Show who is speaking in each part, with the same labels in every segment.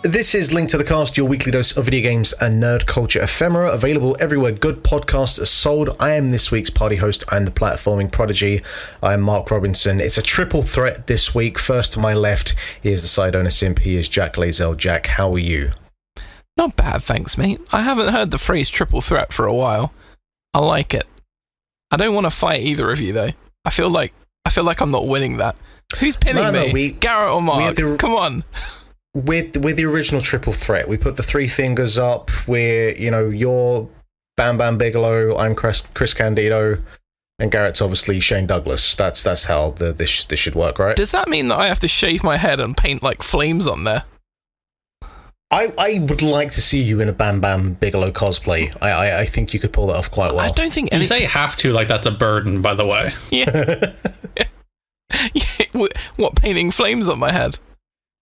Speaker 1: This is Link to the Cast, your weekly dose of video games and nerd culture ephemera, available everywhere good podcasts are sold. I am this week's party host. I'm the platforming prodigy. I am Mark Robinson. It's a triple threat this week. First to my left, he is the side owner simp. He is Jack Lazell. Jack, how are you?
Speaker 2: Not bad, thanks, mate. I haven't heard the phrase triple threat for a while. I like it. I don't want to fight either of you, though. I feel like I'm not winning that. Who's pinning me? Garrett or Mark? Come on.
Speaker 1: With the original triple threat, we put the three fingers up. You're Bam Bam Bigelow, I'm Chris Candido, and Garrett's obviously Shane Douglas. That's how this should work, right?
Speaker 2: Does that mean that I have to shave my head and paint like flames on there?
Speaker 1: I would like to see you in a Bam Bam Bigelow cosplay. I think you could pull that off quite well.
Speaker 2: I don't think
Speaker 3: you say have to like that's a burden, by the way.
Speaker 2: Yeah. What, painting flames on my head?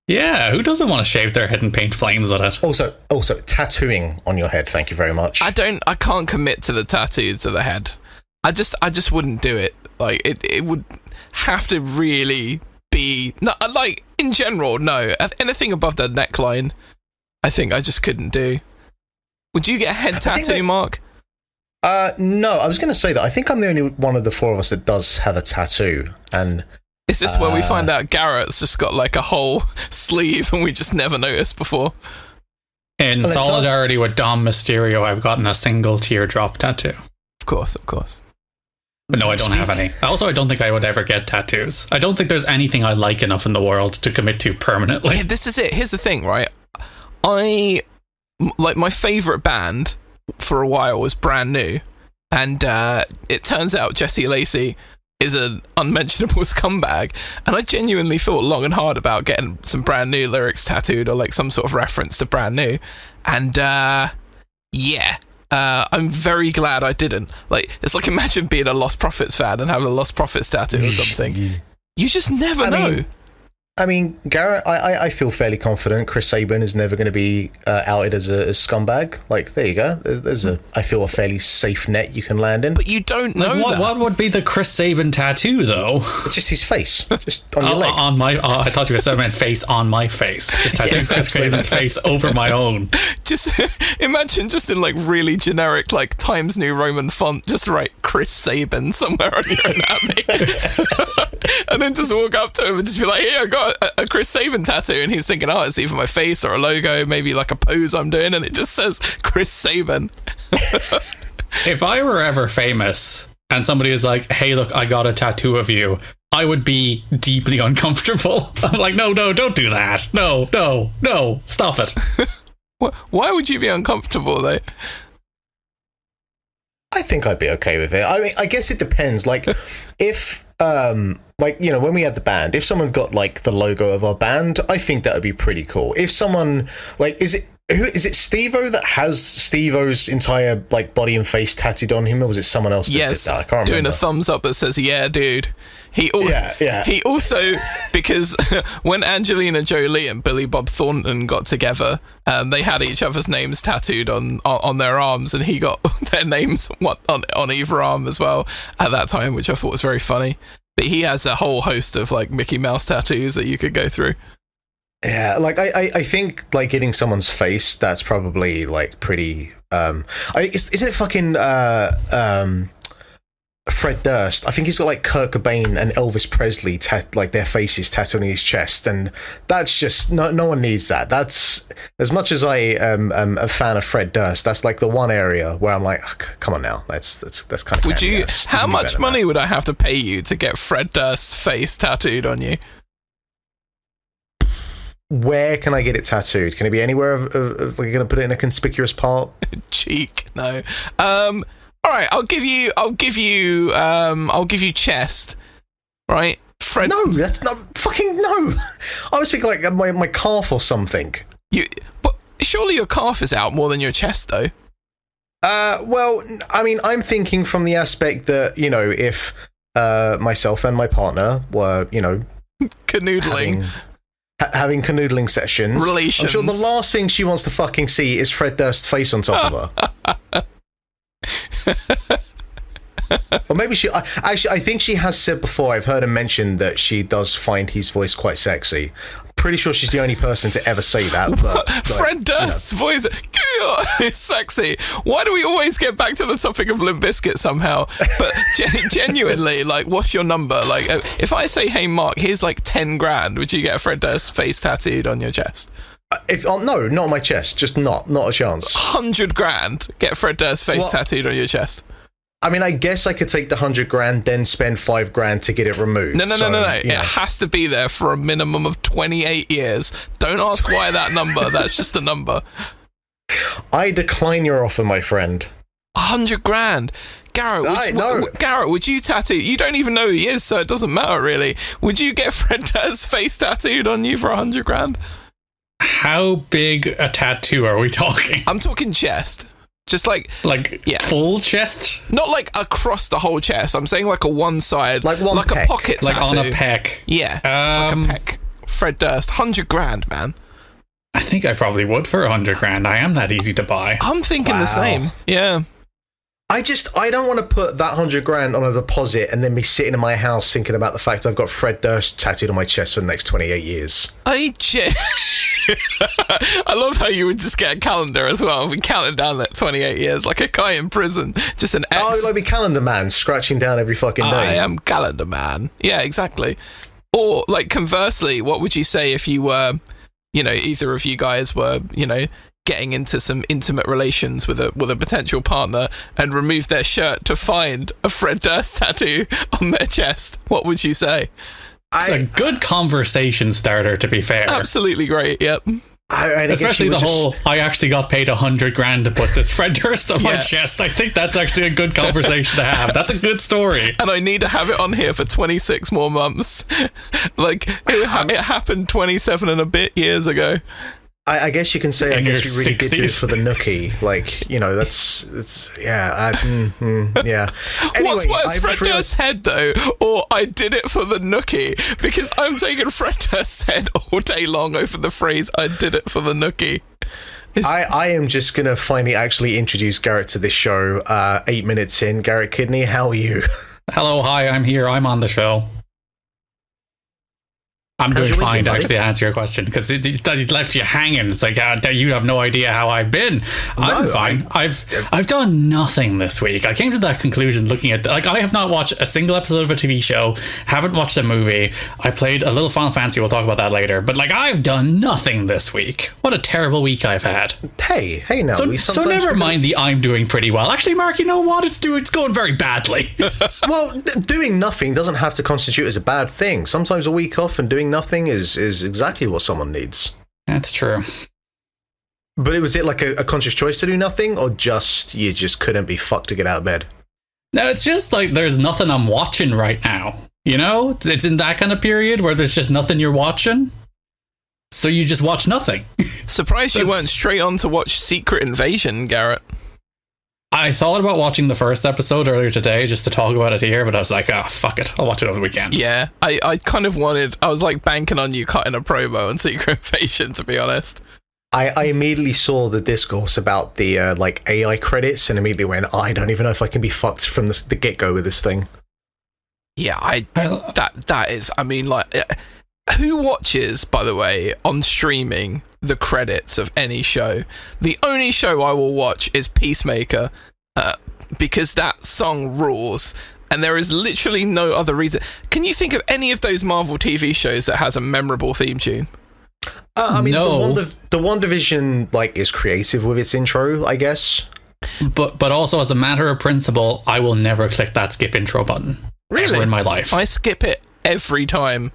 Speaker 3: Yeah, who doesn't want to shave their head and paint flames on it?
Speaker 1: Also, tattooing on your head. Thank you very much.
Speaker 2: I can't commit to the tattoos to the head. I just wouldn't do it. Like it would have to really be like in general. No, anything above the neckline, I think I just couldn't do. Would you get a head tattoo, Mark?
Speaker 1: No, I was going to say that I think I'm the only one of the four of us that does have a tattoo, and.
Speaker 2: Is this where we find out Garrett's just got like a whole sleeve and we just never noticed before?
Speaker 3: In solidarity with Dom Mysterio, I've gotten a single teardrop tattoo.
Speaker 2: Of course.
Speaker 3: But no, I don't have any. Also, I don't think I would ever get tattoos. I don't think there's anything I like enough in the world to commit to permanently.
Speaker 2: Yeah, this is it. Here's the thing, right? My favourite band for a while was Brand New. And it turns out Jesse Lacey is an unmentionable scumbag, and I genuinely thought long and hard about getting some Brand New lyrics tattooed or like some sort of reference to Brand New, and I'm very glad I didn't. Like, it's like imagine being a Lost Prophets fan and having a Lost Prophets tattoo or something. You just never know.
Speaker 1: I mean, Garrett, I feel fairly confident Chris Sabin is never going to be outed as a scumbag. Like, there you go. There's I feel a fairly safe net you can land in.
Speaker 2: But you don't know that.
Speaker 3: What would be the Chris Sabin tattoo, though?
Speaker 1: It's just his face, just on your leg.
Speaker 3: On my, I thought you were saying face on my face. Just tattoo Chris Sabin's face over my own.
Speaker 2: Just imagine, just in like really generic, like Times New Roman font, just write Chris Sabin somewhere on your anatomy, and then just walk up to him and just be like, "Here, I got a Chris Sabin tattoo," and he's thinking, oh, it's either my face or a logo, maybe like a pose I'm doing, and it just says Chris Sabin.
Speaker 3: If I were ever famous and somebody is like, hey, look, I got a tattoo of you, I would be deeply uncomfortable. I'm like, no, don't do that. No, stop it.
Speaker 2: Why would you be uncomfortable, though?
Speaker 1: I think I'd be okay with it. I mean, I guess it depends. Like, if when we had the band, if someone got like the logo of our band, I think that would be pretty cool. If someone like, is it Steve-O that has Steve-O's entire like body and face tattooed on him, or was it someone else that did that? I can't remember.
Speaker 2: Doing a thumbs up that says, yeah, dude. He also, because when Angelina Jolie and Billy Bob Thornton got together, they had each other's names tattooed on their arms, and he got their names on either arm as well at that time, which I thought was very funny. But he has a whole host of like Mickey Mouse tattoos that you could go through.
Speaker 1: Yeah, like I think like getting someone's face, that's probably like pretty. Isn't it fucking Fred Durst? I think he's got like Kurt Cobain and Elvis Presley like their faces tattooed on his chest, and that's just no one needs that. That's, as much as I am a fan of Fred Durst, that's like the one area where I'm like, oh, come on now, that's kind of.
Speaker 2: Would you? How much money would I have to pay you to get Fred Durst's face tattooed on you?
Speaker 1: Where can I get it tattooed? Can it be anywhere? Like, you're gonna put it in a conspicuous part?
Speaker 2: Cheek, no. All right, I'll give you chest. Right, Fred.
Speaker 1: No, that's not fucking no. I was thinking like my calf or something.
Speaker 2: But surely your calf is out more than your chest, though.
Speaker 1: Well, I mean, I'm thinking from the aspect that, if myself and my partner were,
Speaker 2: canoodling.
Speaker 1: Having canoodling sessions.
Speaker 2: Relations.
Speaker 1: I'm sure the last thing she wants to fucking see is Fred Durst's face on top of her. Or maybe I think she has said before, I've heard her mention that she does find his voice quite sexy. pretty sure she's the only person to ever say that. But
Speaker 2: Fred Durst's voice, it's sexy. Why do we always get back to the topic of Limp Bizkit somehow? But genuinely, like, what's your number? Like, if I say, hey, Mark, here's like 10 grand, would you get a Fred Durst face tattooed on your chest?
Speaker 1: No, not on my chest. Just not a chance.
Speaker 2: 100 grand, get Fred Durst face tattooed on your chest.
Speaker 1: I mean, I guess I could take the 100 grand, then spend 5 grand to get it removed.
Speaker 2: No. It has to be there for a minimum of 28 years. Don't ask why that number. That's just a number.
Speaker 1: I decline your offer, my friend.
Speaker 2: 100 grand. Garrett, would you tattoo? You don't even know who he is, so it doesn't matter, really. Would you get Fred Durst's face tattooed on you for 100 grand?
Speaker 3: How big a tattoo are we talking?
Speaker 2: I'm talking chest. Just
Speaker 3: full chest?
Speaker 2: Not like across the whole chest. I'm saying like a one side,
Speaker 1: like one
Speaker 2: like
Speaker 1: peck.
Speaker 2: a pocket tattoo.
Speaker 3: Like on a peck.
Speaker 2: Yeah, like a peck. Fred Durst, 100 grand, man.
Speaker 3: I think I probably would for 100 grand. I am that easy to buy.
Speaker 2: I'm thinking the same. Yeah.
Speaker 1: I don't want to put that 100 grand on a deposit and then be sitting in my house thinking about the fact I've got Fred Durst tattooed on my chest for the next 28 years.
Speaker 2: I love how you would just get a calendar as well, be counting down that 28 years like a guy in prison, just an X.
Speaker 1: Oh, like be calendar man, scratching down every fucking day.
Speaker 2: I am calendar man. Yeah, exactly. Or like conversely, what would you say if you were, either of you guys were, getting into some intimate relations with a potential partner and remove their shirt to find a Fred Durst tattoo on their chest? What would you say?
Speaker 3: It's a good conversation starter, to be fair.
Speaker 2: Absolutely great, yep.
Speaker 3: Especially the whole, I actually got paid 100 grand to put this Fred Durst on my chest. I think that's actually a good conversation to have. That's a good story.
Speaker 2: And I need to have it on here for 26 more months. Like, it happened 27 and a bit years ago.
Speaker 1: I guess you can say, I guess we really 60s. Did do it for the nookie. Like, yeah. Anyway,
Speaker 2: what's worse, Fred Durst's head, though, or I did it for the nookie? Because I'm taking Fred Durst's head all day long over the phrase, I did it for the nookie.
Speaker 1: I am just going to finally actually introduce Garrett to this show. 8 minutes in. Garrett Kidney, how are you?
Speaker 3: Hello, hi, I'm here. I'm on the show. I'm doing fine to actually answer your question, because it left you hanging. It's like, you have no idea how I've been. I'm fine. I've done nothing this week. I came to that conclusion looking at, I have not watched a single episode of a TV show, haven't watched a movie. I played a little Final Fantasy, we'll talk about that later. But I've done nothing this week. What a terrible week I've had.
Speaker 1: Hey now.
Speaker 3: So never mind the I'm doing pretty well. Actually, Mark, you know what? It's going very badly.
Speaker 1: Well, doing nothing doesn't have to constitute as a bad thing. Sometimes a week off and doing nothing is exactly what someone needs.
Speaker 3: That's true.
Speaker 1: But was it like a conscious choice to do nothing, or you just couldn't be fucked to get out of bed?
Speaker 3: No, it's just like there's nothing I'm watching right now. It's in that kind of period where there's just nothing you're watching, so you just watch nothing.
Speaker 2: Surprised you weren't straight on to watch Secret Invasion, Garrett.
Speaker 3: I thought about watching the first episode earlier today just to talk about it here, but I was like, fuck it, I'll watch it over the weekend.
Speaker 2: Yeah, I kind of I was like banking on you cutting a promo on Secret Invasion, to be honest.
Speaker 1: I immediately saw the discourse about the AI credits and immediately went, I don't even know if I can be fucked from the get-go with this thing.
Speaker 2: Yeah, that is, I mean, who watches, by the way, on streaming the credits of any show? The only show I will watch is Peacemaker, because that song rules, and there is literally no other reason. Can you think of any of those Marvel TV shows that has a memorable theme tune?
Speaker 1: I mean,
Speaker 3: no.
Speaker 1: the WandaVision is creative with its intro, I guess.
Speaker 3: But also, as a matter of principle, I will never click that skip intro button.
Speaker 2: Really?
Speaker 3: Ever in my life.
Speaker 2: I skip it every time.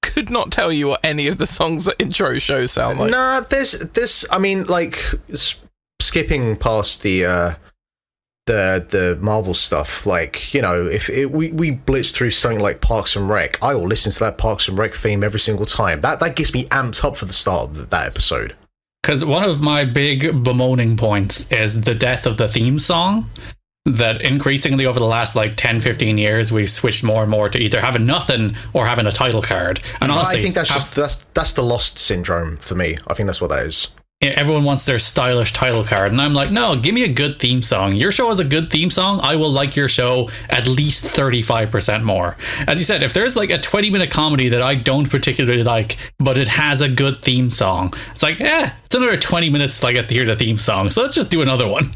Speaker 2: Could not tell you what any of the songs that intro shows sound like.
Speaker 1: Nah, there's I mean, skipping past the Marvel stuff, if we blitz through something like Parks and Rec, I will listen to that Parks and Rec theme every single time. That gets me amped up for the start of that episode.
Speaker 3: Because one of my big bemoaning points is the death of the theme song. That increasingly over the last 10-15 years we've switched more and more to either having nothing or having a title card. And honestly,
Speaker 1: I think that's the Lost syndrome for me. I think that's what that is.
Speaker 3: everyone wants their stylish title card, and I'm like, no, give me a good theme song. Your show has a good theme song, I will like your show at least 35% more. As you said, if there's like a 20-minute comedy that I don't particularly like, but it has a good theme song, it's like, it's another 20 minutes till I get to hear the theme song, so let's just do another one.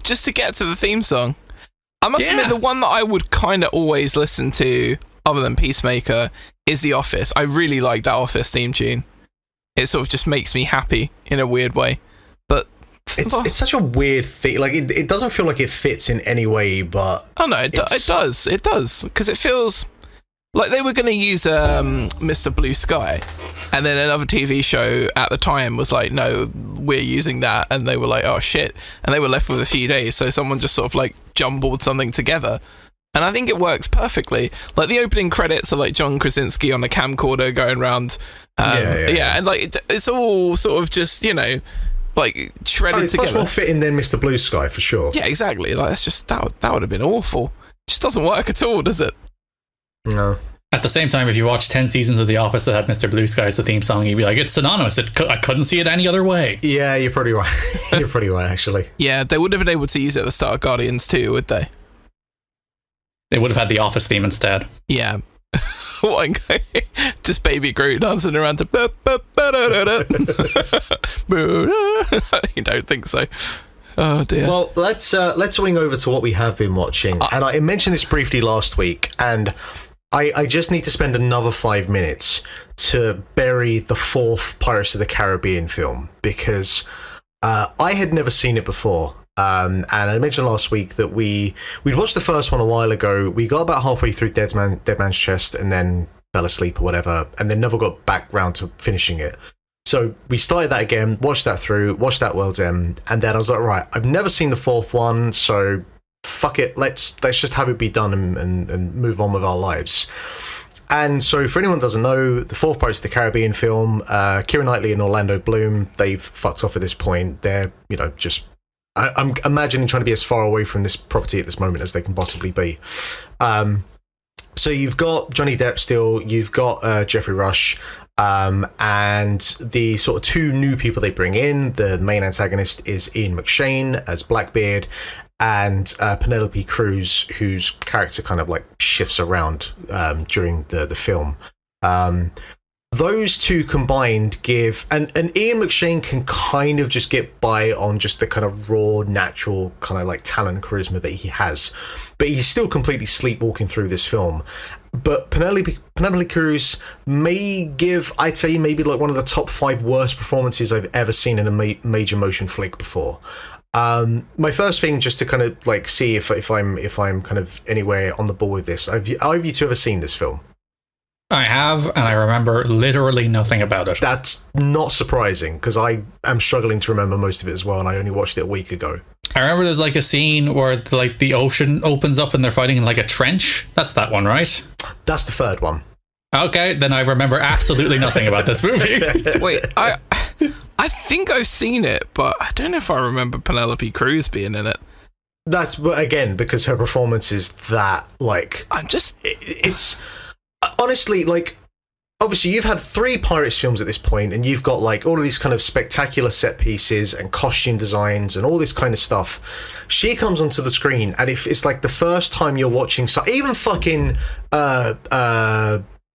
Speaker 2: Just to get to the theme song, I must admit, the one that I would kind of always listen to, other than Peacemaker, is The Office. I really like that Office theme tune. It sort of just makes me happy in a weird way. But
Speaker 1: it's such a weird thing. Like, it doesn't feel like it fits in any way, but...
Speaker 2: Oh, no, it does. It does. Because it feels like they were going to use Mr. Blue Sky, and then another TV show at the time was like, no, we're using that, and they were like, oh shit, and they were left with a few days, so someone just sort of like jumbled something together, and I think it works perfectly. Like, the opening credits are like John Krasinski on a camcorder going around, and like it's all sort of just, you know, like shredded
Speaker 1: it's
Speaker 2: together.
Speaker 1: Much more fitting than Mr. Blue Sky for sure.
Speaker 2: Yeah, exactly. Like, that's just that would have been awful. It just doesn't work at all, does it?
Speaker 1: No.
Speaker 3: At the same time, if you watch 10 seasons of The Office that had Mr. Blue Sky as the theme song, you'd be like, it's synonymous. I couldn't see it any other way.
Speaker 1: Yeah, you're pretty right. You're pretty right, actually.
Speaker 2: Yeah, they wouldn't have been able to use it at the start of Guardians too, would they?
Speaker 3: They would have had the Office theme instead.
Speaker 2: Yeah. Just Baby Groot dancing around to... You don't think so? Oh dear.
Speaker 1: Well, let's wing over to what we have been watching. And I mentioned this briefly last week, and I just need to spend another 5 minutes to bury the fourth Pirates of the Caribbean film, because I had never seen it before. And I mentioned last week that we'd watched the first one a while ago. We got about halfway through Dead Man's Chest and then fell asleep or whatever, and then never got back round to finishing it. So we started that again, watched that through, watched that World's End, and then I was like, right, I've never seen the fourth one, so fuck it, let's just have it be done and move on with our lives. And so, for anyone who doesn't know, the fourth Pirates of the Caribbean film, Keira Knightley and Orlando Bloom, they've fucked off at this point. They're, you know, just... I'm imagining trying to be as far away from this property at this moment as they can possibly be. So you've got Johnny Depp still, you've got Jeffrey Rush, and the sort of two new people they bring in. The main antagonist is Ian McShane as Blackbeard, and Penelope Cruz, whose character kind of like shifts around during the film. Those two combined give, and Ian McShane can kind of just get by on just the kind of raw, natural kind of like talent and charisma that he has, but he's still completely sleepwalking through this film. But Penelope Cruz may give, I'd say, maybe like one of the top 5 worst performances I've ever seen in a major motion flick before. My first thing, just to kind of like see if I'm kind of anywhere on the ball with this, have you two ever seen this film?
Speaker 3: I have, and I remember literally nothing about it.
Speaker 1: That's not surprising, because I am struggling to remember most of it as well, and I only watched it a week ago.
Speaker 3: I remember there's like a scene where like the ocean opens up and they're fighting in like a trench. That's that one, right?
Speaker 1: That's the third one.
Speaker 3: Okay, then I remember absolutely nothing about this movie.
Speaker 2: Wait, I think I've seen it, but I don't know if I remember Penelope Cruz being in it.
Speaker 1: That's, again, because her performance is that, like... It's... Honestly, like, obviously you've had 3 Pirates films at this point, and you've got like all of these kind of spectacular set pieces and costume designs and all this kind of stuff. She comes onto the screen, and if it's like the first time you're watching, even fucking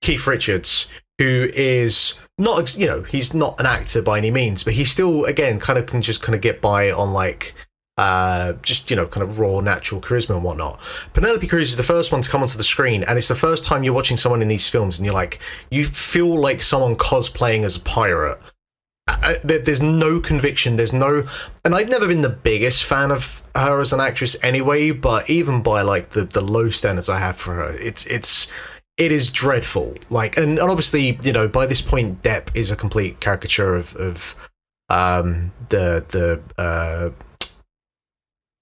Speaker 1: Keith Richards, who is not, you know, he's not an actor by any means, but he still, again, kind of can just kind of get by on like just, you know, kind of raw natural charisma and whatnot. Penelope Cruz is the first one to come onto the screen, and it's the first time you're watching someone in these films and you're like, you feel like someone cosplaying as a pirate. There's no conviction, there's no... And I've never been the biggest fan of her as an actress anyway, but even by like the low standards I have for her, it is dreadful. Like, and obviously, you know, by this point Depp is a complete caricature of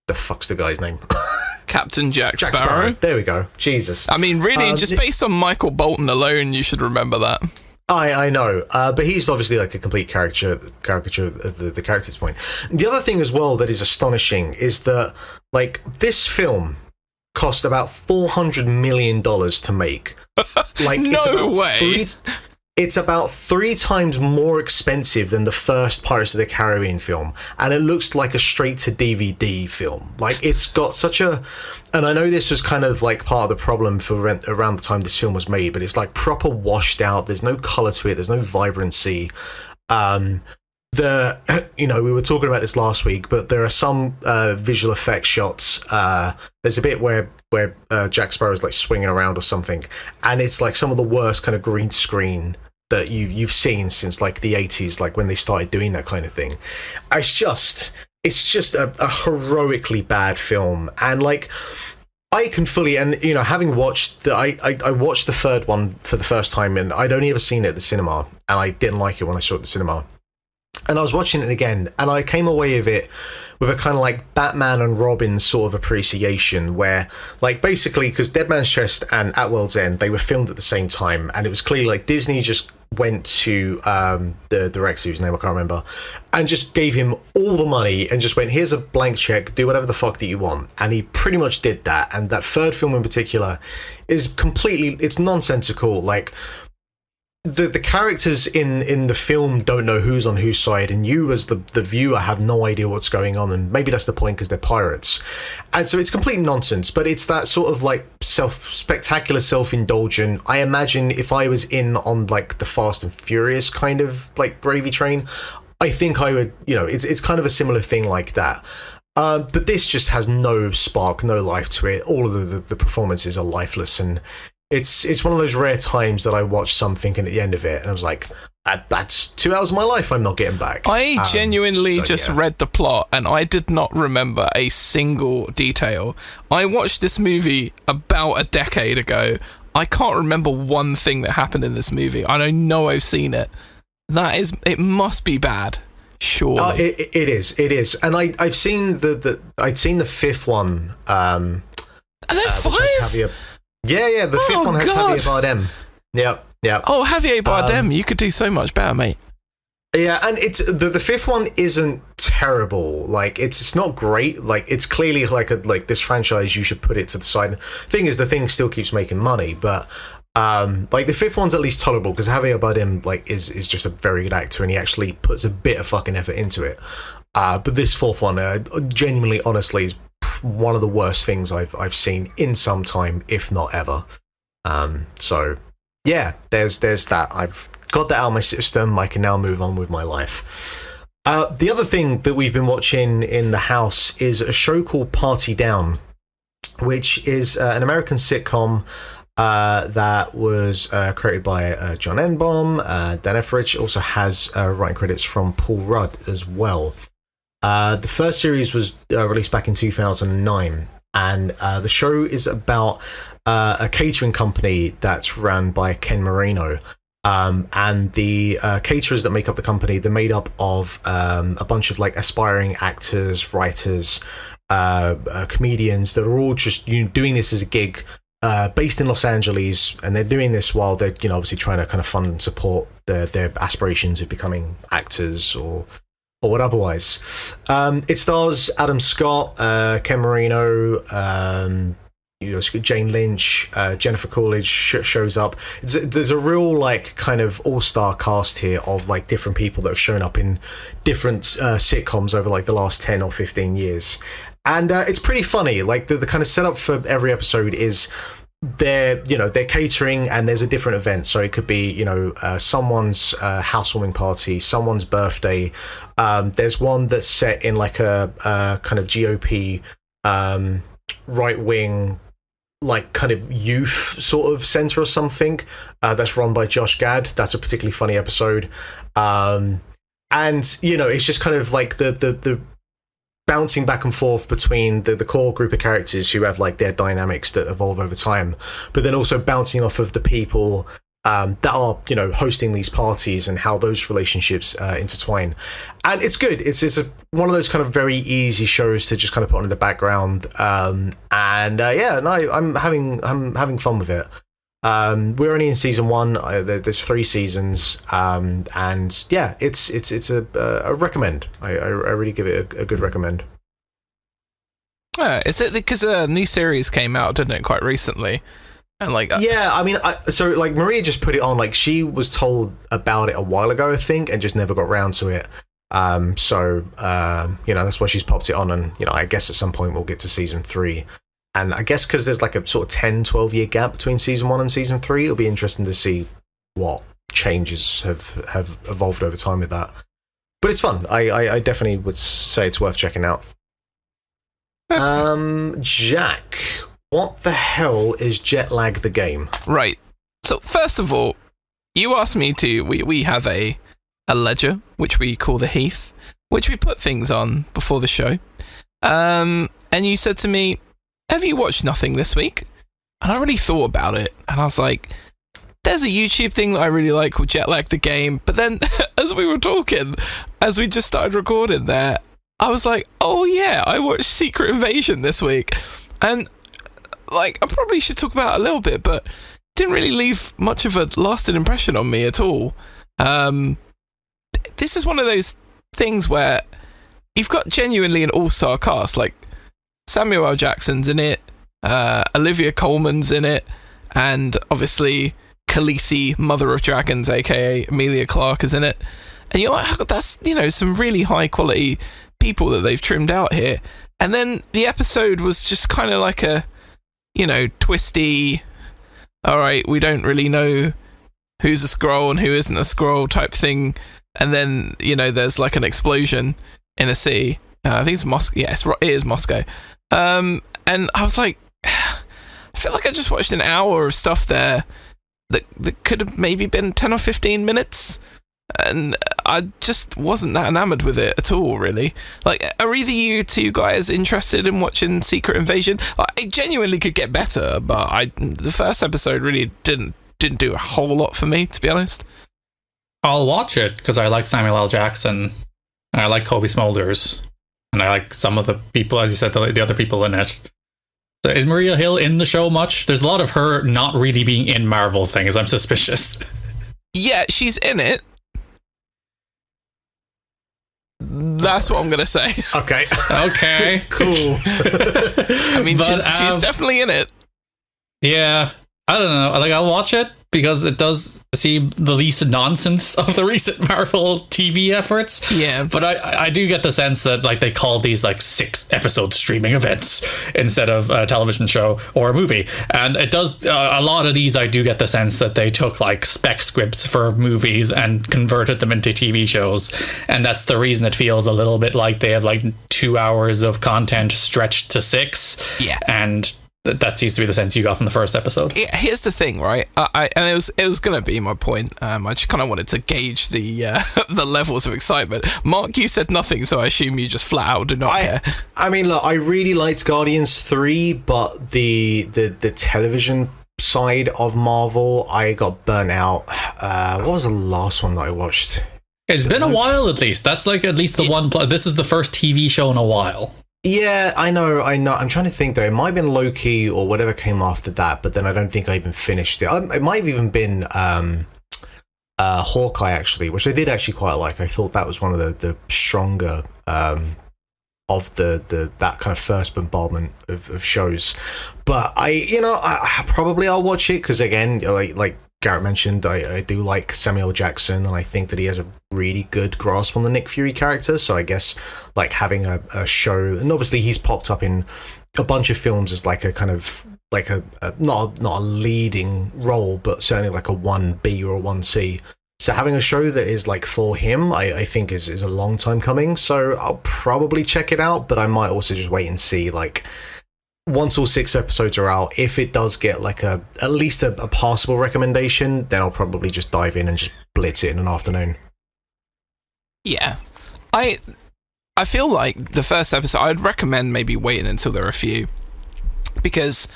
Speaker 1: the fuck's the guy's name?
Speaker 2: Captain Jack Sparrow.
Speaker 1: There we go. Jesus.
Speaker 2: I mean, really, just based on Michael Bolton alone, you should remember that.
Speaker 1: I know, but he's obviously like a complete caricature of the character's point. The other thing as well that is astonishing is that, like, this film cost about $400 million to make. Like,
Speaker 2: no way.
Speaker 1: it's about 3 times more expensive than the first Pirates of the Caribbean film, and it looks like a straight-to-DVD film. Like, it's got such a... And I know this was kind of like part of the problem for around the time this film was made, but it's like proper washed out. There's no colour to it. There's no vibrancy. We were talking about this last week, but there are some visual effects shots. There's a bit where Jack Sparrow's like swinging around or something, and it's like some of the worst kind of green screen that you've seen since like the 80s, like when they started doing that kind of thing. It's just a heroically bad film, and like I can fully, and having watched I watched the third one for the first time, and I'd only ever seen it at the cinema, and I didn't like it when I saw it at the cinema. And I was watching it again, and I came away with it with a kind of like Batman and Robin sort of appreciation, where like basically, because Dead Man's Chest and At World's End, they were filmed at the same time, and it was clearly like Disney just went to the director, whose name I can't remember, and just gave him all the money and just went, here's a blank check, do whatever the fuck that you want. And he pretty much did that. And that third film in particular is it's nonsensical. Like, the characters in the film don't know who's on whose side, and you as the viewer have no idea what's going on, and maybe that's the point because they're pirates. And so it's complete nonsense, but it's that sort of like spectacular self-indulgent. I imagine if I was in on like the Fast and Furious kind of like gravy train, I think I would, it's kind of a similar thing like that. But this just has no spark, no life to it. All of the performances are lifeless, and it's one of those rare times that I watch something and at the end of it, and I was like, that's 2 hours of my life I'm not getting back.
Speaker 2: I genuinely read the plot, and I did not remember a single detail. I watched this movie about a decade ago. I can't remember one thing that happened in this movie. I know I've seen it. It must be bad. Surely.
Speaker 1: It is. And I've seen I'd seen the fifth one.
Speaker 2: Are there 5?
Speaker 1: Yeah, the fifth one has Javier Bardem. Yep.
Speaker 2: Oh, Javier Bardem, you could do so much better, mate.
Speaker 1: Yeah, and it's the fifth one isn't terrible. Like, it's not great. Like, it's clearly like this franchise, you should put it to the side. Thing is, the thing still keeps making money, but like the fifth one's at least tolerable because Javier Bardem like is just a very good actor, and he actually puts a bit of fucking effort into it. But this fourth one, genuinely, honestly, is one of the worst things I've seen in some time, if not ever. So yeah, there's that. I've got that out of my system. I can now move on with my life. The other thing that we've been watching in the house is a show called Party Down, which is an American sitcom that was created by John Enbom. Dan Etheridge also has writing credits from Paul Rudd as well. The first series was released back in 2009, and the show is about a catering company that's run by Ken Marino. And the caterers that make up the company, they're made up of a bunch of like aspiring actors, writers, comedians that are all just doing this as a gig, based in Los Angeles, and they're doing this while they're obviously trying to kind of fund and support their aspirations of becoming actors or what otherwise. It stars Adam Scott, Ken Marino, Jane Lynch, Jennifer Coolidge shows up. There's a real like kind of all-star cast here of like different people that have shown up in different sitcoms over like the last 10 or 15 years. And it's pretty funny. Like the kind of setup for every episode is they're catering, and there's a different event. So it could be someone's housewarming party, someone's birthday. There's one that's set in like a kind of GOP right wing like kind of youth sort of center or something that's run by Josh Gad. That's a particularly funny episode. And it's just kind of like the bouncing back and forth between the core group of characters who have like their dynamics that evolve over time, but then also bouncing off of the people that are hosting these parties and how those relationships intertwine. And it's good. It's one of those kind of very easy shows to just kind of put on in the background. I'm having fun with it. We're only in season 1. There's 3 seasons, and yeah, it's a recommend. I really give it a good recommend.
Speaker 2: Is it because a new series came out, didn't it, quite recently? And like,
Speaker 1: yeah, I mean, so like Maria just put it on. Like she was told about it a while ago, I think, and just never got round to it. So that's why she's popped it on, and I guess at some point we'll get to season 3. And I guess because there's like a sort of 10-12 year gap between season 1 and season 3, it'll be interesting to see what changes have evolved over time with that. But it's fun. I definitely would say it's worth checking out. Jack, what the hell is jet lag the game?
Speaker 2: Right. So first of all, you asked me to. We have a ledger which we call the Heath, which we put things on before the show. And you said to me, "Have you watched nothing this week?" And I really thought about it, and I was like, "There's a YouTube thing that I really like called Jet Lag the Game." But then, as we were talking, as we just started recording there, I was like, "Oh yeah, I watched Secret Invasion this week," and like I probably should talk about it a little bit, but it didn't really leave much of a lasting impression on me at all. This is one of those things where you've got genuinely an all-star cast, like Samuel L. Jackson's in it, Olivia Colman's in it, and obviously Khaleesi, Mother of Dragons, aka Emilia Clarke, is in it. And you're like, that's some really high quality people that they've trimmed out here. And then the episode was just kind of like a twisty, all right, we don't really know who's a Skrull and who isn't a Skrull type thing. And then there's like an explosion in a sea. I think it's Moscow. Yes, it is Moscow. And I was like, I feel like I just watched an hour of stuff there that could have maybe been 10 or 15 minutes. And I just wasn't that enamored with it at all, really. Like, are either you two guys interested in watching Secret Invasion? It genuinely could get better, but the first episode really didn't do a whole lot for me, to be honest.
Speaker 3: I'll watch it because I like Samuel L. Jackson, and I like Kobe Smulders, and I like some of the people, as you said, the other people in it. So is Maria Hill in the show much? There's a lot of her not really being in Marvel things. I'm suspicious.
Speaker 2: Yeah, she's in it. That's what I'm gonna say.
Speaker 1: Okay.
Speaker 3: Okay.
Speaker 1: Cool.
Speaker 2: I mean, she's definitely in it.
Speaker 3: Yeah. I don't know. Like, I'll watch it because it does seem the least nonsense of the recent Marvel TV efforts.
Speaker 2: Yeah.
Speaker 3: But I do get the sense that like they call these like 6-episode streaming events instead of a television show or a movie. And it does a lot of these. I do get the sense that they took like spec scripts for movies and converted them into TV shows. And that's the reason it feels a little bit like they have like 2 hours of content stretched to 6.
Speaker 2: Yeah.
Speaker 3: And that seems to be the sense you got from the first episode.
Speaker 2: Yeah, here's the thing, right? And it was going to be my point. I just kind of wanted to gauge the the levels of excitement. Mark, you said nothing, so I assume you just flat out do not care.
Speaker 1: I mean, look, I really liked Guardians 3, but the television side of Marvel, I got burnt out. What was the last one that I watched?
Speaker 3: It's been a while, at least. That's like at least the one. This is the first TV show in a while.
Speaker 1: Yeah, I know. I'm trying to think, though. It might have been Loki or whatever came after that, but then I don't think I even finished it. It might have even been Hawkeye, actually, which I did actually quite like. I thought that was one of the stronger of that kind of first bombardment of shows. But I probably I'll watch it because, again, like Garrett mentioned, I do like Samuel Jackson, and I think that he has a really good grasp on the Nick Fury character. So I guess like having a show, and obviously he's popped up in a bunch of films as like a kind of like a not a leading role, but certainly like a 1B or a 1C. So having a show that is like for him, I think is a long time coming. So I'll probably check it out, but I might also just wait and see like. Once all 6 episodes are out, if it does get like at least a passable recommendation, then I'll probably just dive in and just blitz it in an afternoon.
Speaker 2: Yeah. I feel like the first episode, I'd recommend maybe waiting until there are a few. Because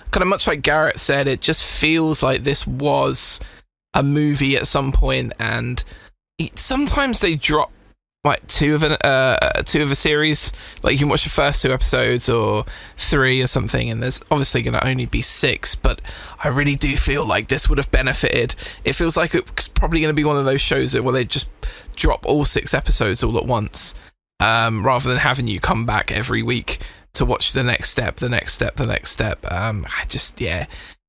Speaker 2: kind of much like Garrett said, it just feels like this was a movie at some point, and sometimes they drop like two of a series. Like you can watch the first 2 episodes or 3 or something, and there's obviously going to only be 6, but I really do feel like this would have benefited. It feels like it's probably going to be one of those shows where they just drop all 6 episodes all at once, rather than having you come back every week to watch the next step. I just, yeah,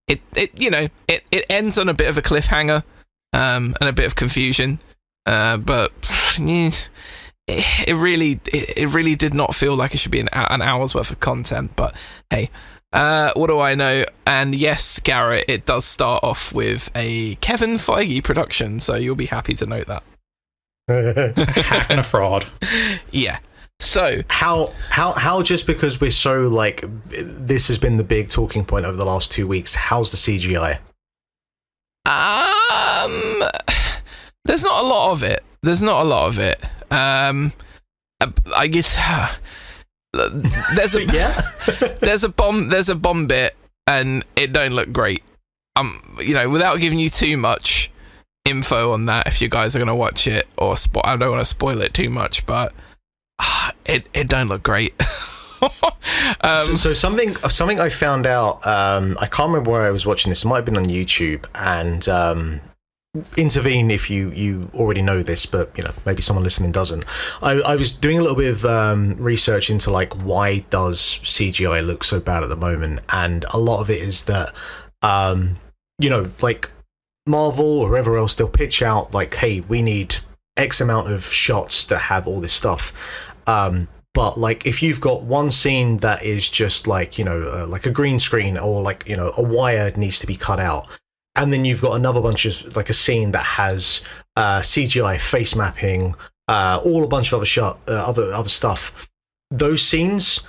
Speaker 2: it ends on a bit of a cliffhanger, and a bit of confusion, but it really did not feel like it should be an hour's worth of content. But hey, what do I know? And yes, Garrett, it does start off with a Kevin Feige production, so you'll be happy to note that.
Speaker 3: Hack and a fraud.
Speaker 2: Yeah. So
Speaker 1: how just because we're so like, this has been the big talking point over the last 2 weeks, how's the CGI?
Speaker 2: There's not a lot of it. I guess there's a there's a bomb bit and it don't look great. Without giving you too much info on that, if you guys are gonna watch it, or I don't want to spoil it too much, but it don't look great.
Speaker 1: So something I found out, I can't remember where I was watching this, it might have been on YouTube, and intervene if you already know this, but maybe someone listening doesn't. I was doing a little bit of research into like, why does CGI look so bad at the moment, and a lot of it is that like Marvel or whoever else, they'll pitch out like, hey, we need X amount of shots that have all this stuff, but like, if you've got one scene that is just like like a green screen, or like a wire needs to be cut out, and then you've got another bunch of like a scene that has CGI face mapping, all a bunch of other stuff. Those scenes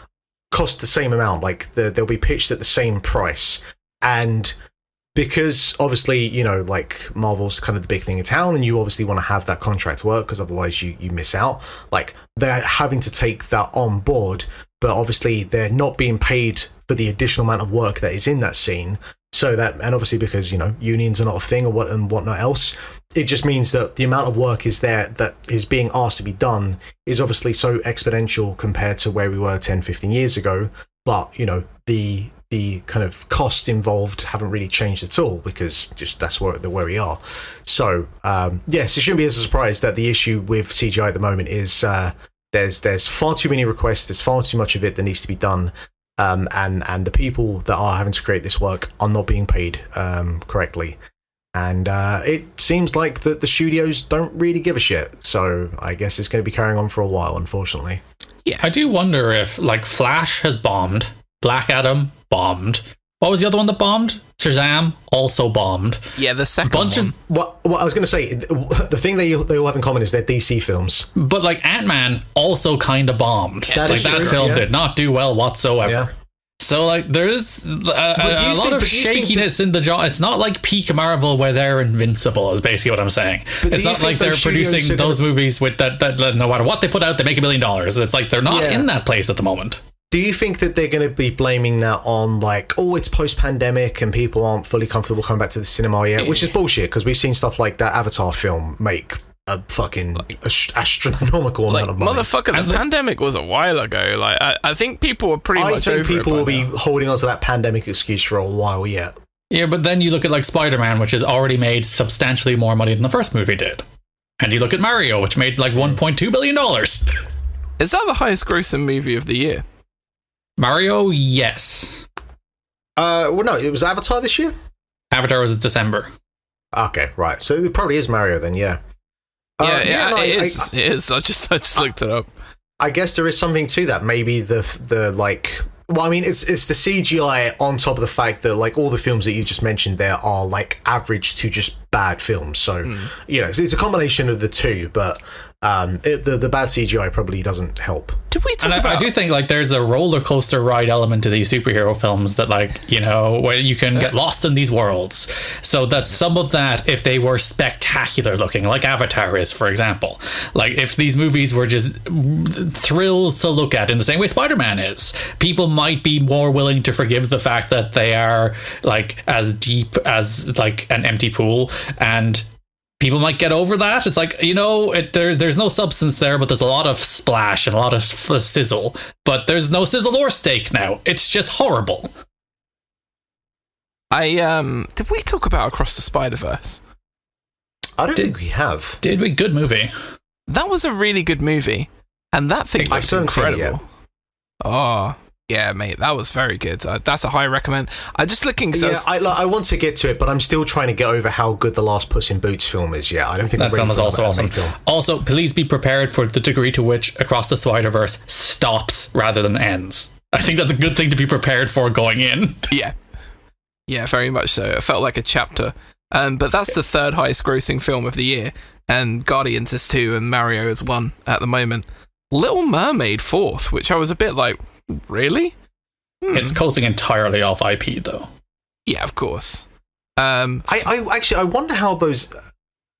Speaker 1: cost the same amount. Like they'll be pitched at the same price, and because obviously like Marvel's kind of the big thing in town, and you obviously want to have that contract work because otherwise you miss out. Like they're having to take that on board, but obviously they're not being paid for the additional amount of work that is in that scene. So that, and obviously because unions are not a thing or whatnot else, it just means that the amount of work is there that is being asked to be done is obviously so exponential compared to where we were 10-15 years ago. But the kind of costs involved haven't really changed at all, because just that's where we are. So yes, it shouldn't be as a surprise that the issue with CGI at the moment is there's far too many requests, there's far too much of it that needs to be done. And the people that are having to create this work are not being paid correctly, and it seems like that the studios don't really give a shit. So I guess it's going to be carrying on for a while, unfortunately.
Speaker 3: Yeah, I do wonder if like Flash has bombed, Black Adam bombed. What was the other one that bombed? Shazam also bombed.
Speaker 2: Yeah, the second one.
Speaker 1: What I was going to say, the thing they all have in common is they're DC films.
Speaker 3: But like Ant-Man also kind of bombed. That film did not do well whatsoever. Yeah. So like there is a lot of shakiness in the jaw. It's not like peak Marvel where they're invincible, is basically what I'm saying. It's not like they're producing those movies with that no matter what they put out, they make $1 billion. It's like they're not in that place at the moment.
Speaker 1: Do you think that they're going to be blaming that on like, it's post-pandemic and people aren't fully comfortable coming back to the cinema yet? Which is bullshit, because we've seen stuff like that Avatar film make a fucking astronomical amount of money.
Speaker 2: Motherfucker, the pandemic was a while ago. Like, I think people were pretty much over it. I think people will be
Speaker 1: holding on to that pandemic excuse for a while yet.
Speaker 3: Yeah, but then you look at like Spider-Man, which has already made substantially more money than the first movie did. And you look at Mario, which made like $1.2 billion.
Speaker 2: Is that the highest grossing movie of the year?
Speaker 3: Mario, yes.
Speaker 1: Well, no, it was Avatar this year?
Speaker 3: Avatar was December.
Speaker 1: Okay, right. So it probably is Mario then, yeah.
Speaker 2: It is. I just looked it up.
Speaker 1: I guess there is something to that. Maybe the like... Well, I mean, it's the CGI on top of the fact that like all the films that you just mentioned there are like average to just bad films. So, it's a combination of the two, but the bad CGI probably doesn't help.
Speaker 2: Did we talk about...
Speaker 3: I do think like there's a roller coaster ride element to these superhero films that like, where you can get lost in these worlds. So that's some of that if they were spectacular looking, like Avatar is, for example. Like if these movies were just thrills to look at in the same way Spider-Man is, people might be more willing to forgive the fact that they are like as deep as like an empty pool, and people might get over that. It's like, there's no substance there, but there's a lot of splash and a lot of sizzle, but there's no sizzle or steak now. It's just horrible.
Speaker 2: Did we talk about Across the Spider-Verse?
Speaker 1: I don't think we have.
Speaker 3: Did we? Good movie.
Speaker 2: That was a really good movie, and that thing looks incredible. Yeah, mate, that was very good. That's a high recommend. I'm just looking.
Speaker 1: I want to get to it, but I'm still trying to get over how good the last Puss in Boots film is. Yeah, I don't think
Speaker 3: that film is also awesome. Also, please be prepared for the degree to which Across the Spider-Verse stops rather than ends. I think that's a good thing to be prepared for going in.
Speaker 2: Yeah, very much so. It felt like a chapter. But that's the third highest grossing film of the year, and Guardians is 2 and Mario is 1 at the moment. Little Mermaid 4th, which I was a bit like, really?
Speaker 3: It's coasting entirely off IP, though.
Speaker 2: Yeah, of course.
Speaker 1: I wonder how those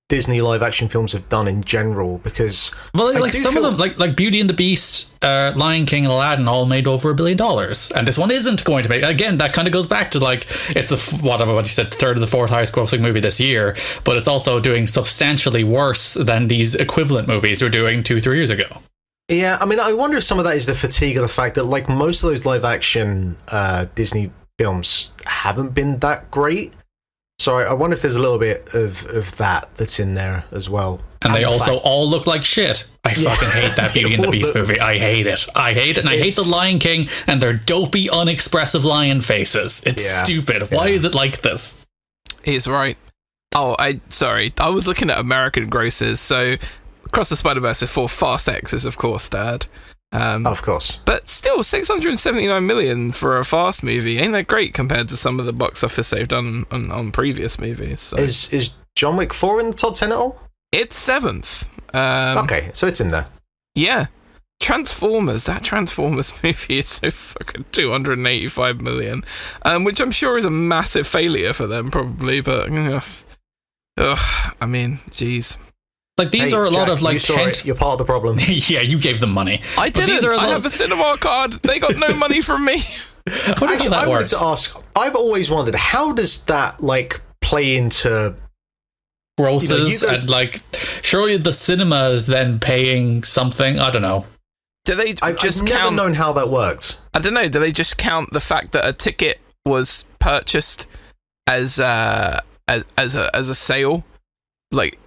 Speaker 1: Disney live action films have done in general, because
Speaker 3: some of them, like Beauty and the Beast, Lion King, and Aladdin, all made over $1 billion, and this one isn't going to make. Again, that kind of goes back to it's the what you said, third or the fourth highest grossing movie this year, but it's also doing substantially worse than these equivalent movies were doing 2-3 years ago.
Speaker 1: Yeah, I mean, I wonder if some of that is the fatigue of the fact that, like, most of those live-action Disney films haven't been that great. So I wonder if there's a little bit of that's in there as well.
Speaker 3: And they also all look like shit. I fucking hate that Beauty and the Beast movie. I hate it. And I hate the Lion King and their dopey, unexpressive lion faces. It's stupid. Why is it like this?
Speaker 2: He's right. Oh, I was looking at American grosses, so Across the Spider-Verse is 4, Fast X is of course third.
Speaker 1: Of course.
Speaker 2: But still, 679 million for a Fast movie. Ain't that great compared to some of the box office they've done on previous movies? So.
Speaker 1: Is John Wick 4 in the top 10 at all?
Speaker 2: It's 7th.
Speaker 1: Okay, so it's in there.
Speaker 2: Yeah. Transformers, that Transformers movie is so fucking 285 million, which I'm sure is a massive failure for them, probably, but I mean, geez.
Speaker 3: Like, these are a lot of, like,
Speaker 1: you're part of the problem.
Speaker 3: Yeah, you gave them money.
Speaker 2: I didn't. I have a cinema card. They got no money from me.
Speaker 1: Actually, I wanted to ask, I've always wondered, how does that, like, play into
Speaker 3: grosses? And, like, surely the cinema is then paying something. I don't know.
Speaker 2: Do they
Speaker 1: I've never known how that worked.
Speaker 2: I don't know. Do they just count the fact that a ticket was purchased as a sale? Like,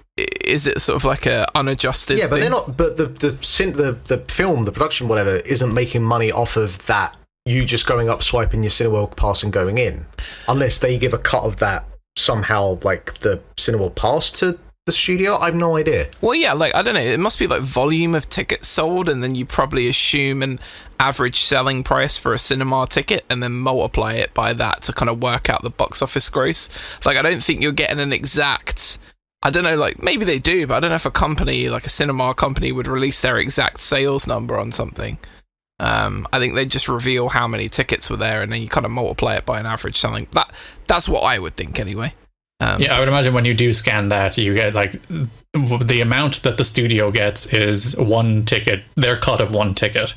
Speaker 2: is it sort of like a unadjusted
Speaker 1: but
Speaker 2: thing?
Speaker 1: they're not. But the film, the production, whatever, isn't making money off of that. You just going up, swiping your Cineworld pass and going in, unless they give a cut of that somehow, like the Cineworld pass to the studio. I have no idea.
Speaker 2: Well, yeah, like, I don't know. It must be like volume of tickets sold, and then you probably assume an average selling price for a cinema ticket, and then multiply it by that to kind of work out the box office gross. Like, I don't think you're getting an exact. I don't know, like, maybe they do, but I don't know if a company, like a cinema company, would release their exact sales number on something. I think they just reveal how many tickets were there, and then you kind of multiply it by an average selling. That's what I would think, anyway.
Speaker 3: I would imagine when you do scan that, you get, like, the amount that the studio gets is one ticket, their cut of one ticket.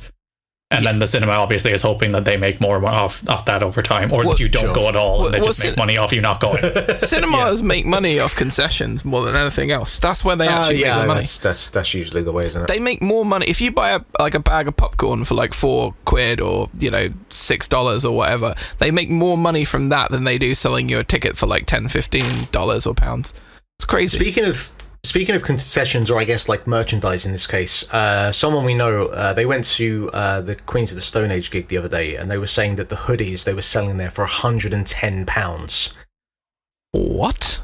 Speaker 3: And then the cinema obviously is hoping that they make more off that over time, or that you don't go at all, and they just make money off you not going.
Speaker 2: Cinemas make money off concessions more than anything else. That's where they actually make the money.
Speaker 1: That's usually the way, isn't it?
Speaker 2: They make more money if you buy a bag of popcorn for like £4 or $6 or whatever. They make more money from that than they do selling you a ticket for like $10, $15 or pounds. It's crazy.
Speaker 1: Speaking of concessions, or I guess like merchandise in this case, someone we know, they went to the Queens of the Stone Age gig the other day, and they were saying that the hoodies they were selling there for £110.
Speaker 2: What?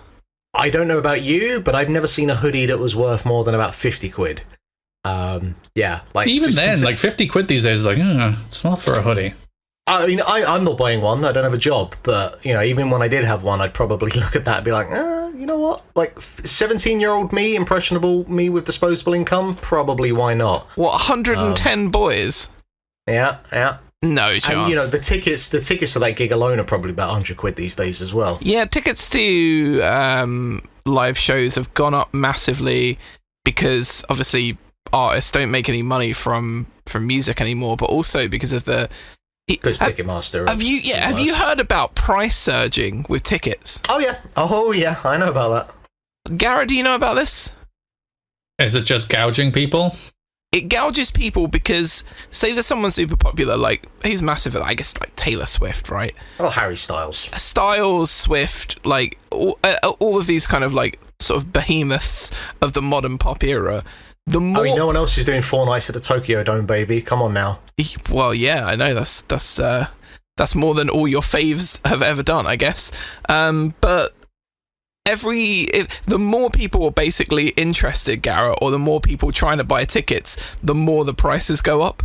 Speaker 1: I don't know about you, but I've never seen a hoodie that was worth more than about 50 quid. Like
Speaker 3: even then, like 50 quid these days, like it's not for a hoodie.
Speaker 1: I mean, I'm not buying one. I don't have a job, but even when I did have one, I'd probably look at that and be like, you know what? Like 17-year-old me, impressionable me with disposable income, probably why not?
Speaker 2: What, 110 boys?
Speaker 1: Yeah.
Speaker 2: No chance.
Speaker 1: And the tickets for that gig alone are probably about 100 quid these days as well.
Speaker 2: Yeah, tickets to live shows have gone up massively because obviously artists don't make any money from music anymore, but also because of the.
Speaker 1: Because Ticketmaster.
Speaker 2: Have you heard about price surging with tickets?
Speaker 1: Oh yeah, I know about
Speaker 2: that. Garrett, do you know about this?
Speaker 3: Is it just gouging people?
Speaker 2: It gouges people because, say there's someone super popular, like, who's massive, I guess, like Taylor Swift, right?
Speaker 1: Oh, Harry Styles.
Speaker 2: Swift, like, all of these kind of, like, sort of behemoths of the modern pop era. the more...
Speaker 1: I mean, no one else is doing 4 nights at the Tokyo Dome, baby. Come on now.
Speaker 2: Well, yeah, I know that's more than all your faves have ever done, I guess. But the more people are basically interested, Garrett, or the more people trying to buy tickets, the more the prices go up.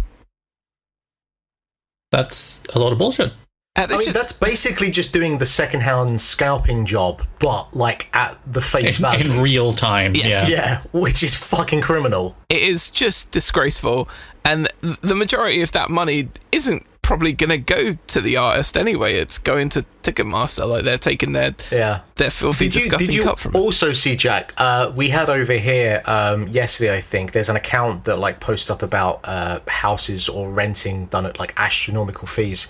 Speaker 3: That's a lot of bullshit.
Speaker 1: That's basically just doing the second-hand scalping job, but like at the face value.
Speaker 3: In real time, yeah.
Speaker 1: Yeah, which is fucking criminal.
Speaker 2: It is just disgraceful, and the majority of that money isn't probably going to go to the artist anyway. It's going to Ticketmaster. Like, they're taking their filthy, disgusting cut from it.
Speaker 1: Also see, Jack, we had over here yesterday, I think, there's an account that like posts up about houses or renting done at like astronomical fees,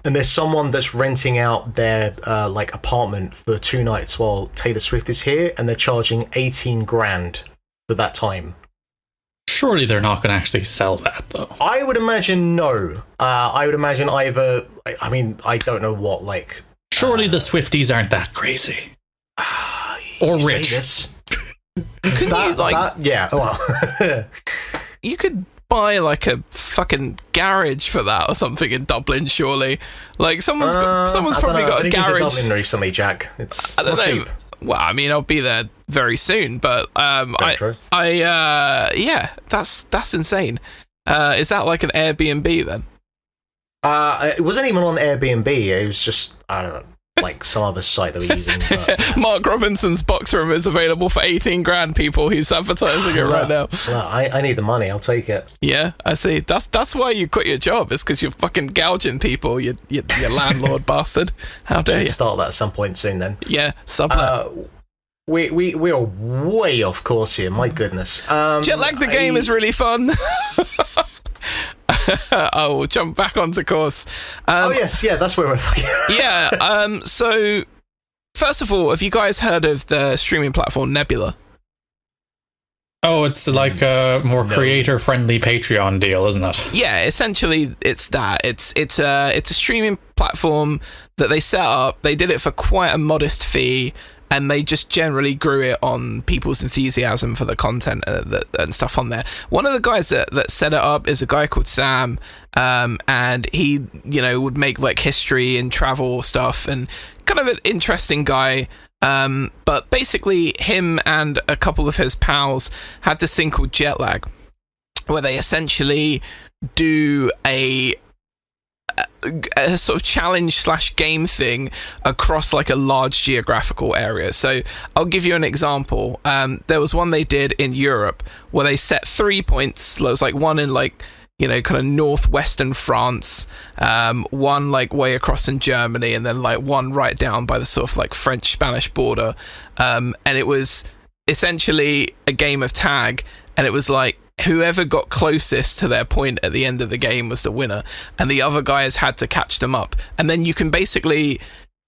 Speaker 1: and there's someone that's renting out their like apartment for 2 nights while Taylor Swift is here, and they're charging 18 grand for that time.
Speaker 3: Surely they're not going to actually sell that, though.
Speaker 1: I would imagine no. I would imagine either... I mean, I don't know what, like...
Speaker 3: Surely the Swifties aren't that crazy. Or rich.
Speaker 1: Yeah, well...
Speaker 2: You could buy, like, a fucking garage for that or something in Dublin, surely. Like, someone's probably got a garage...
Speaker 1: I've been to Dublin recently, Jack. It's not cheap.
Speaker 2: Well, I mean, I'll be there very soon, but yeah, that's insane. Is that like an Airbnb then?
Speaker 1: It wasn't even on Airbnb. It was just, I don't know, like some other site that we're using. But,
Speaker 2: Mark Robinson's box room is available for 18 grand. People, he's advertising it right now.
Speaker 1: Well, I need the money. I'll take it.
Speaker 2: Yeah, I see. That's why you quit your job. It's because you're fucking gouging people. You landlord bastard. How dare you?
Speaker 1: Start that at some point soon, then.
Speaker 2: Yeah, sublet.
Speaker 1: We are way off course here. My goodness.
Speaker 2: Jet Lag the game is really fun. I will jump back onto course.
Speaker 1: That's where we're.
Speaker 2: So first of all, have you guys heard of the streaming platform Nebula?
Speaker 3: Oh, it's like a more creator-friendly Patreon deal, isn't it?
Speaker 2: Yeah, essentially, it's that. It's a streaming platform that they set up. They did it for quite a modest fee, and they just generally grew it on people's enthusiasm for the content and stuff on there. One of the guys that set it up is a guy called Sam, and he, would make like history and travel stuff, and kind of an interesting guy. But basically, him and a couple of his pals have this thing called Jet Lag, where they essentially do a sort of challenge / game thing across like a large geographical area. So I'll give you an example. There was one they did in Europe where they set 3 points. There was like one in like, kind of northwestern France, one like way across in Germany, and then like one right down by the sort of like French-Spanish border. And it was essentially a game of tag, and it was like whoever got closest to their point at the end of the game was the winner, and the other guys had to catch them up. And then you can basically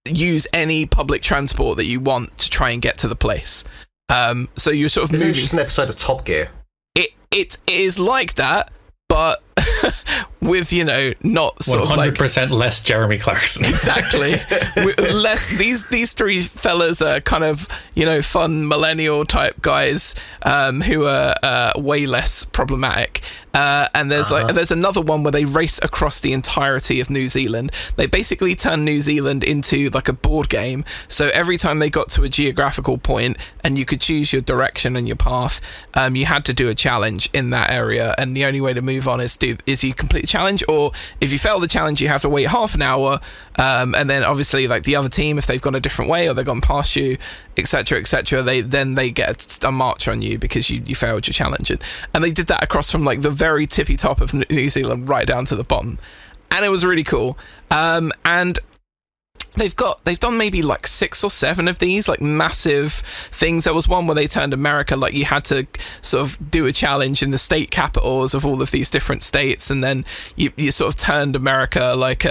Speaker 2: use any public transport that you want to try and get to the place. So you're sort of moving.
Speaker 1: Is it just an episode of Top Gear?
Speaker 2: It is like that, but with not sort 100%
Speaker 3: of 100% less Jeremy Clarkson.
Speaker 2: Exactly. Less these three fellas are kind of fun millennial type guys who are way less problematic. And there's another one where they raced across the entirety of New Zealand. They basically turned New Zealand into like a board game. So every time they got to a geographical point and you could choose your direction and your path, you had to do a challenge in that area. And the only way to move on is you complete the challenge, or if you fail the challenge, you have to wait half an hour. And then obviously like the other team, if they've gone a different way or they've gone past you, etc., they get a march on you because you failed your challenge. And they did that across from like the very tippy top of New Zealand right down to the bottom, and it was really cool. And they've done maybe like 6 or 7 of these like massive things. There was one where they turned America, like you had to sort of do a challenge in the state capitals of all of these different states, and then you sort of turned America like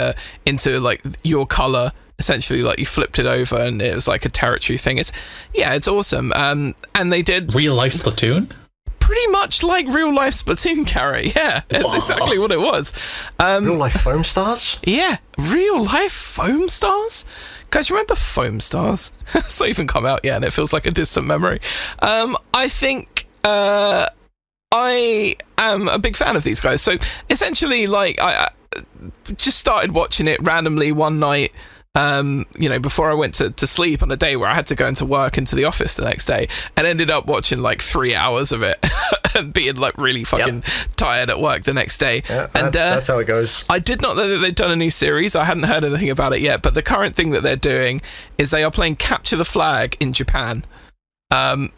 Speaker 2: into like your color. Essentially, like you flipped it over and it was like a territory thing. It's awesome. And they did
Speaker 3: real life Splatoon.
Speaker 2: Pretty much like real life Splatoon, Carrie. Yeah, that's exactly what it was.
Speaker 1: Real life Foam Stars?
Speaker 2: Yeah, real life Foam Stars? Guys, remember Foam Stars? It's not even come out yet and it feels like a distant memory. I think I am a big fan of these guys. So essentially, like, I just started watching it randomly one night, before I went to sleep on a day where I had to go into work into the office the next day, and ended up watching like 3 hours of it and being like really fucking tired at work the next day.
Speaker 1: Yeah, that's how it goes.
Speaker 2: I did not know that they'd done a new series. I hadn't heard anything about it yet, but the current thing that they're doing is they are playing Capture the Flag in Japan.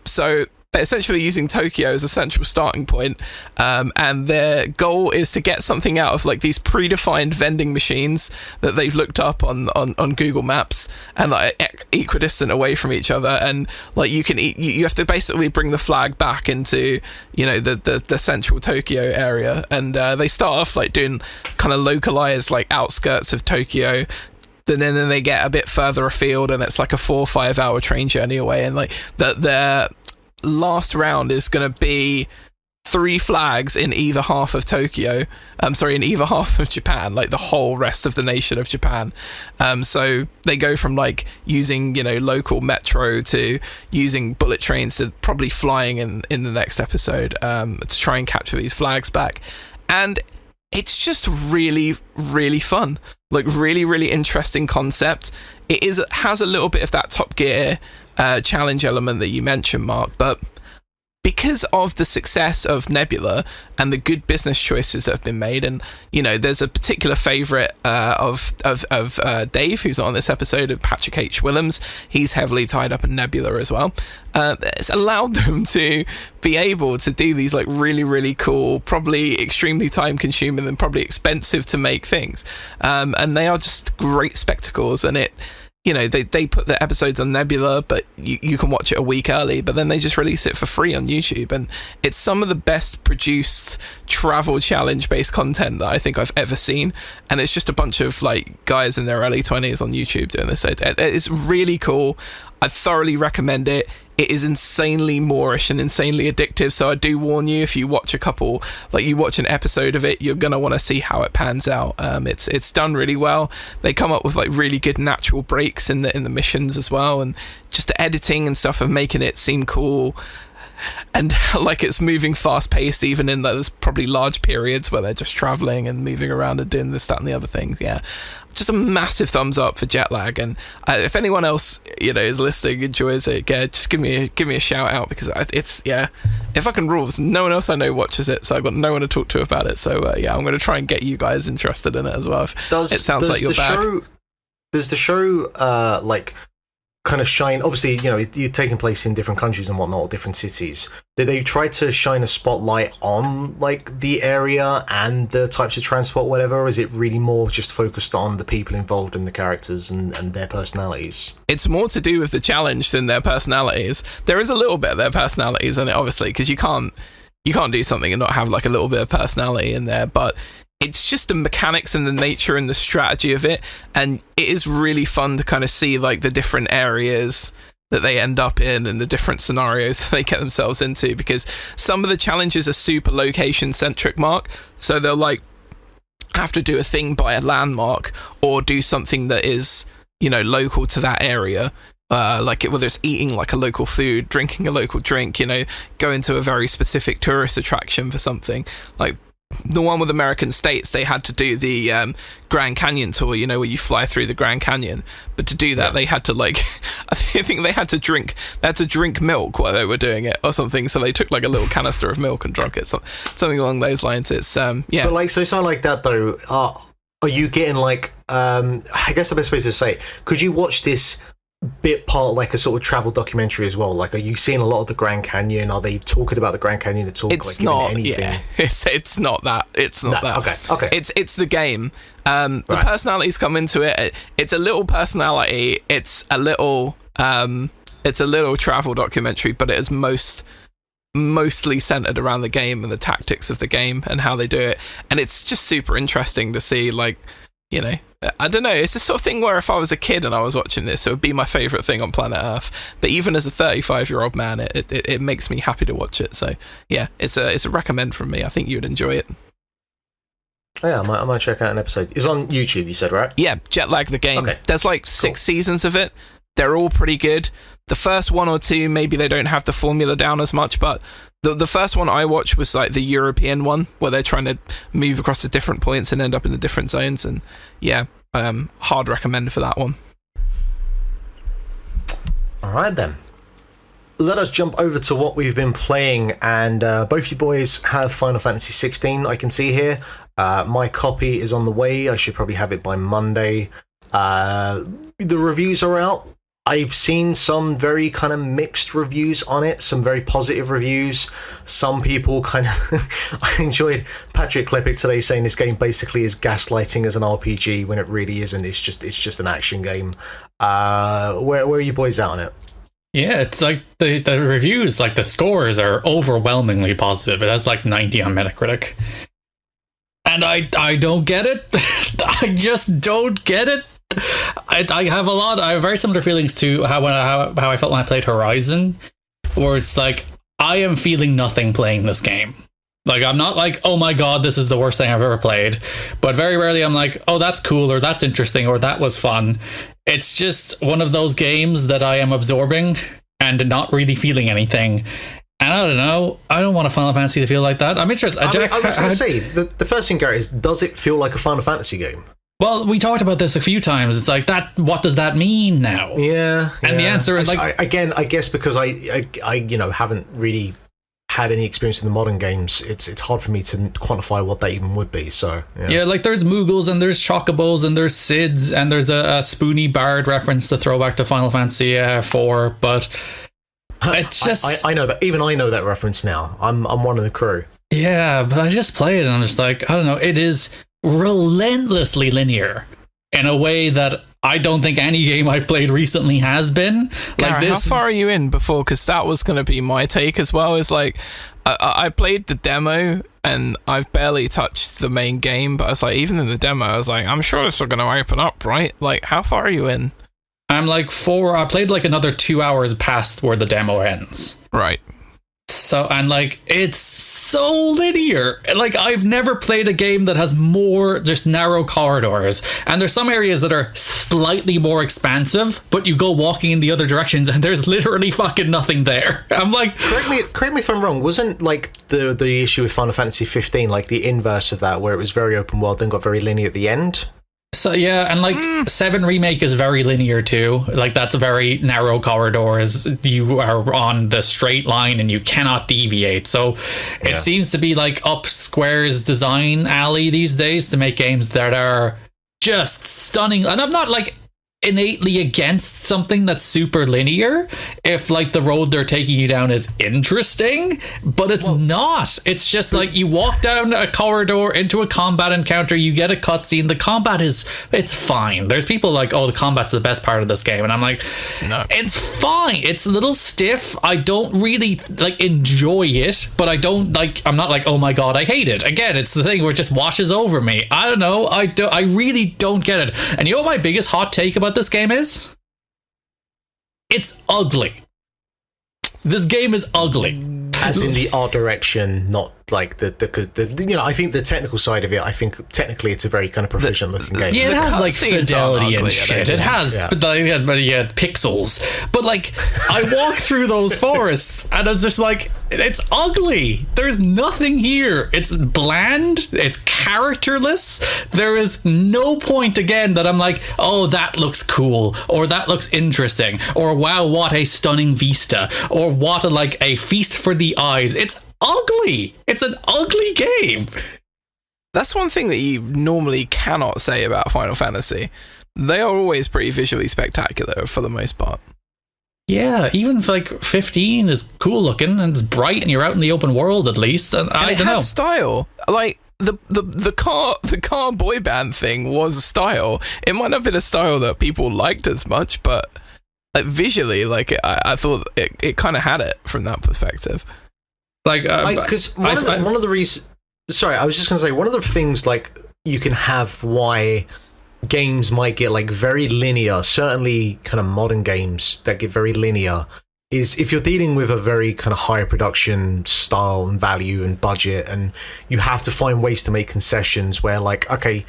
Speaker 2: So they're essentially using Tokyo as a central starting point, and their goal is to get something out of like these predefined vending machines that they've looked up on Google Maps and like equidistant away from each other, and like you have to basically bring the flag back into the central Tokyo area, and they start off like doing kind of localized like outskirts of Tokyo. And then they get a bit further afield, and it's like a 4 or 5 hour train journey away, and like their last round is going to be 3 flags in either half of Tokyo. In either half of Japan, like the whole rest of the nation of Japan. So they go from like using local metro to using bullet trains to probably flying in the next episode to try and capture these flags back. And it's just really, really fun. Like really, really interesting concept. It has a little bit of that Top Gear challenge element that you mentioned, Mark, but because of the success of Nebula and the good business choices that have been made, and there's a particular favorite of Dave, who's on this episode, of Patrick H. Willems. He's heavily tied up in Nebula as well. It's allowed them to be able to do these like really, really cool, probably extremely time consuming and probably expensive to make things, and they are just great spectacles. And they put the episodes on Nebula, but you can watch it a week early, but then they just release it for free on YouTube. And it's some of the best produced travel challenge based content that I think I've ever seen. And it's just a bunch of like guys in their early 20s on YouTube doing this. It's really cool. I thoroughly recommend it. It is insanely Moorish and insanely addictive, so I do warn you, if you watch an episode of it, you're gonna want to see how it pans out. It's done really well. They come up with like really good natural breaks in the missions as well, and just the editing and stuff of making it seem cool. And like it's moving fast paced, even in those probably large periods where they're just traveling and moving around and doing this, that, and the other thing. Yeah, just a massive thumbs up for Jetlag. And if anyone else is listening, enjoys it, just give me a shout out, because it fucking rules. No one else I know watches it, so I've got no one to talk to about it. So I'm going to try and get you guys interested in it as well. It sounds like you're back.
Speaker 1: Does the show kind of shine? Obviously, you're taking place in different countries and whatnot, or different cities. Did they try to shine a spotlight on like the area and the types of transport, whatever, or is it really more just focused on the people involved and the characters and their personalities?
Speaker 2: It's more to do with the challenge than their personalities. There is a little bit of their personalities in it, obviously, because you can't do something and not have like a little bit of personality in there, but it's just the mechanics and the nature and the strategy of it, and it is really fun to kind of see like the different areas that they end up in and the different scenarios they get themselves into, because some of the challenges are super location centric, Mark, so they'll like have to do a thing by a landmark or do something that is local to that area, whether it's eating like a local food, drinking a local drink, going to a very specific tourist attraction for something. Like the one with American States, they had to do the Grand Canyon tour, where you fly through the Grand Canyon. But to do that, they had to I think they had to drink milk while they were doing it or something. So they took like a little canister of milk and drank it, something along those lines. It's But
Speaker 1: like, so it's not like that though. Are you getting like I guess the best way to say it, could you watch this bit part like a sort of travel documentary as well? Like, are you seeing a lot of the Grand Canyon? Are they talking about the Grand Canyon at all?
Speaker 2: It's not anything? Yeah, it's not that. It's not that.
Speaker 1: Okay.
Speaker 2: It's the game. The personalities come into it. It's a little personality. It's a little travel documentary, but it is mostly centered around the game and the tactics of the game and how they do it. And it's just super interesting to see, like, I don't know, it's the sort of thing where if I was a kid and I was watching this, it would be my favourite thing on planet Earth. But even as a 35-year-old man, it makes me happy to watch it. So yeah, it's a recommend from me. I think you'd enjoy it.
Speaker 1: Yeah, I might check out an episode. It's on YouTube, you said, right?
Speaker 2: Yeah, Jetlag the game.
Speaker 1: Okay.
Speaker 2: There's like 6 seasons of it. They're all pretty good. the first one or two, maybe they don't have the formula down as much, but the first one I watched was like the European one, where they're trying to move across the different points and end up in the different zones. And yeah, hard recommend for that one.
Speaker 1: All right then. Let us jump over to what we've been playing, and both you boys have Final Fantasy 16, I can see here. My copy is on the way. I should probably have it by Monday. The reviews are out. I've seen some very kind of mixed reviews on it, some very positive reviews. Some people kind of... I enjoyed Patrick Klepek today saying this game basically is gaslighting as an RPG when it really isn't. It's just an action game. Where are you boys out on it?
Speaker 3: Yeah, it's like the reviews, like the scores are overwhelmingly positive. It has like 90 on Metacritic. And I don't get it. I just don't get it. I have very similar feelings to how I felt when I played Horizon, where it's like, I am feeling nothing playing this game. Like, I'm not like, oh my god, this is the worst thing I've ever played. But very rarely I'm like, oh, that's cool, or that's interesting, or that was fun. It's just one of those games that I am absorbing and not really feeling anything. And I don't know. I don't want a Final Fantasy to feel like that. I'm interested.
Speaker 1: I was going to say, the first thing, Garrett, is, does it feel like a Final Fantasy game?
Speaker 3: Well, we talked about this a few times. It's like, that. What does that mean now?
Speaker 1: Yeah.
Speaker 3: And the answer is like...
Speaker 1: I guess because I haven't really had any experience in the modern games, it's hard for me to quantify what that even would be. So
Speaker 3: yeah, like there's Moogles and there's Chocobos and there's Sids and there's a Spoony Bard reference to throw back to Final Fantasy 4, but it's just
Speaker 1: I know that, even I know that reference now. I'm one of the crew.
Speaker 3: Yeah, but I just play it and I'm just like, I don't know, it is relentlessly linear in a way that I don't think any game I've played recently has been.
Speaker 2: Like this. How far are you in before? Because that was going to be my take as well. Is like, I played the demo and I've barely touched the main game, but I was like, even in the demo, I was like, I'm sure this is going to open up, right? Like, how far are you in?
Speaker 3: I'm like I played like another 2 hours past where the demo ends.
Speaker 2: Right.
Speaker 3: So, and like, it's so linear. Like, I've never played a game that has more just narrow corridors. And there's some areas that are slightly more expansive, but you go walking in the other directions and there's literally fucking nothing there. I'm like...
Speaker 1: Correct me if I'm wrong. Wasn't like the issue with Final Fantasy 15 like the inverse of that, where it was very open world, then got very linear at the end?
Speaker 3: So yeah, and like 7 Remake is very linear too. Like, that's very narrow corridors. You are on the straight line and you cannot deviate. So it seems to be like up Square's design alley these days to make games that are just stunning. And I'm not like innately against something that's super linear if like the road they're taking you down is interesting, but it's not. It's just like you walk down a corridor into a combat encounter, you get a cutscene, the combat it's fine. There's people like, oh, the combat's the best part of this game, and I'm like, no, it's fine. It's a little stiff. I don't really like enjoy it, but I'm not like, oh my god, I hate it. Again, it's the thing where it just washes over me. I don't know. I really don't get it. And you know what my biggest hot take about this game is? It's ugly. This game is ugly.
Speaker 1: As in the art direction, not like the I think the technical side of it, I think technically it's a very kind of proficient looking game.
Speaker 3: Yeah, it has like fidelity and shit. It has pixels. But like, I walk through those forests and I was just like, it's ugly. There's nothing here. It's bland. It's characterless. There is no point again that I'm like, oh, that looks cool, or that looks interesting, or wow, what a stunning vista, or what a feast for the eyes. It's ugly. It's an ugly game.
Speaker 2: That's one thing that you normally cannot say about Final Fantasy. They are always pretty visually spectacular for the most part.
Speaker 3: Yeah, even if like 15 is cool looking and it's bright and you're out in the open world at least. And I don't know.
Speaker 2: Style. Like the car boy band thing was style. It might not have been a style that people liked as much, but like visually, like I thought it kind of had it from that perspective.
Speaker 1: Like, because one of the reasons. Sorry, I was just going to say, one of the things like you can have why games might get like very linear, certainly kind of modern games that get very linear, is if you're dealing with a very kind of higher production style and value and budget, and you have to find ways to make concessions where like, okay,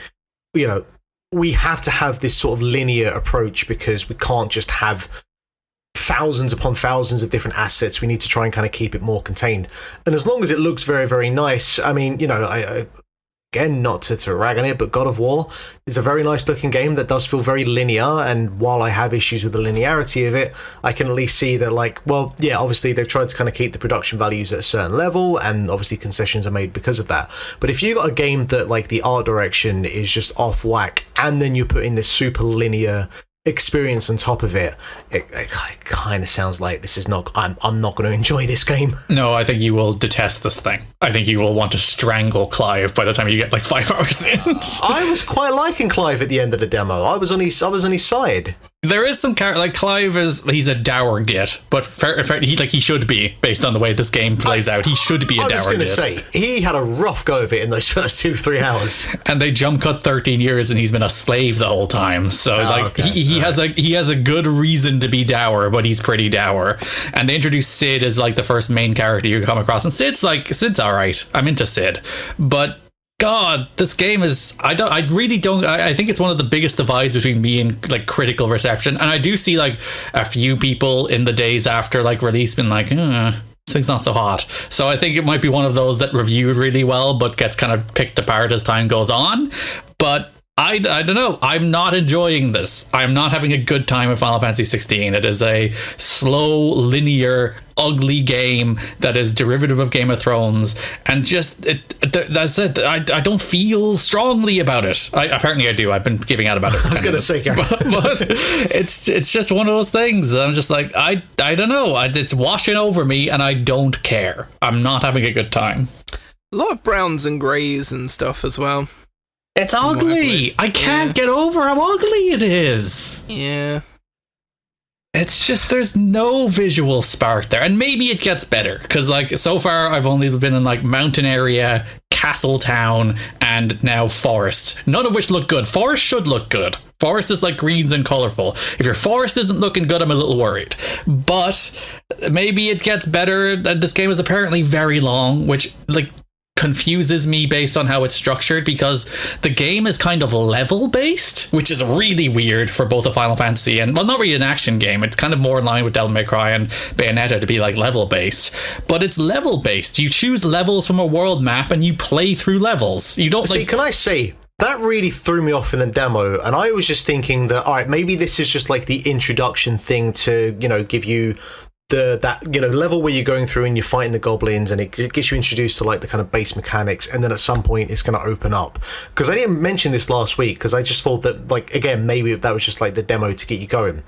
Speaker 1: we have to have this sort of linear approach because we can't just have thousands upon thousands of different assets. We need to try and kind of keep it more contained. And as long as it looks very, very nice, I mean, you know, I again, not to rag on it, but God of War is a very nice looking game that does feel very linear. And while I have issues with the linearity of it, I can at least see that, like, well, yeah, obviously they've tried to kind of keep the production values at a certain level, and obviously concessions are made because of that. But if you got a game that, like, the art direction is just off whack, and then you put in this super linear experience on top of it, it kind of sounds like this is not. I'm not going to enjoy this game.
Speaker 3: No, I think you will detest this thing. I think you will want to strangle Clive by the time you get like 5 hours in.
Speaker 1: I was quite liking Clive at the end of the demo. I was on his side.
Speaker 3: There is some character, like Clive he's a dour git, but he should be, based on the way this game plays out. He should be a dour git. I was going to say,
Speaker 1: he had a rough go of it in those first 2-3 hours.
Speaker 3: And they jump cut 13 years and he's been a slave the whole time. So he has a good reason to be dour, but he's pretty dour. And they introduced Sid as like the first main character you come across, and Sid's alright. I'm into Sid. But God, this game is, I think it's one of the biggest divides between me and like critical reception. And I do see like a few people in the days after like release been like, this thing's not so hot. So I think it might be one of those that reviewed really well but gets kind of picked apart as time goes on. But I don't know. I'm not enjoying this. I'm not having a good time with Final Fantasy 16. It is a slow, linear, ugly game that is derivative of Game of Thrones, and just that's it. I don't feel strongly about it. Apparently I do. I've been giving out about it.
Speaker 1: I was going to say,
Speaker 3: but it's just one of those things. I'm just like, I don't know. It's washing over me, and I don't care. I'm not having a good time.
Speaker 2: A lot of browns and greys and stuff as well.
Speaker 3: It's ugly. I can't get over how ugly it is.
Speaker 2: Yeah.
Speaker 3: It's just, there's no visual spark there. And maybe it gets better, because like so far I've only been in like mountain area, castle town, and now forest. None of which look good. Forest should look good. Forest is like greens and colorful. If your forest isn't looking good, I'm a little worried. But maybe it gets better. This game is apparently very long, which like confuses me based on how it's structured, because the game is kind of level based, which is really weird for both a Final Fantasy and, well, not really an action game. It's kind of more in line with Devil May Cry and Bayonetta to be like level based, but it's level based. You choose levels from a world map and you play through levels. You don't
Speaker 1: see, can I say that really threw me off in the demo, and I was just thinking that, all right, maybe this is just like the introduction thing to, you know, give you that level where you're going through and you're fighting the goblins, and it gets you introduced to like the kind of base mechanics, and then at some point it's going to open up. Because I didn't mention this last week because I just thought that, like, again, maybe that was just like the demo to get you going.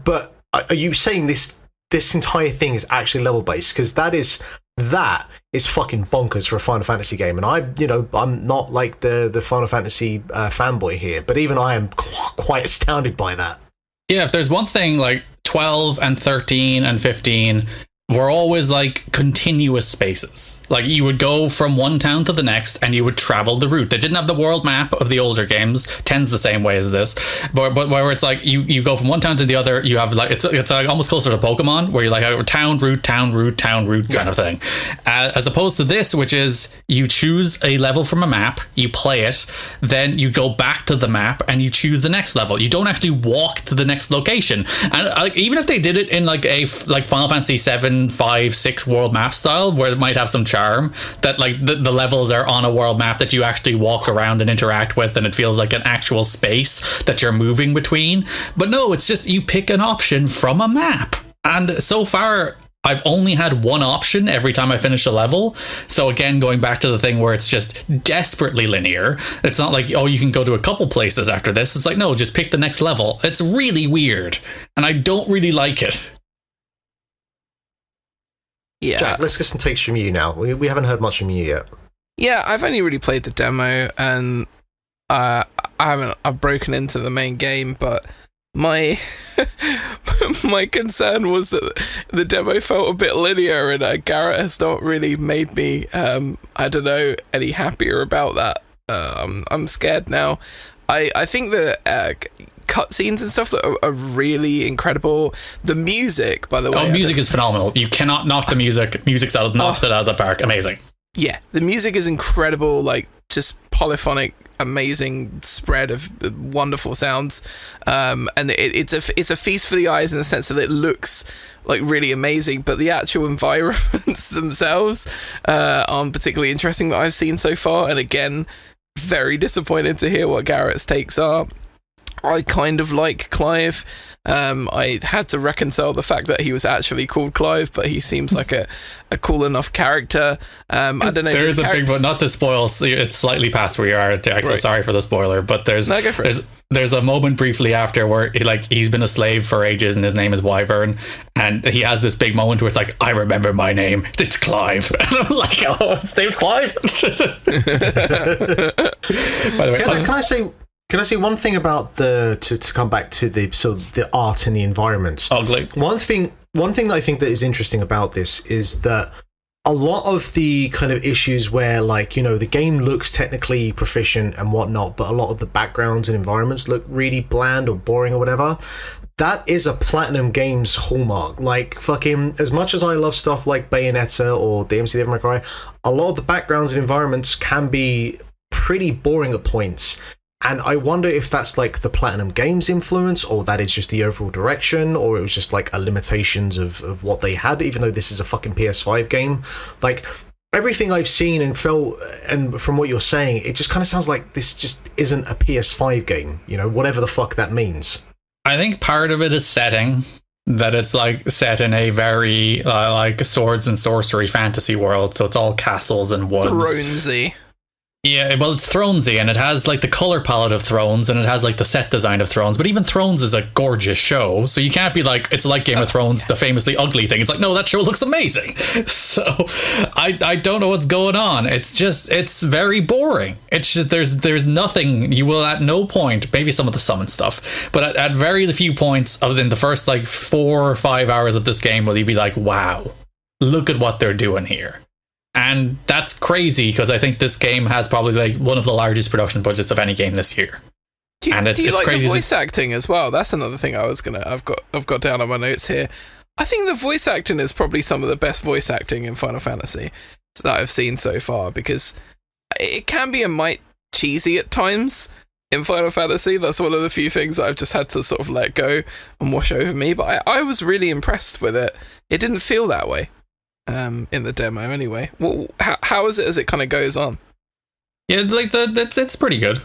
Speaker 1: But are you saying this entire thing is actually level based? Because that is fucking bonkers for a Final Fantasy game. And I'm not like the Final Fantasy fanboy here, but even I am quite astounded by that.
Speaker 3: Yeah, if there's one thing, like 12 and 13 and 15 were always like continuous spaces. Like you would go from one town to the next and you would travel the route. They didn't have the world map of the older games. 10's the same way as this, but where it's like you go from one town to the other. You have like it's like almost closer to Pokemon, where you're like a town route kind of thing, as opposed to this, which is you choose a level from a map, you play it, then you go back to the map and you choose the next level. You don't actually walk to the next location. And even if they did it in like Final Fantasy 7, 5, 6 world map style, where it might have some charm, that like the levels are on a world map that you actually walk around and interact with, and it feels like an actual space that you're moving between. But no, it's just you pick an option from a map. And so far I've only had one option every time I finish a level. So again, going back to the thing where it's just desperately linear. It's not like, oh, you can go to a couple places after this. It's like, no, just pick the next level. It's really weird, and I don't really like it.
Speaker 1: Yeah. Jack, let's get some takes from you now. We haven't heard much from you yet.
Speaker 2: Yeah, I've only really played the demo, and I've broken into the main game, but my concern was that the demo felt a bit linear, and Garrett has not really made me any happier about that. I'm scared now. I think the cutscenes and stuff that are really incredible. The music, by the way.
Speaker 3: Oh, music is phenomenal. You cannot knock the music. Music's knocked it out of the park. Amazing.
Speaker 2: Yeah, the music is incredible, like just polyphonic amazing spread of wonderful sounds, and it's a feast for the eyes in the sense that it looks like really amazing, but the actual environments themselves aren't particularly interesting that I've seen so far. And again, very disappointed to hear what Garrett's takes are. I kind of like Clive. I had to reconcile the fact that he was actually called Clive, but he seems like a cool enough character. I don't know.
Speaker 3: There's a thing, but not to spoil. It's slightly past where you are, Jack. So
Speaker 2: Right.
Speaker 3: sorry for the spoiler, but
Speaker 2: No, go for it.
Speaker 3: there's a moment briefly after where he's been a slave for ages and his name is Wyvern, and he has this big moment where it's like, I remember my name. It's Clive. And I'm like, oh, his name's Clive. By the way,
Speaker 1: Can I say one thing about to come back to the sort of the art and the environment?
Speaker 3: ugly.
Speaker 1: One thing that I think that is interesting about this is that a lot of the kind of issues where, like, you know, the game looks technically proficient and whatnot, but a lot of the backgrounds and environments look really bland or boring or whatever. That is a Platinum Games hallmark. Like, fucking, as much as I love stuff like Bayonetta or DMC Devil May Cry, a lot of the backgrounds and environments can be pretty boring at points. And I wonder if that's like the Platinum Games influence, or that is just the overall direction, or it was just like a limitations of what they had, even though this is a fucking PS5 game. Like, everything I've seen and felt, and from what you're saying, it just kind of sounds like this just isn't a PS5 game, you know, whatever the fuck that means.
Speaker 3: I think part of it is setting, that it's like set in a very like swords and sorcery fantasy world, so it's all castles and woods.
Speaker 2: Thronesy.
Speaker 3: Yeah, well, it's Thronesy, and it has like the color palette of Thrones, and it has like the set design of Thrones. But even Thrones is a gorgeous show, so you can't be like, it's like Game of Thrones, the famously ugly thing. It's like, no, that show looks amazing. So I don't know what's going on. It's very boring. It's just there's nothing. You will at no point, maybe some of the summon stuff, but at very few points other than the first like 4 or 5 hours of this game will you be like, wow, look at what they're doing here. And that's crazy, because I think this game has probably like one of the largest production budgets of any game this year.
Speaker 2: Do you like
Speaker 3: crazy
Speaker 2: the voice acting as well? That's another thing I've got down on my notes here. I think the voice acting is probably some of the best voice acting in Final Fantasy that I've seen so far, because it can be a mite cheesy at times in Final Fantasy. That's one of the few things that I've just had to sort of let go and wash over me. But I was really impressed with it. It didn't feel that way. In the demo anyway. Well, how is it as it kind of goes on?
Speaker 3: Yeah, like it's pretty good.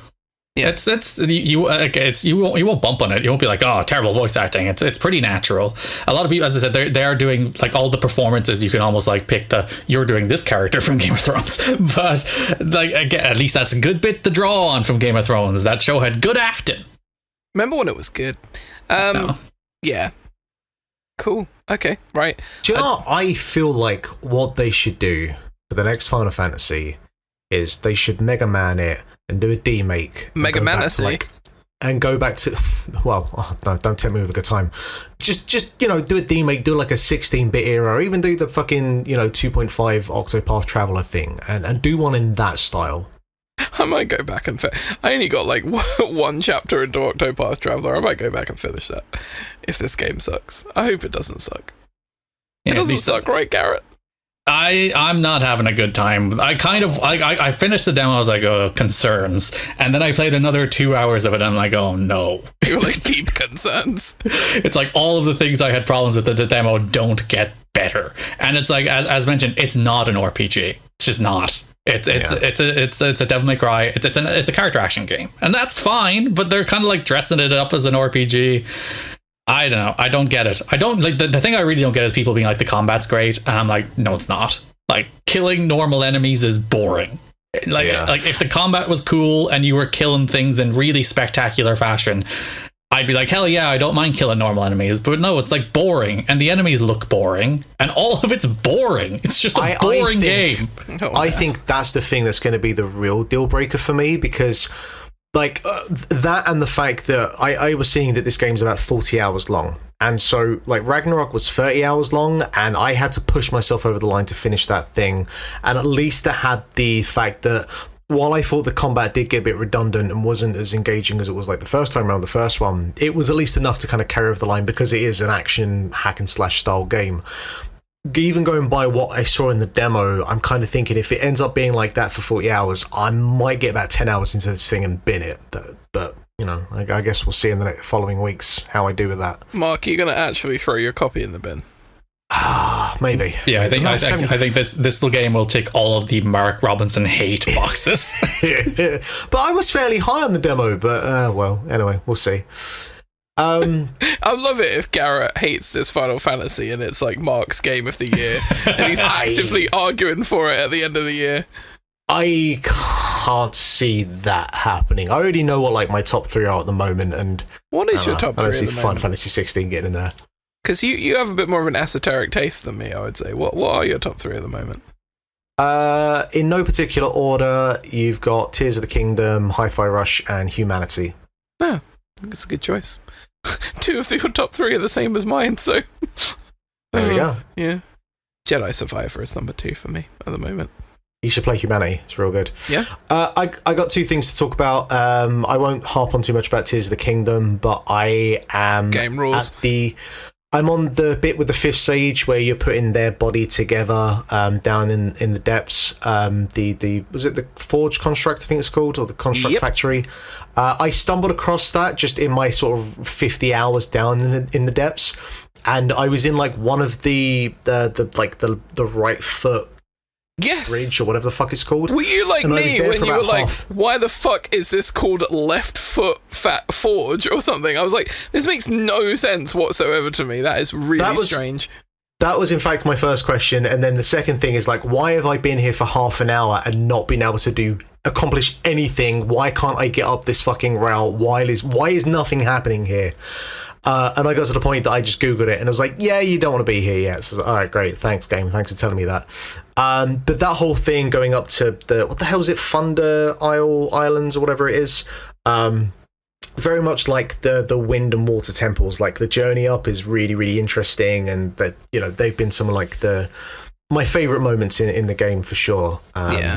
Speaker 3: Yeah, you won't bump on it. You won't be like, oh, terrible voice acting. It's pretty natural. A lot of people, as I said, they are doing like all the performances. You can almost like pick you're doing this character from Game of Thrones, but like again, at least that's a good bit to draw on from Game of Thrones. That show had good acting.
Speaker 2: Remember when it was good?
Speaker 3: No.
Speaker 2: Yeah. Cool. Okay. Right.
Speaker 1: Do you know what I feel like what they should do for the next Final Fantasy is they should Mega Man it and do a demake.
Speaker 2: Mega Manasy.
Speaker 1: And go back to, well, no, don't tempt me with a good time. Just you know, do a demake, do like a 16-bit era, or even do the fucking, you know, 2.5 Octopath Traveler thing, and do one in that style.
Speaker 2: I might go back and I only got like one chapter into Octopath Traveler. I might go back and finish that if this game sucks. I hope it doesn't suck.
Speaker 3: Yeah,
Speaker 2: it doesn't suck, right, Garrett?
Speaker 3: I'm not having a good time. I finished the demo. I was like, oh, concerns, and then I played another 2 hours of it. And I'm like, oh no,
Speaker 2: you were like deep concerns.
Speaker 3: It's like all of the things I had problems with the demo don't get better, and it's like as mentioned, it's not an RPG. It's just not. It's a Devil May Cry. It's a character action game, and that's fine. But they're kind of like dressing it up as an RPG. I don't know. I don't get it. I don't like the thing I really don't get is people being like the combat's great, and I'm like, no, it's not. Like killing normal enemies is boring. Like if the combat was cool and you were killing things in really spectacular fashion, I'd be like, hell yeah, I don't mind killing normal enemies. But no, it's like boring, and the enemies look boring, and all of it's boring. It's just a boring game.
Speaker 1: I think that's the thing that's going to be the real deal breaker for me, because like that, and the fact that I was seeing that this game's about 40 hours long, and so like Ragnarok was 30 hours long, and I had to push myself over the line to finish that thing. And at least it had the fact that while I thought the combat did get a bit redundant and wasn't as engaging as it was like the first time around, the first one, it was at least enough to kind of carry over the line, because it is an action hack and slash style game. even going by what I saw in the demo, I'm kind of thinking if it ends up being like that for 40 hours, I might get about 10 hours into this thing and bin it. But I guess we'll see in the following weeks how I do with that.
Speaker 2: Mark, are you going to actually throw your copy in the bin?
Speaker 1: Maybe.
Speaker 3: Yeah, I think this little game will tick all of the Mark Robinson hate boxes.
Speaker 1: But I was fairly high on the demo, but well, anyway, we'll see.
Speaker 2: I love it if Garrett hates this Final Fantasy and it's like Mark's game of the year and he's actively arguing for it at the end of the year.
Speaker 1: I can't see that happening. I already know what like my top 3 are at the moment, and
Speaker 2: what is your top 3?
Speaker 1: I don't see Final Fantasy 16 getting in there.
Speaker 2: Because you have a bit more of an esoteric taste than me, I would say. What are your top 3 at the moment?
Speaker 1: In no particular order, you've got Tears of the Kingdom, Hi-Fi Rush, and Humanity.
Speaker 2: Yeah, that's a good choice. 2 of your top 3 are the same as mine, so...
Speaker 1: There we go.
Speaker 2: Yeah. Jedi Survivor is number 2 for me at the moment.
Speaker 1: You should play Humanity. It's real good.
Speaker 2: Yeah.
Speaker 1: I got 2 things to talk about. I won't harp on too much about Tears of the Kingdom, but I am...
Speaker 2: Game rules.
Speaker 1: I'm on the bit with the 5th sage where you're putting their body together down in the depths. Was it the Forge Construct, I think it's called, or the Construct Factory? I stumbled across that just in my sort of 50 hours down in the depths, and I was in like one of the right foot bridge or whatever the fuck it's called.
Speaker 2: Were you like me when you were like, why the fuck is this called Left Foot Fat Forge or something? I was like, this makes no sense whatsoever to me. That is really strange.
Speaker 1: That was in fact my first question, and then the second thing is like, why have I been here for half an hour and not been able to accomplish anything? Why can't I get up this fucking route? Why is nothing happening here? And I got to the point that I just Googled it and I was like, yeah, you don't want to be here yet. So I was like, all right, great. Thanks, game. Thanks for telling me that. But that whole thing going up to what the hell is it? Thunder Islands or whatever it is. Very much like the wind and water temples. Like the journey up is really, really interesting. And that, they've been some of like my favorite moments in the game for sure.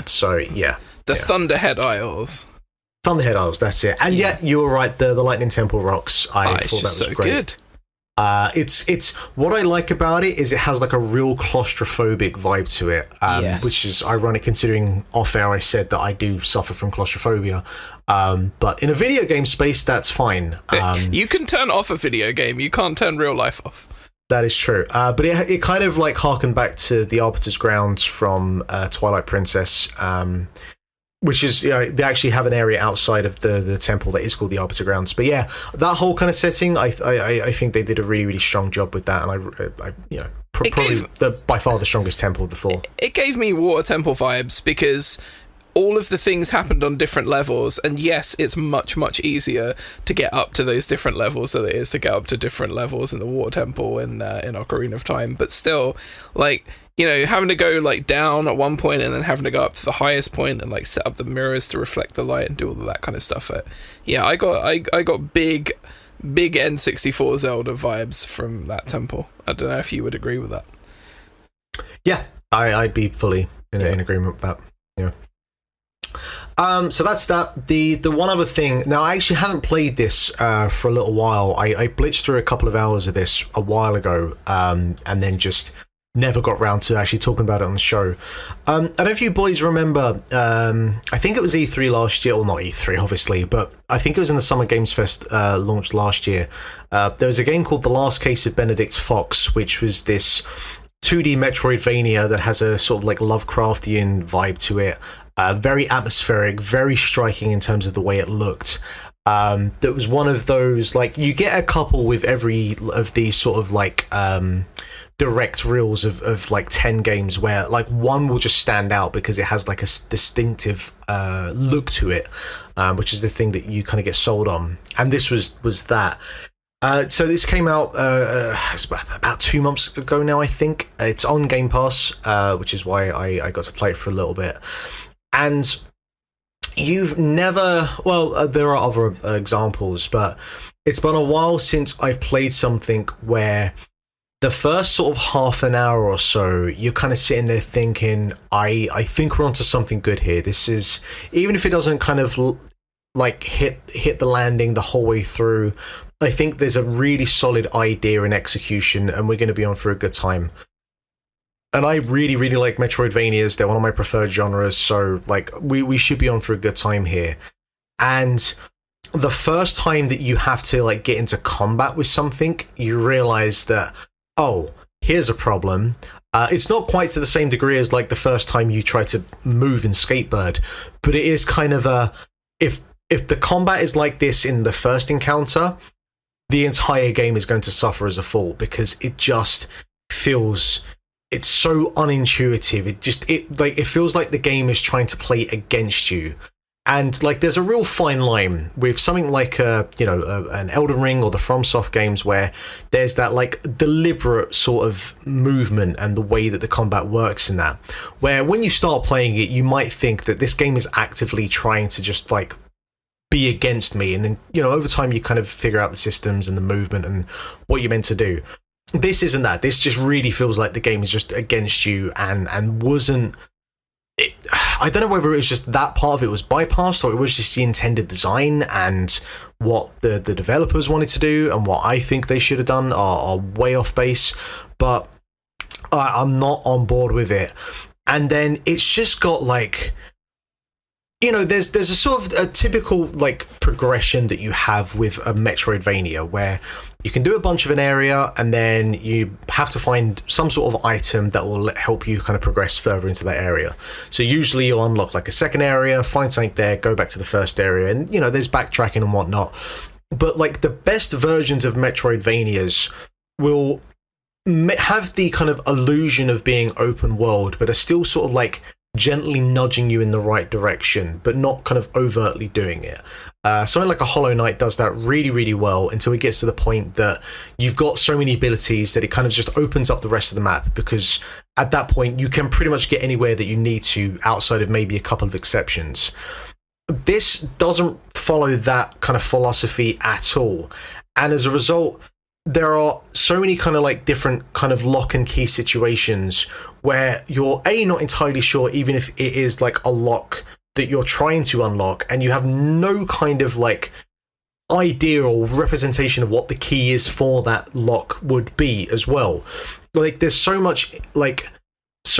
Speaker 1: So yeah.
Speaker 2: The Thunderhead Isles.
Speaker 1: Thunderhead Isles, that's it. And yet you were right, the Lightning Temple rocks. I thought that was so great. Good. It's what I like about it is it has like a real claustrophobic vibe to it, which is ironic considering off air I said that I do suffer from claustrophobia. But in a video game space, that's fine.
Speaker 2: You can turn off a video game, you can't turn real life off.
Speaker 1: That is true. But it kind of like harkened back to the Arbiter's Grounds from Twilight Princess. Which is, they actually have an area outside of the temple that is called the Arbiter Grounds. But yeah, that whole kind of setting, I think they did a really, really strong job with that. And probably by far the strongest temple of the 4.
Speaker 2: It gave me Water Temple vibes because all of the things happened on different levels. And yes, it's much, much easier to get up to those different levels than it is to get up to different levels in the Water Temple in Ocarina of Time. But still, like... having to go like down at one point and then having to go up to the highest point and like set up the mirrors to reflect the light and do all of that kind of stuff. I got big N64 Zelda vibes from that temple. I don't know if you would agree with that.
Speaker 1: Yeah, I'd be fully in agreement with that. Yeah. So that's that. The one other thing. Now, I actually haven't played this for a little while. I blitzed through a couple of hours of this a while ago, and then just never got round to actually talking about it on the show. I don't know if you boys remember, I think it was E3 last year, or not E3 obviously, but I think it was in the Summer Games Fest launched last year. There was a game called The Last Case of Benedict Fox, which was this 2D Metroidvania that has a sort of like Lovecraftian vibe to it. Very atmospheric, very striking in terms of the way it looked. That was one of those, like, you get a couple with every of these sort of like direct reels of like 10 games where like one will just stand out because it has like a distinctive look to it, which is the thing that you kind of get sold on, and this was that. So this came out about 2 months ago now, I think. It's on Game Pass, which is why I got to play it for a little bit. And you've never... Well, there are other examples, but it's been a while since I've played something where the first sort of half an hour or so, you're kind of sitting there thinking, I think we're onto something good here. This is... Even if it doesn't kind of like hit the landing the whole way through, I think there's a really solid idea and execution, and we're going to be on for a good time. and I really, really like Metroidvanias. They're one of my preferred genres, so like we should be on for a good time here. And the first time that you have to like get into combat with something, you realize that, oh, here's a problem. It's not quite to the same degree as like the first time you try to move in Skatebird, but it is kind of a, if the combat is like this in the first encounter, the entire game is going to suffer as a fall, because it just feels, it's so unintuitive. It feels like the game is trying to play against you. And like, there's a real fine line with something like an Elden Ring or the FromSoft games, where there's that like deliberate sort of movement and the way that the combat works in that, where when you start playing it, you might think that this game is actively trying to just like be against me, and then over time you kind of figure out the systems and the movement and what you're meant to do. This isn't that. This just really feels like the game is just against you, and wasn't. I don't know whether it was just that part of it was bypassed, or it was just the intended design and what the developers wanted to do and what I think they should have done are way off base. But I'm not on board with it. And then it's just got like, there's a sort of a typical like progression that you have with a Metroidvania, where you can do a bunch of an area and then you have to find some sort of item that will help you kind of progress further into that area. So usually you'll unlock like a second area, find something there, go back to the first area, and there's backtracking and whatnot. But like the best versions of Metroidvanias will have the kind of illusion of being open world, but are still sort of like gently nudging you in the right direction, but not kind of overtly doing it. Something like a Hollow Knight does that really, really well, until it gets to the point that you've got so many abilities that it kind of just opens up the rest of the map, because at that point you can pretty much get anywhere that you need to, outside of maybe a couple of exceptions. This doesn't follow that kind of philosophy at all, and as a result, there are so many kind of like different kind of lock and key situations where you're not entirely sure, even if it is like a lock that you're trying to unlock, and you have no kind of like idea or representation of what the key is for that lock would be as well. Like there's so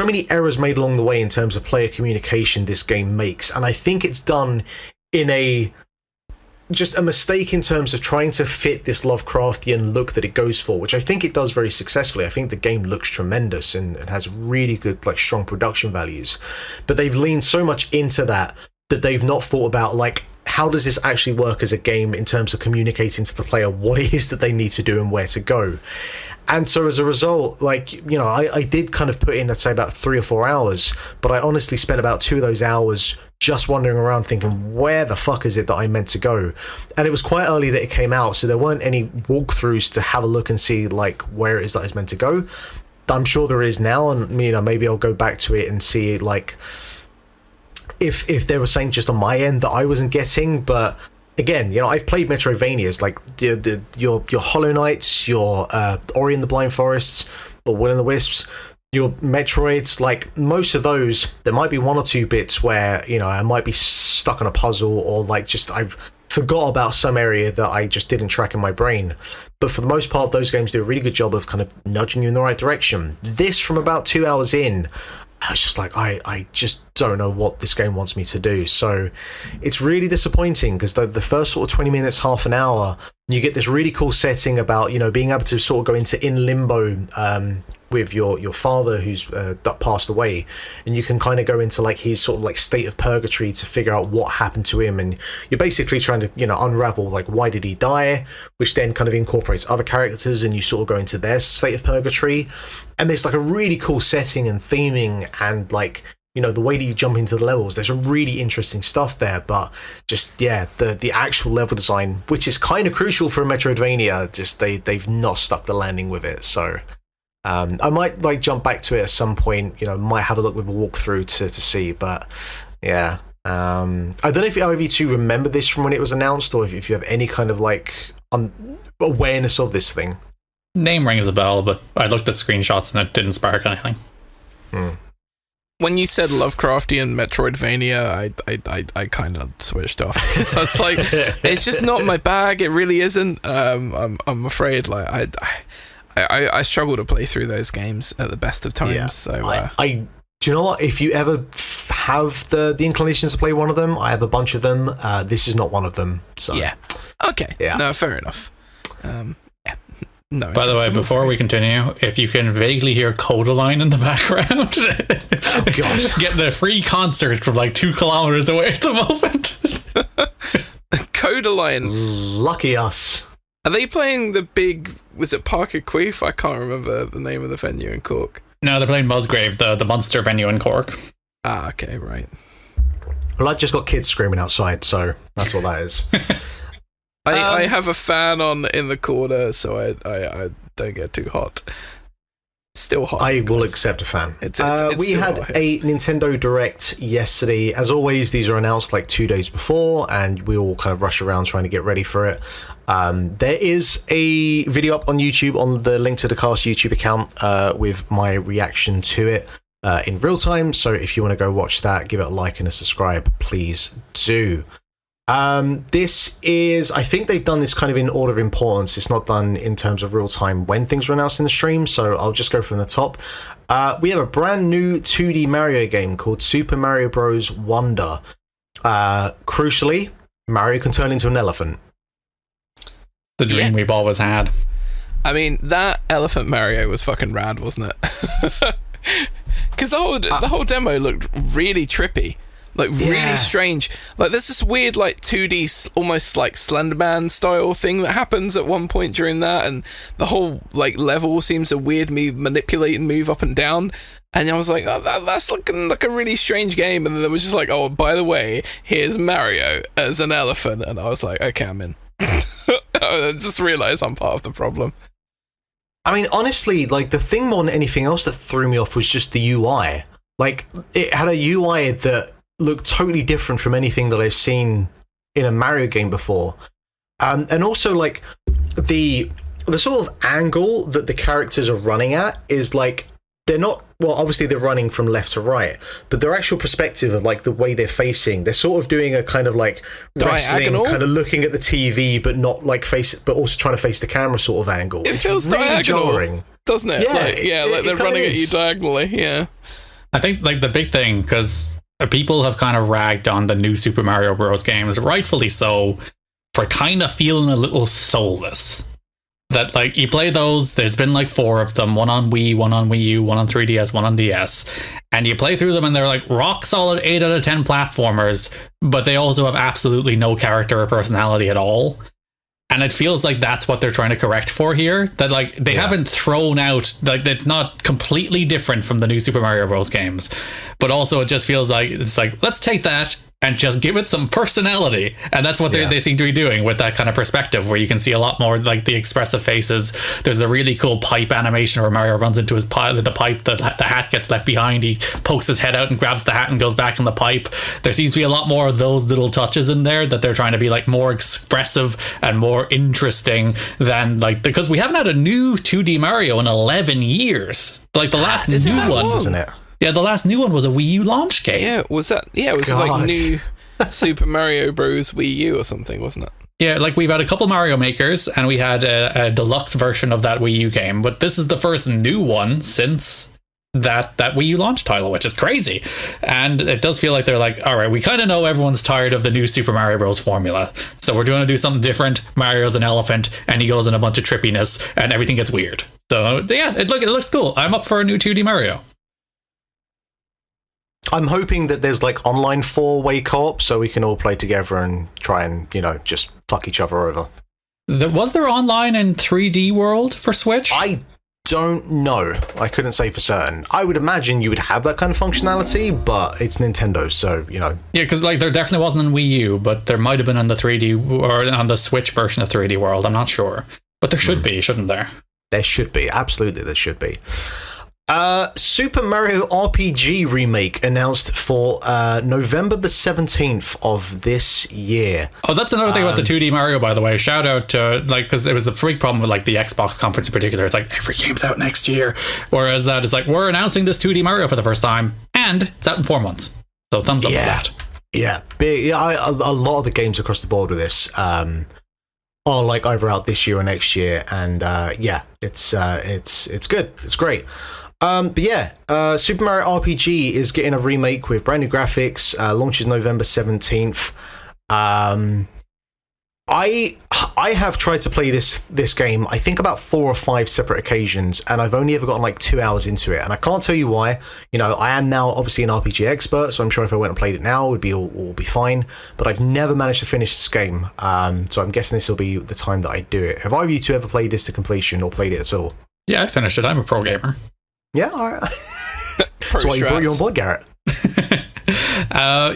Speaker 1: many errors made along the way in terms of player communication this game makes, and I think it's done in just a mistake in terms of trying to fit this Lovecraftian look that it goes for, which I think it does very successfully. I think the game looks tremendous and has really good, like, strong production values. But they've leaned so much into that they've not thought about, like, how does this actually work as a game in terms of communicating to the player what it is that they need to do and where to go. And so as a result, like, I did kind of put in, I'd say, about 3 or 4 hours, but I honestly spent about 2 of those hours just wandering around thinking, where the fuck is it that I'm meant to go? And it was quite early that it came out, so there weren't any walkthroughs to have a look and see, like, where it is that it's meant to go. I'm sure there is now, and maybe I'll go back to it and see, like, if there was something just on my end that I wasn't getting. But again, I've played Metroidvanias, like your Hollow Knights, your Ori and the Blind Forests, or Will and the Wisps, your Metroids. Like most of those, there might be 1 or 2 bits where I might be stuck on a puzzle, or like just I've forgot about some area that I just didn't track in my brain. But for the most part, those games do a really good job of kind of nudging you in the right direction. This, from about 2 hours in, I was just like, I just don't know what this game wants me to do. So it's really disappointing, because the first sort of 20 minutes, half an hour, you get this really cool setting about, being able to sort of go into in limbo with your father who's passed away, and you can kind of go into like his sort of like state of purgatory to figure out what happened to him, and you're basically trying to unravel like why did he die, which then kind of incorporates other characters, and you sort of go into their state of purgatory. And there's like a really cool setting and theming, and like the way that you jump into the levels, there's some really interesting stuff there. But just the actual level design, which is kind of crucial for a Metroidvania, just they've not stuck the landing with it. So I might like jump back to it at some point, might have a look with a walkthrough to see. But yeah, I don't know if either of you two remember this from when it was announced, or if you have any kind of like awareness of this thing.
Speaker 3: Name rings a bell, but I looked at screenshots and it didn't spark anything.
Speaker 2: When you said Lovecraftian Metroidvania, I kind of switched off, because I was like, it's just not my bag. It really isn't. I'm afraid, like I struggle to play through those games at the best of times.
Speaker 1: Yeah.
Speaker 2: So
Speaker 1: do you know what? If you ever have the inclinations to play one of them, I have a bunch of them. This is not one of them. So
Speaker 2: yeah. Okay. Yeah. No, fair enough. Yeah. No.
Speaker 3: By the way, before we continue, if you can vaguely hear Codaline in the background,
Speaker 1: oh god,
Speaker 3: get the free concert from like 2 kilometers away at the moment.
Speaker 2: Codaline.
Speaker 1: Lucky us.
Speaker 2: Are they playing the big? Was it Parker Queef? I can't remember the name of the venue in Cork.
Speaker 3: No, they're playing Musgrave, the Munster venue in Cork.
Speaker 2: Ah, okay, right.
Speaker 1: Well, I just got kids screaming outside, so that's what that is.
Speaker 2: I have a fan on in the corner, so I don't get too hot. Still hot.
Speaker 1: I will accept a fan.
Speaker 2: It's
Speaker 1: we had a Nintendo Direct yesterday. As always, these are announced like 2 days before, and we all kind of rush around trying to get ready for it. There is a video up on YouTube, on the Link to the Cast YouTube account, with my reaction to it in real time. So if you want to go watch that, give it a like and a subscribe, please do. This is, I think they've done this kind of in order of importance. It's not done in terms of real time when things are announced in the stream, so I'll just go from the top. We have a brand new 2D Mario game called Super Mario Bros. Wonder. Crucially, Mario can turn into an elephant.
Speaker 3: The dream we've always had.
Speaker 2: I mean, that elephant Mario was fucking rad, wasn't it? Because the whole demo looked really trippy. Like, really strange. Like, there's this weird, like, 2D, almost like Slenderman style thing that happens at one point during that, and the whole, like, level seems to weirdly manipulate and move up and down. And I was like, oh, that's looking like a really strange game. And then it was just like, oh, by the way, here's Mario as an elephant. And I was like, okay, I'm in. I just realised I'm part of the problem.
Speaker 1: I mean, honestly, like, the thing more than anything else that threw me off was just the UI. Like, it had a UI that looked totally different from anything that I've seen in a Mario game before. And also, like, the sort of angle that the characters are running at is, like, they're not, well, obviously they're running from left to right, but their actual perspective of, like, the way they're facing, they're sort of doing a kind of, like, wrestling,
Speaker 2: diagonal?
Speaker 1: kind of looking at the TV, but not, like, but also trying to face the camera sort of angle.
Speaker 2: It feels really diagonal, jarring, doesn't it?
Speaker 1: Yeah,
Speaker 2: like they're running at you diagonally, yeah.
Speaker 3: I think, like, the big thing, because people have kind of ragged on the new Super Mario Bros. Games, rightfully so, for kind of feeling a little soulless. That, like, you play those, there's been like 4 of them, one on Wii, one on Wii U, one on 3DS, one on DS, and you play through them and they're like rock solid 8 out of 10 platformers, but they also have absolutely no character or personality at all. And it feels like that's what they're trying to correct for here. That, like, they haven't thrown out, like, it's not completely different from the new Super Mario Bros. Games. But also it just feels like, it's like, let's take that and just give it some personality. And that's what they seem to be doing with that kind of perspective, where you can see a lot more, like, the expressive faces. There's the really cool pipe animation where Mario runs into the pipe, the hat gets left behind, he pokes his head out and grabs the hat and goes back in the pipe. There seems to be a lot more of those little touches in there, that they're trying to be, like, more expressive and more interesting than, like, because we haven't had a new 2D Mario in 11 years. Like, the last new one,
Speaker 1: isn't it?
Speaker 3: Yeah, the last new one was a Wii U launch game.
Speaker 2: Yeah, was that? Yeah, it was like new Super Mario Bros. Wii U or something, wasn't it?
Speaker 3: Yeah, like, we've had a couple Mario Makers, and we had a deluxe version of that Wii U game, but this is the first new one since that Wii U launch title, which is crazy. And it does feel like they're like, all right, we kind of know everyone's tired of the new Super Mario Bros. Formula, so we're going to do something different. Mario's an elephant, and he goes in a bunch of trippiness, and everything gets weird. So yeah, it looks cool. I'm up for a new 2D Mario.
Speaker 1: I'm hoping that there's, like, online 4-way co-op so we can all play together and try and, you know, just fuck each other over.
Speaker 3: Was there online in 3D World for Switch?
Speaker 1: I don't know. I couldn't say for certain. I would imagine you would have that kind of functionality, but it's Nintendo, so, you know. Yeah,
Speaker 3: because, like, there definitely wasn't in Wii U, but there might have been on the 3D or on the Switch version of 3D World. I'm not sure. But there should be, shouldn't there?
Speaker 1: There should be. Absolutely, there should be. Super Mario RPG remake announced for November the 17th of this year.
Speaker 3: Oh, that's another thing about the 2D Mario, by the way. Shout out to, like, because it was the big problem with, like, the Xbox conference in particular. It's like, every game's out next year. Whereas that is like, we're announcing this 2D Mario for the first time, and it's out in 4 months. So thumbs up for that.
Speaker 1: Yeah, big. Yeah, a lot of the games across the board with this. are like either out this year or next year, and it's good. It's great. But yeah, Super Mario RPG is getting a remake with brand new graphics. Launches November 17th. I have tried to play this game, I think, about 4 or 5 separate occasions, and I've only ever gotten like 2 hours into it, and I can't tell you why. I am now obviously an RPG expert, so I'm sure if I went and played it now, it would be all be fine. But I've never managed to finish this game, so I'm guessing this will be the time that I do it. Have either of you two ever played this to completion or played it at all?
Speaker 3: Yeah, I finished it. I'm a pro gamer.
Speaker 1: Yeah, all right. That's why you brought you on board, Garrett.
Speaker 3: I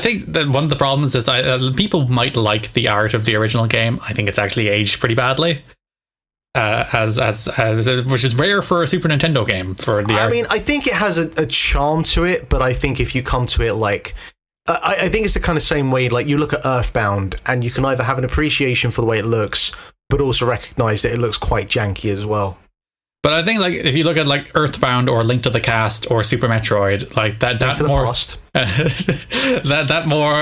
Speaker 3: think that one of the problems is people might like the art of the original game. I think it's actually aged pretty badly, which is rare for a Super Nintendo game. I mean,
Speaker 1: I think it has a charm to it, but I think if you come to it like, I think it's the kind of same way, like you look at Earthbound and you can either have an appreciation for the way it looks, but also recognize that it looks quite janky as well.
Speaker 3: But I think, like, if you look at like Earthbound or Link to the Cast or Super Metroid, like that more that more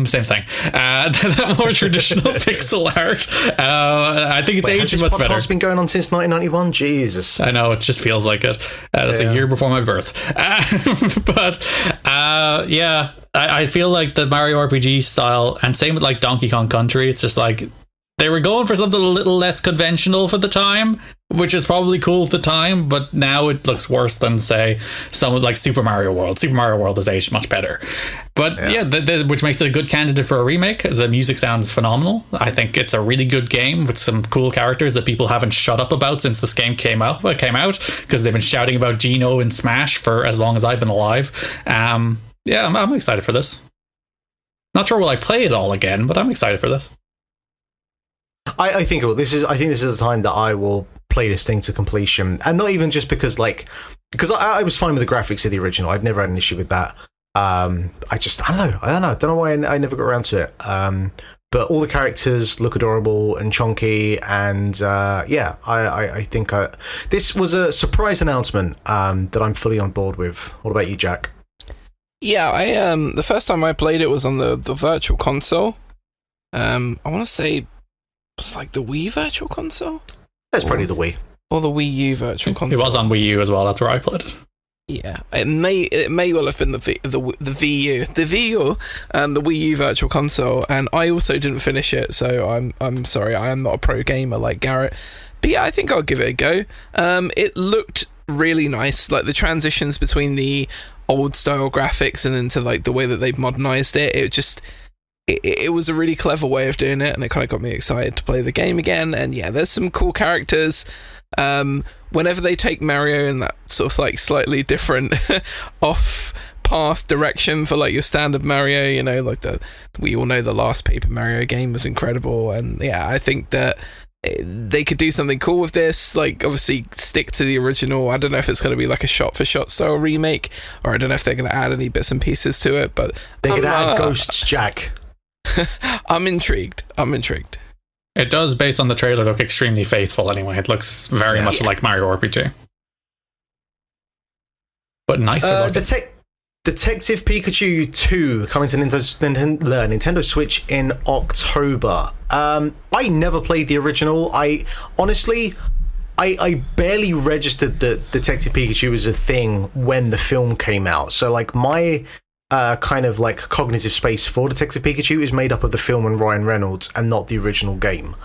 Speaker 3: same thing. That more traditional pixel art. I think it's aging much better.
Speaker 1: Has this podcast been going on since 1991? Jesus,
Speaker 3: I know, it just feels like it. That's a year before my birth. I feel like the Mario RPG style, and same with like Donkey Kong Country. It's just like they were going for something a little less conventional for the time, which is probably cool at the time, but now it looks worse than, say, some like Super Mario World. Super Mario World is aged much better. But which makes it a good candidate for a remake. The music sounds phenomenal. I think it's a really good game with some cool characters that people haven't shut up about since this game came out, because they've been shouting about Geno in Smash for as long as I've been alive. I'm excited for this. Not sure will I play it all again, but I'm excited for this.
Speaker 1: I think this is the time that I will play this thing to completion, and not even just because I was fine with the graphics of the original. I've never had an issue with that. I don't know why I never got around to it. But all the characters look adorable and chunky, and I think this was a surprise announcement that I'm fully on board with. What about you, Jack?
Speaker 2: Yeah, I the first time I played it was on the Virtual Console. I want to say it's like the Wii Virtual Console.
Speaker 1: That's probably the Wii
Speaker 2: or the Wii U Virtual Console.
Speaker 3: It was on Wii U as well. That's where I played it.
Speaker 2: Yeah, it may well have been the VU, the Wii U Virtual Console, and I also didn't finish it, so I'm sorry, I am not a pro gamer like Garrett. But yeah, I think I'll give it a go. It looked really nice, like the transitions between the old style graphics and into like the way that they've modernized it. It was a really clever way of doing it, and it kind of got me excited to play the game again. And yeah, there's some cool characters. Whenever they take Mario in that sort of like slightly different off path direction for like your standard Mario, like we all know the last Paper Mario game was incredible, and yeah, I think that they could do something cool with this, like obviously stick to the original. I don't know if it's going to be like a shot-for-shot style remake, or I don't know if they're going to add any bits and pieces to it, but
Speaker 1: they could add ghosts, Jack.
Speaker 2: I'm intrigued.
Speaker 3: It does, based on the trailer, look extremely faithful anyway. It looks very much like Mario RPG. But nicer looking.
Speaker 1: Detective Pikachu 2 coming to Nintendo Switch in October. I never played the original. I barely registered that Detective Pikachu was a thing when the film came out. So like my kind of like cognitive space for Detective Pikachu is made up of the film and Ryan Reynolds and not the original game.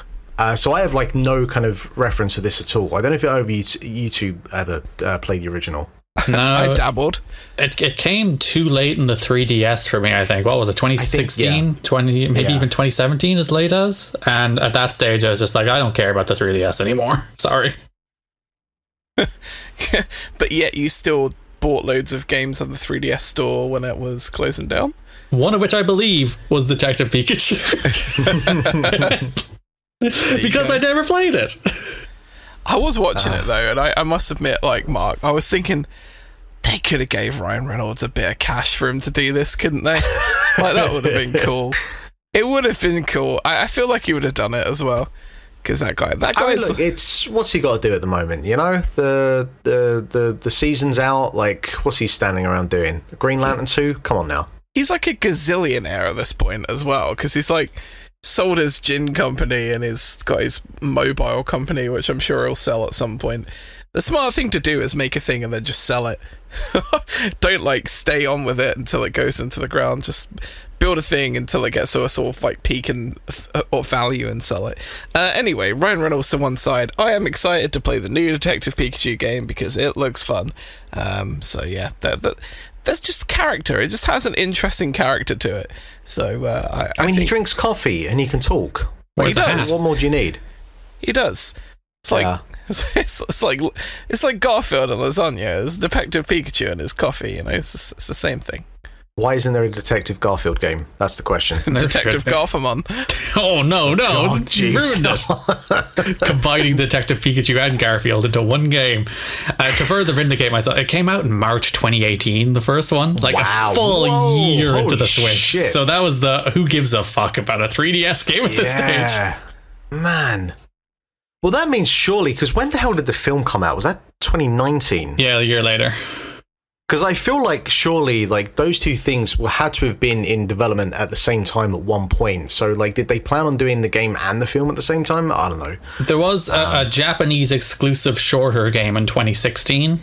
Speaker 1: So I have like no kind of reference to this at all. I don't know if either you two ever played the original.
Speaker 3: No,
Speaker 2: I dabbled.
Speaker 3: It came too late in the 3DS for me, I think. What was it, 2016? 20, maybe even 2017 as late as? And at that stage, I was just like, I don't care about the 3DS anymore. Sorry.
Speaker 2: But yet you still bought loads of games on the 3DS store when it was closing down.
Speaker 3: One of which I believe was Detective Pikachu. Because I never played it.
Speaker 2: I was watching it though, and I must admit, like Mark, I was thinking they could have gave Ryan Reynolds a bit of cash for him to do this, couldn't they? Like that would have been cool. It would have been cool. I feel like he would have done it as well. Because that guy.
Speaker 1: Look, it's what's he got to do at the moment? The season's out. Like, what's he standing around doing? Green Lantern 2? Come on now.
Speaker 2: He's like a gazillionaire at this point as well. Because he's like, sold his gin company and he's got his mobile company, which I'm sure he'll sell at some point. The smart thing to do is make a thing and then just sell it. Don't like stay on with it until it goes into the ground. Just build a thing until it gets to a sort of like peak or value and sell it. Anyway, Ryan Reynolds to one side. I am excited to play the new Detective Pikachu game because it looks fun. So yeah, there's just character. It just has an interesting character to it. So I mean,
Speaker 1: he drinks coffee and he can talk.
Speaker 2: He does.
Speaker 1: What more do you need?
Speaker 2: He does. It's like it's like Garfield and lasagna. It's Detective Pikachu and his coffee. You know, it's the same thing.
Speaker 1: Why isn't there a Detective Garfield game? That's the question.
Speaker 2: Detective Garfamon.
Speaker 3: Oh, no.
Speaker 1: God,
Speaker 3: You ruined it. Combining Detective Pikachu and Garfield into one game. To further vindicate myself, it came out in March 2018, the first one. Like a full year into the Switch.
Speaker 1: Shit.
Speaker 3: So that was the who gives a fuck about a 3DS game at this stage.
Speaker 1: Man. Well, that means surely, because when the hell did the film come out? Was that 2019?
Speaker 3: Yeah, a year later.
Speaker 1: Because I feel like surely like those two things had to have been in development at the same time at one point. So like, did they plan on doing the game and the film at the same time? I don't know.
Speaker 3: There was a Japanese exclusive shorter game in 2016.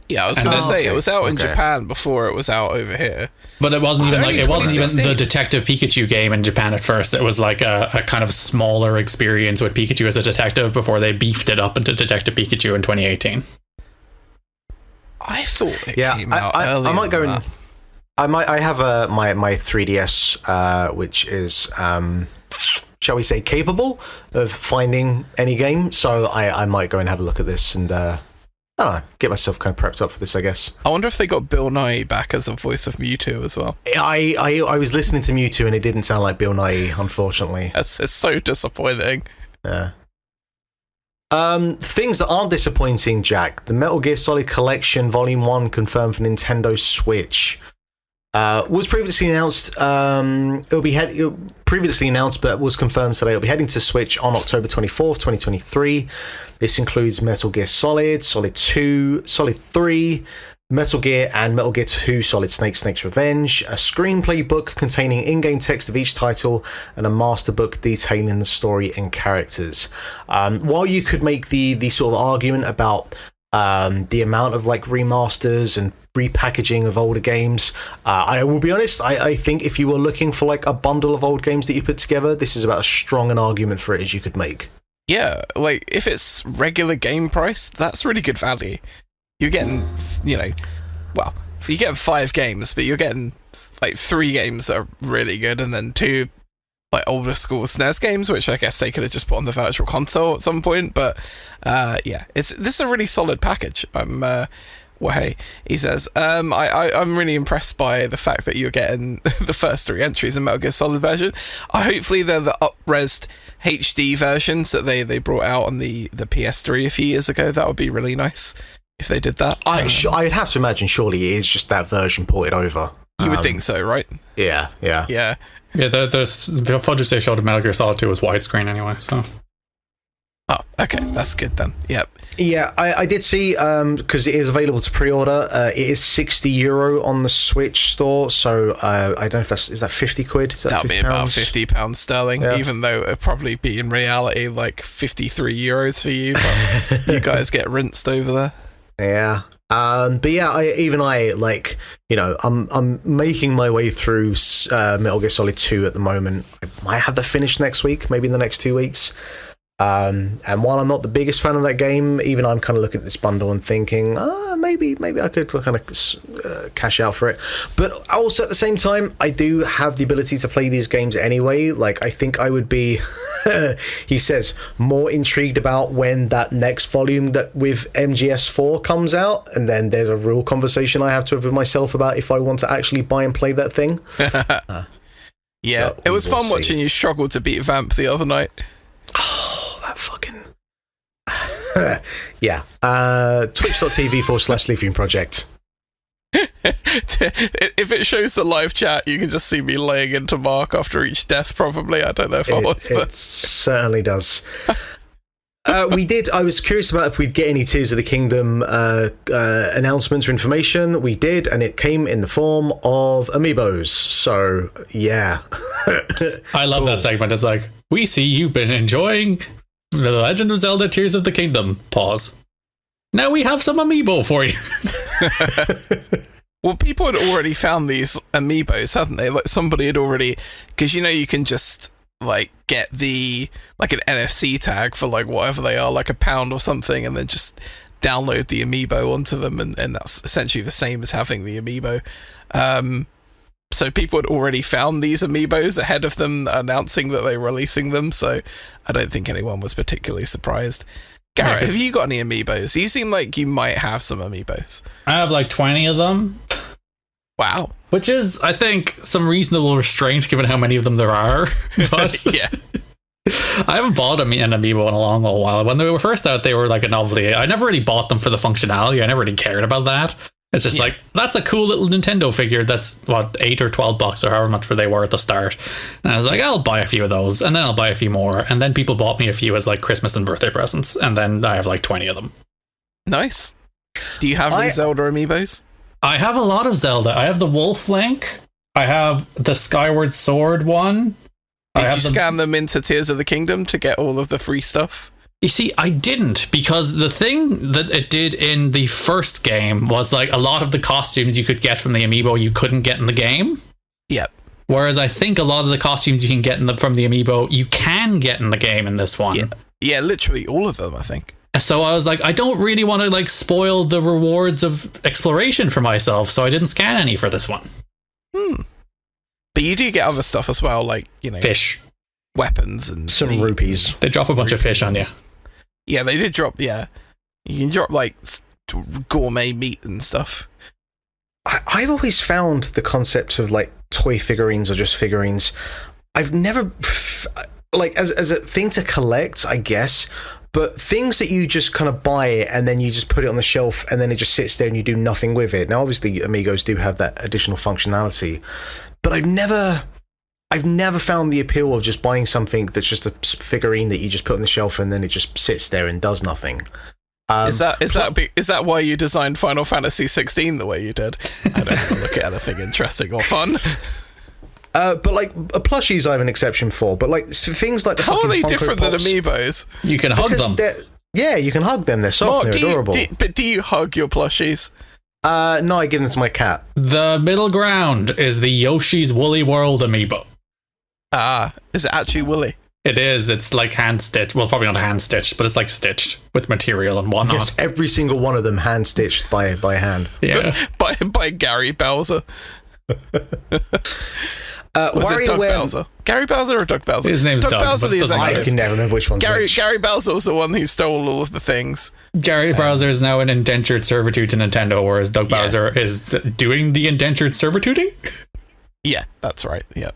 Speaker 2: Yeah, I was going to say it was out in Japan before it was out over here.
Speaker 3: But it wasn't even the Detective Pikachu game in Japan at first. It was like a kind of smaller experience with Pikachu as a detective before they beefed it up into Detective Pikachu in 2018.
Speaker 2: I thought it came out earlier.
Speaker 1: I might go in. I have my 3DS, which is shall we say capable of finding any game. So I might go and have a look at this and I don't know, get myself kind of prepped up for this, I guess.
Speaker 2: I wonder if they got Bill Nye back as a voice of Mewtwo as well.
Speaker 1: I was listening to Mewtwo and it didn't sound like Bill Nye, unfortunately.
Speaker 2: It's so disappointing.
Speaker 1: Yeah. Things that aren't disappointing, Jack. The Metal Gear Solid Collection Volume 1 confirmed for Nintendo Switch. Was previously announced. Previously announced, but was confirmed today. It'll be heading to Switch on October 24th, 2023. This includes Metal Gear Solid, Solid 2, Solid 3, Metal Gear, and Metal Gear 2 Solid Snake, Snake's Revenge, a screenplay book containing in-game text of each title, and a master book detailing the story and characters. While you could make the sort of argument about the amount of like remasters and repackaging of older games, I will be honest, I think if you were looking for like a bundle of old games that you put together, this is about as strong an argument for it as you could make. Yeah,
Speaker 2: like if it's regular game price, that's really good value. You're getting, well, you're getting 5 games, but you're getting like 3 games that are really good, and then 2 like older school SNES games, which I guess they could have just put on the Virtual Console at some point. But this is a really solid package. He says, I'm really impressed by the fact that you're getting the first 3 entries in Metal Gear Solid version. Hopefully they're the up-resed HD versions that they brought out on the PS3 a few years ago. That would be really nice if they did that.
Speaker 1: I'd have to imagine surely it is just that version ported over.
Speaker 2: You would think so, right?
Speaker 1: Yeah.
Speaker 3: Yeah, the footage they showed of Metal Gear Solid 2 was widescreen anyway, so.
Speaker 2: Oh, okay, that's good then. Yep.
Speaker 1: Yeah, I did see, because it is available to pre-order, it is €60 on the Switch store, so I don't know if is that 50 quid?
Speaker 2: That'll be about £50 sterling, even though it'll probably be in reality like €53 for you, but you guys get rinsed over there.
Speaker 1: Yeah. But yeah, I'm making my way through Metal Gear Solid 2 at the moment. I might have that finished next week, maybe in the next 2 weeks. And while I'm not the biggest fan of that game, even I'm kind of looking at this bundle and thinking, maybe I could kind of cash out for it. But also at the same time, I do have the ability to play these games anyway. Like, I think I would be, he says, more intrigued about when that next volume that with MGS4 comes out, and then there's a real conversation I have to have with myself about if I want to actually buy and play that thing.
Speaker 2: Yeah, it was fun watching you struggle to beat Vamp the other night.
Speaker 1: Oh, that fucking... yeah. Twitch.tv/Sleeping Project.
Speaker 2: If it shows the live chat, you can just see me laying into Mark after each death, probably. I don't know if I was, but...
Speaker 1: It certainly does. We did. I was curious about if we'd get any Tears of the Kingdom announcements or information. We did, and it came in the form of amiibos. So, yeah.
Speaker 3: I love that segment. It's like, we see you've been enjoying The Legend of Zelda Tears of the Kingdom. Pause. Now we have some amiibo for you.
Speaker 2: Well, people had already found these amiibos, hadn't they? Like, somebody had already... Because, you can just, get the... an NFC tag for, whatever they are, £1 or something, and then just download the amiibo onto them, and that's essentially the same as having the amiibo. So people had already found these amiibos ahead of them announcing that they were releasing them, so I don't think anyone was particularly surprised. Garrett, have you got any amiibos? You seem like you might have some amiibos.
Speaker 3: I have 20 of them.
Speaker 2: Wow.
Speaker 3: Which is, I think, some reasonable restraint given how many of them there are. But
Speaker 2: yeah.
Speaker 3: I haven't bought an amiibo in a long while. When they were first out, they were a novelty. I never really bought them for the functionality. I never really cared about that. It's just that's a cool little Nintendo figure that's, $8 or $12 or however much they were at the start. And I was like, I'll buy a few of those, and then I'll buy a few more. And then people bought me a few as Christmas and birthday presents. And then I have 20 of them.
Speaker 2: Nice. Do you have any Zelda amiibos?
Speaker 3: I have a lot of Zelda. I have the Wolf Link. I have the Skyward Sword one.
Speaker 2: Did you scan them into Tears of the Kingdom to get all of the free stuff?
Speaker 3: You see, I didn't, because the thing that it did in the first game was a lot of the costumes you could get from the amiibo you couldn't get in the game.
Speaker 2: Yep.
Speaker 3: Whereas I think a lot of the costumes you can get from the amiibo you can get in the game in this one.
Speaker 2: Yeah, literally all of them, I think.
Speaker 3: So I was like, I don't really want to spoil the rewards of exploration for myself, so I didn't scan any for this one.
Speaker 2: But you do get other stuff as well,
Speaker 3: fish,
Speaker 2: weapons, and
Speaker 1: some rupees.
Speaker 3: They drop a bunch of fish on you.
Speaker 2: Yeah, they did drop. Yeah, you can drop gourmet meat and stuff.
Speaker 1: I've always found the concept of toy figurines or just figurines. I've never as a thing to collect, I guess. But things that you just kind of buy and then you just put it on the shelf and then it just sits there and you do nothing with it. Now, obviously, Amigos do have that additional functionality, but I've never found the appeal of just buying something that's just a figurine that you just put on the shelf and then it just sits there and does nothing.
Speaker 2: Is that why you designed Final Fantasy 16 the way you did? I don't want to look at anything interesting or fun.
Speaker 1: But plushies I have an exception for, but things like the
Speaker 2: how
Speaker 1: fucking
Speaker 2: are they
Speaker 1: Funko
Speaker 2: different
Speaker 1: Pops,
Speaker 2: than amiibos?
Speaker 3: You can hug them.
Speaker 1: Yeah, you can hug them. They're soft,
Speaker 2: Mark,
Speaker 1: they're adorable.
Speaker 2: But do you hug your plushies?
Speaker 1: No, I give them to my cat.
Speaker 3: The middle ground is the Yoshi's Woolly World amiibo.
Speaker 2: Is it actually woolly?
Speaker 3: It is. It's hand stitched. Well, probably not hand stitched, but it's stitched with material and whatnot.
Speaker 1: Yes, every single one of them hand stitched by hand.
Speaker 3: Yeah,
Speaker 2: by Gary Bowser. Was it Doug Bowser? Gary Bowser or Doug Bowser?
Speaker 3: His name's Doug
Speaker 2: Bowser, the executive.
Speaker 1: I can never remember which one's which.
Speaker 2: Gary Bowser was the one who stole all of the things.
Speaker 3: Gary Bowser is now an indentured servitude to Nintendo, whereas Doug Bowser is doing the indentured servituding?
Speaker 2: Yeah, that's right. Yeah.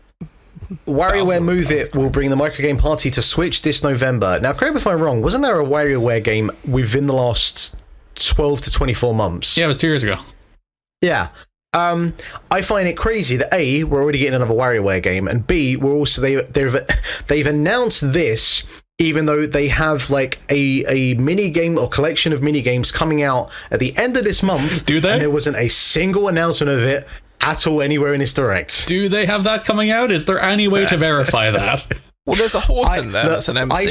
Speaker 1: WarioWare Move It will bring the microgame party to Switch this November. Now, correct me if I'm wrong, wasn't there a WarioWare game within the last 12 to 24 months?
Speaker 3: Yeah, it was 2 years ago.
Speaker 1: Yeah. I find it crazy that A, we're already getting another WarioWare game, and B, we're also they've announced this even though they have a mini game or collection of mini games coming out at the end of this month.
Speaker 3: Do they?
Speaker 1: And there wasn't a single announcement of it at all anywhere in this direct.
Speaker 3: Do they have that coming out? Is there any way to verify that?
Speaker 2: Well, there's a horse in there. That's an MC.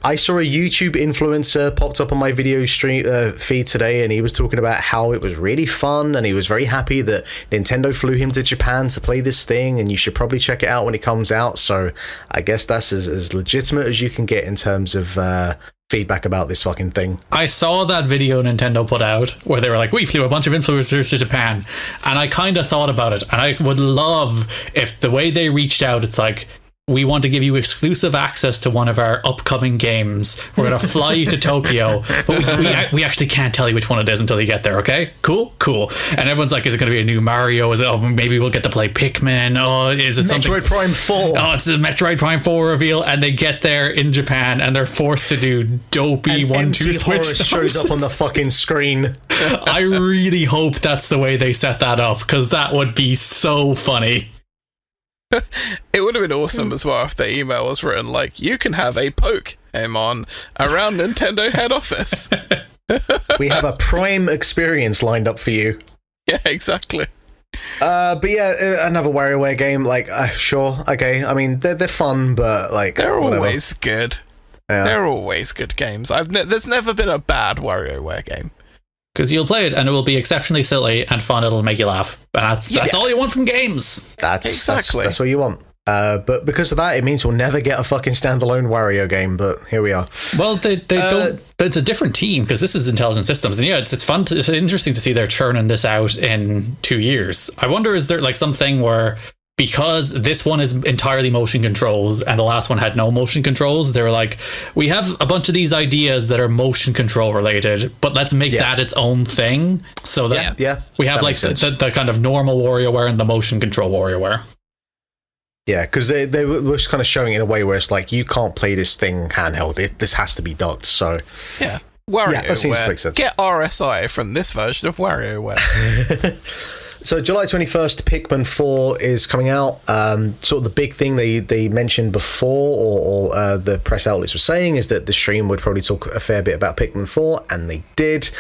Speaker 1: I saw a YouTube influencer popped up on my video stream feed today, and he was talking about how it was really fun, and he was very happy that Nintendo flew him to Japan to play this thing, and you should probably check it out when it comes out. So I guess that's as legitimate as you can get in terms of feedback about this fucking thing.
Speaker 3: I saw that video Nintendo put out where they were like, we flew a bunch of influencers to Japan, and I kind of thought about it, and I would love if the way they reached out, it's like, we want to give you exclusive access to one of our upcoming games. We're going to fly you to Tokyo, but we actually can't tell you which one it is until you get there, okay? Cool. And everyone's like, is it going to be a new Mario? Is it, maybe we'll get to play Pikmin? Oh, is it something?
Speaker 1: Metroid Prime 4.
Speaker 3: Oh, it's a Metroid Prime 4 reveal, and they get there in Japan, and they're forced to do dopey
Speaker 1: and
Speaker 3: 1-2
Speaker 1: MC
Speaker 3: switch.
Speaker 1: shows up on the fucking screen.
Speaker 3: I really hope that's the way they set that up, because that would be so funny.
Speaker 2: It would have been awesome as well if the email was written you can have a poke game on around Nintendo head office.
Speaker 1: We have a prime experience lined up for you.
Speaker 2: Yeah, exactly.
Speaker 1: But yeah, another WarioWare game. Like, sure, okay. I mean, they're fun, but like
Speaker 2: they're
Speaker 1: whatever.
Speaker 2: always good. Yeah. They're always good games. There's never been a bad WarioWare game.
Speaker 3: Because you'll play it and it will be exceptionally silly and fun. It'll make you laugh. That's all you want from games.
Speaker 1: That's what you want. But because of that, it means we'll never get a fucking standalone Wario game. But here we are.
Speaker 3: Well, they don't. But it's a different team because this is Intelligent Systems, and yeah, it's fun. It's interesting to see they're churning this out in 2 years. I wonder, is there like something where, because this one is entirely motion controls and the last one had no motion controls, they were like, we have a bunch of these ideas that are motion control related, but let's make that its own thing, so that we have like the kind of normal WarioWare and the motion control WarioWare.
Speaker 1: Yeah, because they were kind of showing it in a way where it's like, you can't play this thing handheld. This has to be docked. So
Speaker 2: yeah, WarioWare.
Speaker 1: Yeah, that seems to make sense.
Speaker 2: Get RSI from this version of WarioWare.
Speaker 1: So July 21st, Pikmin 4 is coming out. Sort of the big thing they mentioned before, or the press outlets were saying, is that the stream would probably talk a fair bit about Pikmin 4, and they did.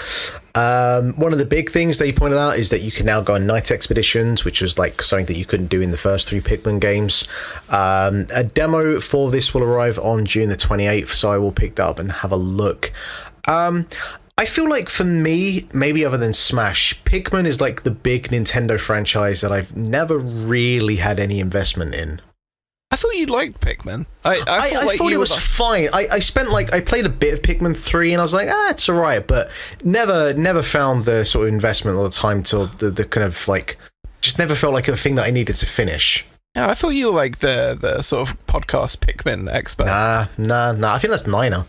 Speaker 1: One of the big things they pointed out is that you can now go on night expeditions, which was like something that you couldn't do in the first 3 Pikmin games. A demo for this will arrive on June the 28th, so I will pick that up and have a look. I feel like for me, maybe other than Smash, Pikmin is like the big Nintendo franchise that I've never really had any investment in.
Speaker 2: I thought you liked Pikmin. I thought
Speaker 1: it was fine. I played a bit of Pikmin 3 and I was like, it's alright, but never found the sort of investment or the time to the kind of like, just never felt like a thing that I needed to finish.
Speaker 2: Yeah, I thought you were like the sort of podcast Pikmin expert.
Speaker 1: Nah. I think that's Niner.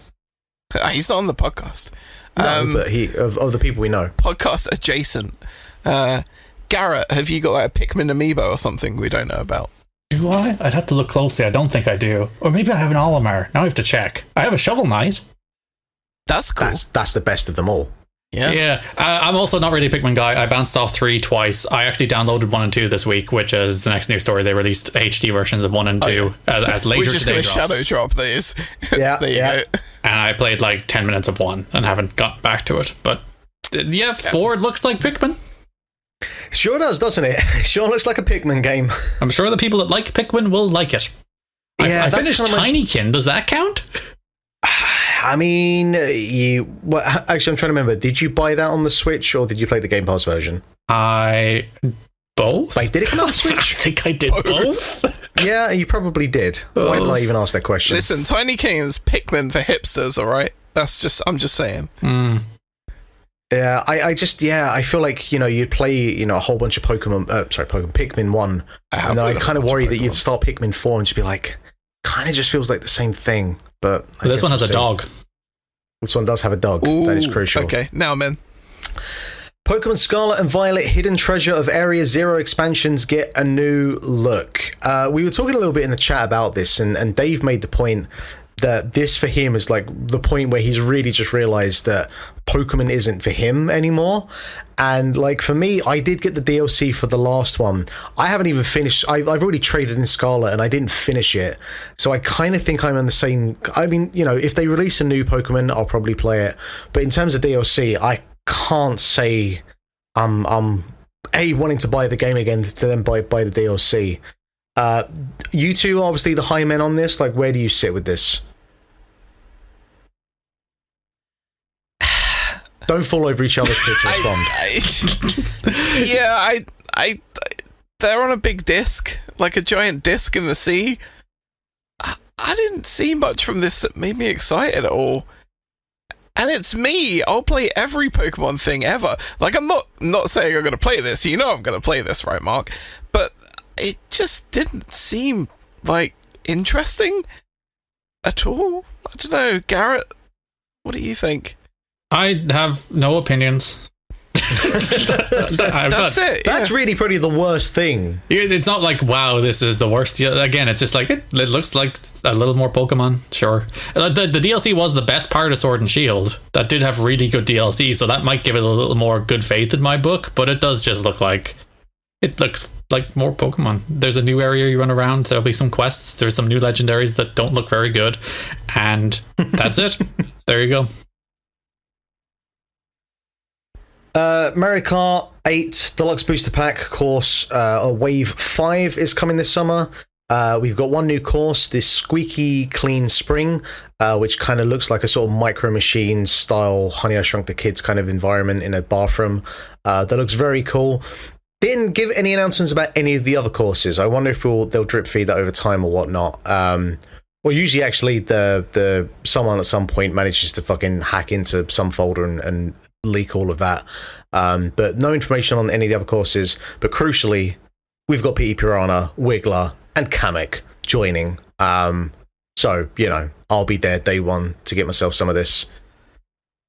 Speaker 2: He's not on the podcast.
Speaker 1: No, but of the people we know.
Speaker 2: Podcast adjacent. Garrett, have you got like a Pikmin amiibo or something we don't know about?
Speaker 3: Do I? I'd have to look closely. I don't think I do. Or maybe I have an Olimar. Now I have to check. I have a Shovel Knight.
Speaker 2: That's cool.
Speaker 1: That's the best of them all.
Speaker 3: Yeah. I'm also not really a Pikmin guy. I bounced off 3 twice. I actually downloaded 1 and 2 this week, which is the next news story. They released HD versions of 1 and 2 as later.
Speaker 2: We're just going to shadow drop these.
Speaker 1: Yeah,
Speaker 2: there you go.
Speaker 3: And I played like 10 minutes of 1 and haven't gotten back to it. But 4 looks like Pikmin.
Speaker 1: Sure does, doesn't it? Sure looks like a Pikmin game.
Speaker 3: I'm sure the people that like Pikmin will like it. I finished Tinykin. Does that count?
Speaker 1: I mean, actually, I'm trying to remember. Did you buy that on the Switch or did you play the Game Pass version?
Speaker 3: Both.
Speaker 1: Wait, did it come on the Switch?
Speaker 3: I think I did both.
Speaker 1: Yeah, you probably did. Why did I even ask that question?
Speaker 2: Listen, Tiny King's Pikmin for hipsters, all right? I'm just saying.
Speaker 1: Yeah, I feel like, you'd play, a whole bunch of Pikmin 1. And then I kind of worry that you'd start Pikmin 4 and just be like, kind of just feels like the same thing. But
Speaker 3: this one has a dog.
Speaker 1: This one does have a dog.
Speaker 2: Ooh, that
Speaker 1: is crucial.
Speaker 2: Okay, now I'm in.
Speaker 1: Pokemon Scarlet and Violet Hidden Treasure of Area Zero expansions get a new look. We were talking a little bit in the chat about this, and Dave made the point that this for him is like the point where he's really just realized that Pokemon isn't for him anymore. And like for me, I did get the DLC for the last one. I haven't even finished. I've already traded in Scarlet and I didn't finish it. So I kind of think I'm on the same. I mean, if they release a new Pokemon, I'll probably play it. But in terms of DLC, I can't say I'm wanting to buy the game again to then buy the DLC. You two are obviously the high men on this. Like, where do you sit with this? Don't fall over each other to respond.
Speaker 2: They're on a big disc, like a giant disc in the sea. I didn't see much from this that made me excited at all. And it's me. I'll play every Pokemon thing ever. Like, I'm not saying I'm going to play this. I'm going to play this, right, Mark? But it just didn't seem, like, interesting at all. I don't know. Garrett, what do you think?
Speaker 3: I have no opinions.
Speaker 2: That's it.
Speaker 1: That's really probably the worst thing.
Speaker 3: It's not like, wow, this is the worst. Again, it's just like, it looks like a little more Pokemon. Sure. The DLC was the best part of Sword and Shield. That did have really good DLC, so that might give it a little more good faith in my book, but it does just look like, it looks like more Pokemon. There's a new area you run around. There'll be some quests. There's some new legendaries that don't look very good, and that's it. There you go.
Speaker 1: Mario Kart 8 Deluxe Booster Pack course, Wave 5 is coming this summer. We've got one new course, this Squeaky Clean Spring, which kind of looks like a sort of Micro Machines style Honey I Shrunk the Kids kind of environment in a bathroom. That looks very cool. Didn't give any announcements about any of the other courses. I wonder if they'll drip feed that over time or whatnot. Well, usually actually the someone at some point manages to fucking hack into some folder and leak all of that. But no information on any of the other courses. But crucially, we've got P.E. Piranha, Wiggler, and Kamek joining. So, I'll be there day one to get myself some of this.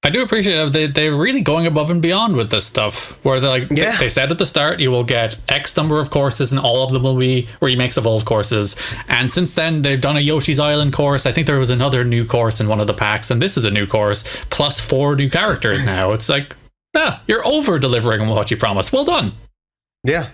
Speaker 3: I do appreciate it. They're really going above and beyond with this stuff, where they're like, they said at the start, you will get X number of courses, and all of them will be remakes of old courses. And since then, they've done a Yoshi's Island course. I think there was another new course in one of the packs, and this is a new course, plus 4 new characters now. It's like, you're over-delivering on what you promised. Well done.
Speaker 1: Yeah.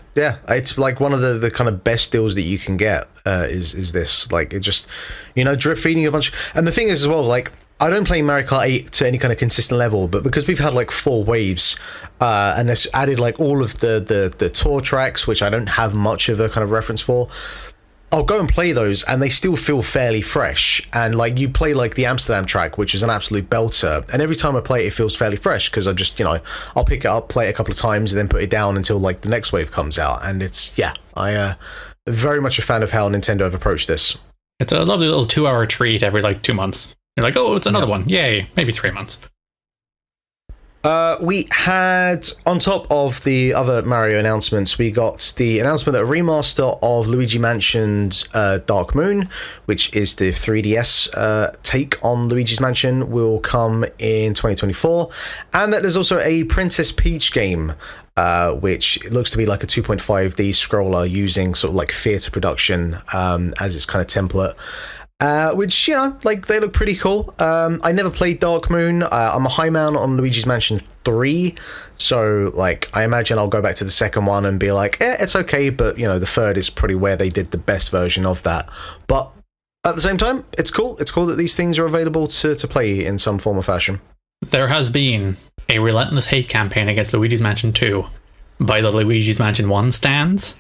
Speaker 1: It's like one of the kind of best deals that you can get is this. Like, it just, drip feeding a bunch. And the thing is as well, like, I don't play Mario Kart 8 to any kind of consistent level, but because we've had like 4 waves, and it's added like all of the tour tracks, which I don't have much of a kind of reference for, I'll go and play those, and they still feel fairly fresh. And like you play like the Amsterdam track, which is an absolute belter, and every time I play it, it feels fairly fresh because I just I'll pick it up, play it a couple of times, and then put it down until like the next wave comes out. And it's I very much a fan of how Nintendo have approached this.
Speaker 3: It's a lovely little 2-hour treat every like 2 months. You're like, oh, it's another one. Yay. Maybe 3 months.
Speaker 1: We had, on top of the other Mario announcements, we got the announcement that a remaster of Luigi Mansion's Dark Moon, which is the 3DS take on Luigi's Mansion, will come in 2024. And that there's also a Princess Peach game, which looks to be like a 2.5D scroller using sort of like theatre production as its kind of template. Which, like, they look pretty cool. I never played Dark Moon. I'm a high man on Luigi's Mansion 3, so, like, I imagine I'll go back to the second one and be like, it's okay, but, the third is probably where they did the best version of that. But at the same time, it's cool. It's cool that these things are available to play in some form or fashion.
Speaker 3: There has been a relentless hate campaign against Luigi's Mansion 2 by the Luigi's Mansion 1 stands.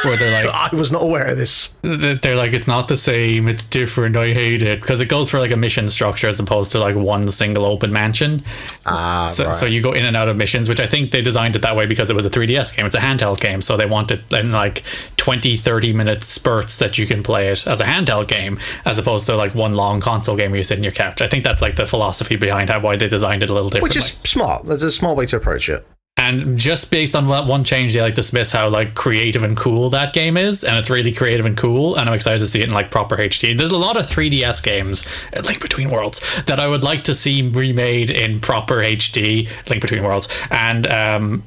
Speaker 3: Where they're like,
Speaker 1: I was not aware of this.
Speaker 3: They're like, it's not the same, it's different, I hate it, because it goes for like a mission structure as opposed to like one single open mansion.
Speaker 1: Right.
Speaker 3: So you go in and out of missions, which I think they designed it that way because it was a 3DS game. It's a handheld game, so they want it in like 20-30 minute spurts that you can play it as a handheld game, as opposed to like one long console game where you sit in your couch. I think that's like the philosophy behind why they designed it a little differently.
Speaker 1: Which is smart. That's a smart way to approach it.
Speaker 3: And just based on that one change, they like dismiss how like creative and cool that game is, and it's really creative and cool, and I'm excited to see it in like proper HD. There's a lot of 3DS games, Link Between Worlds, that I would like to see remade in proper HD, Link Between Worlds, and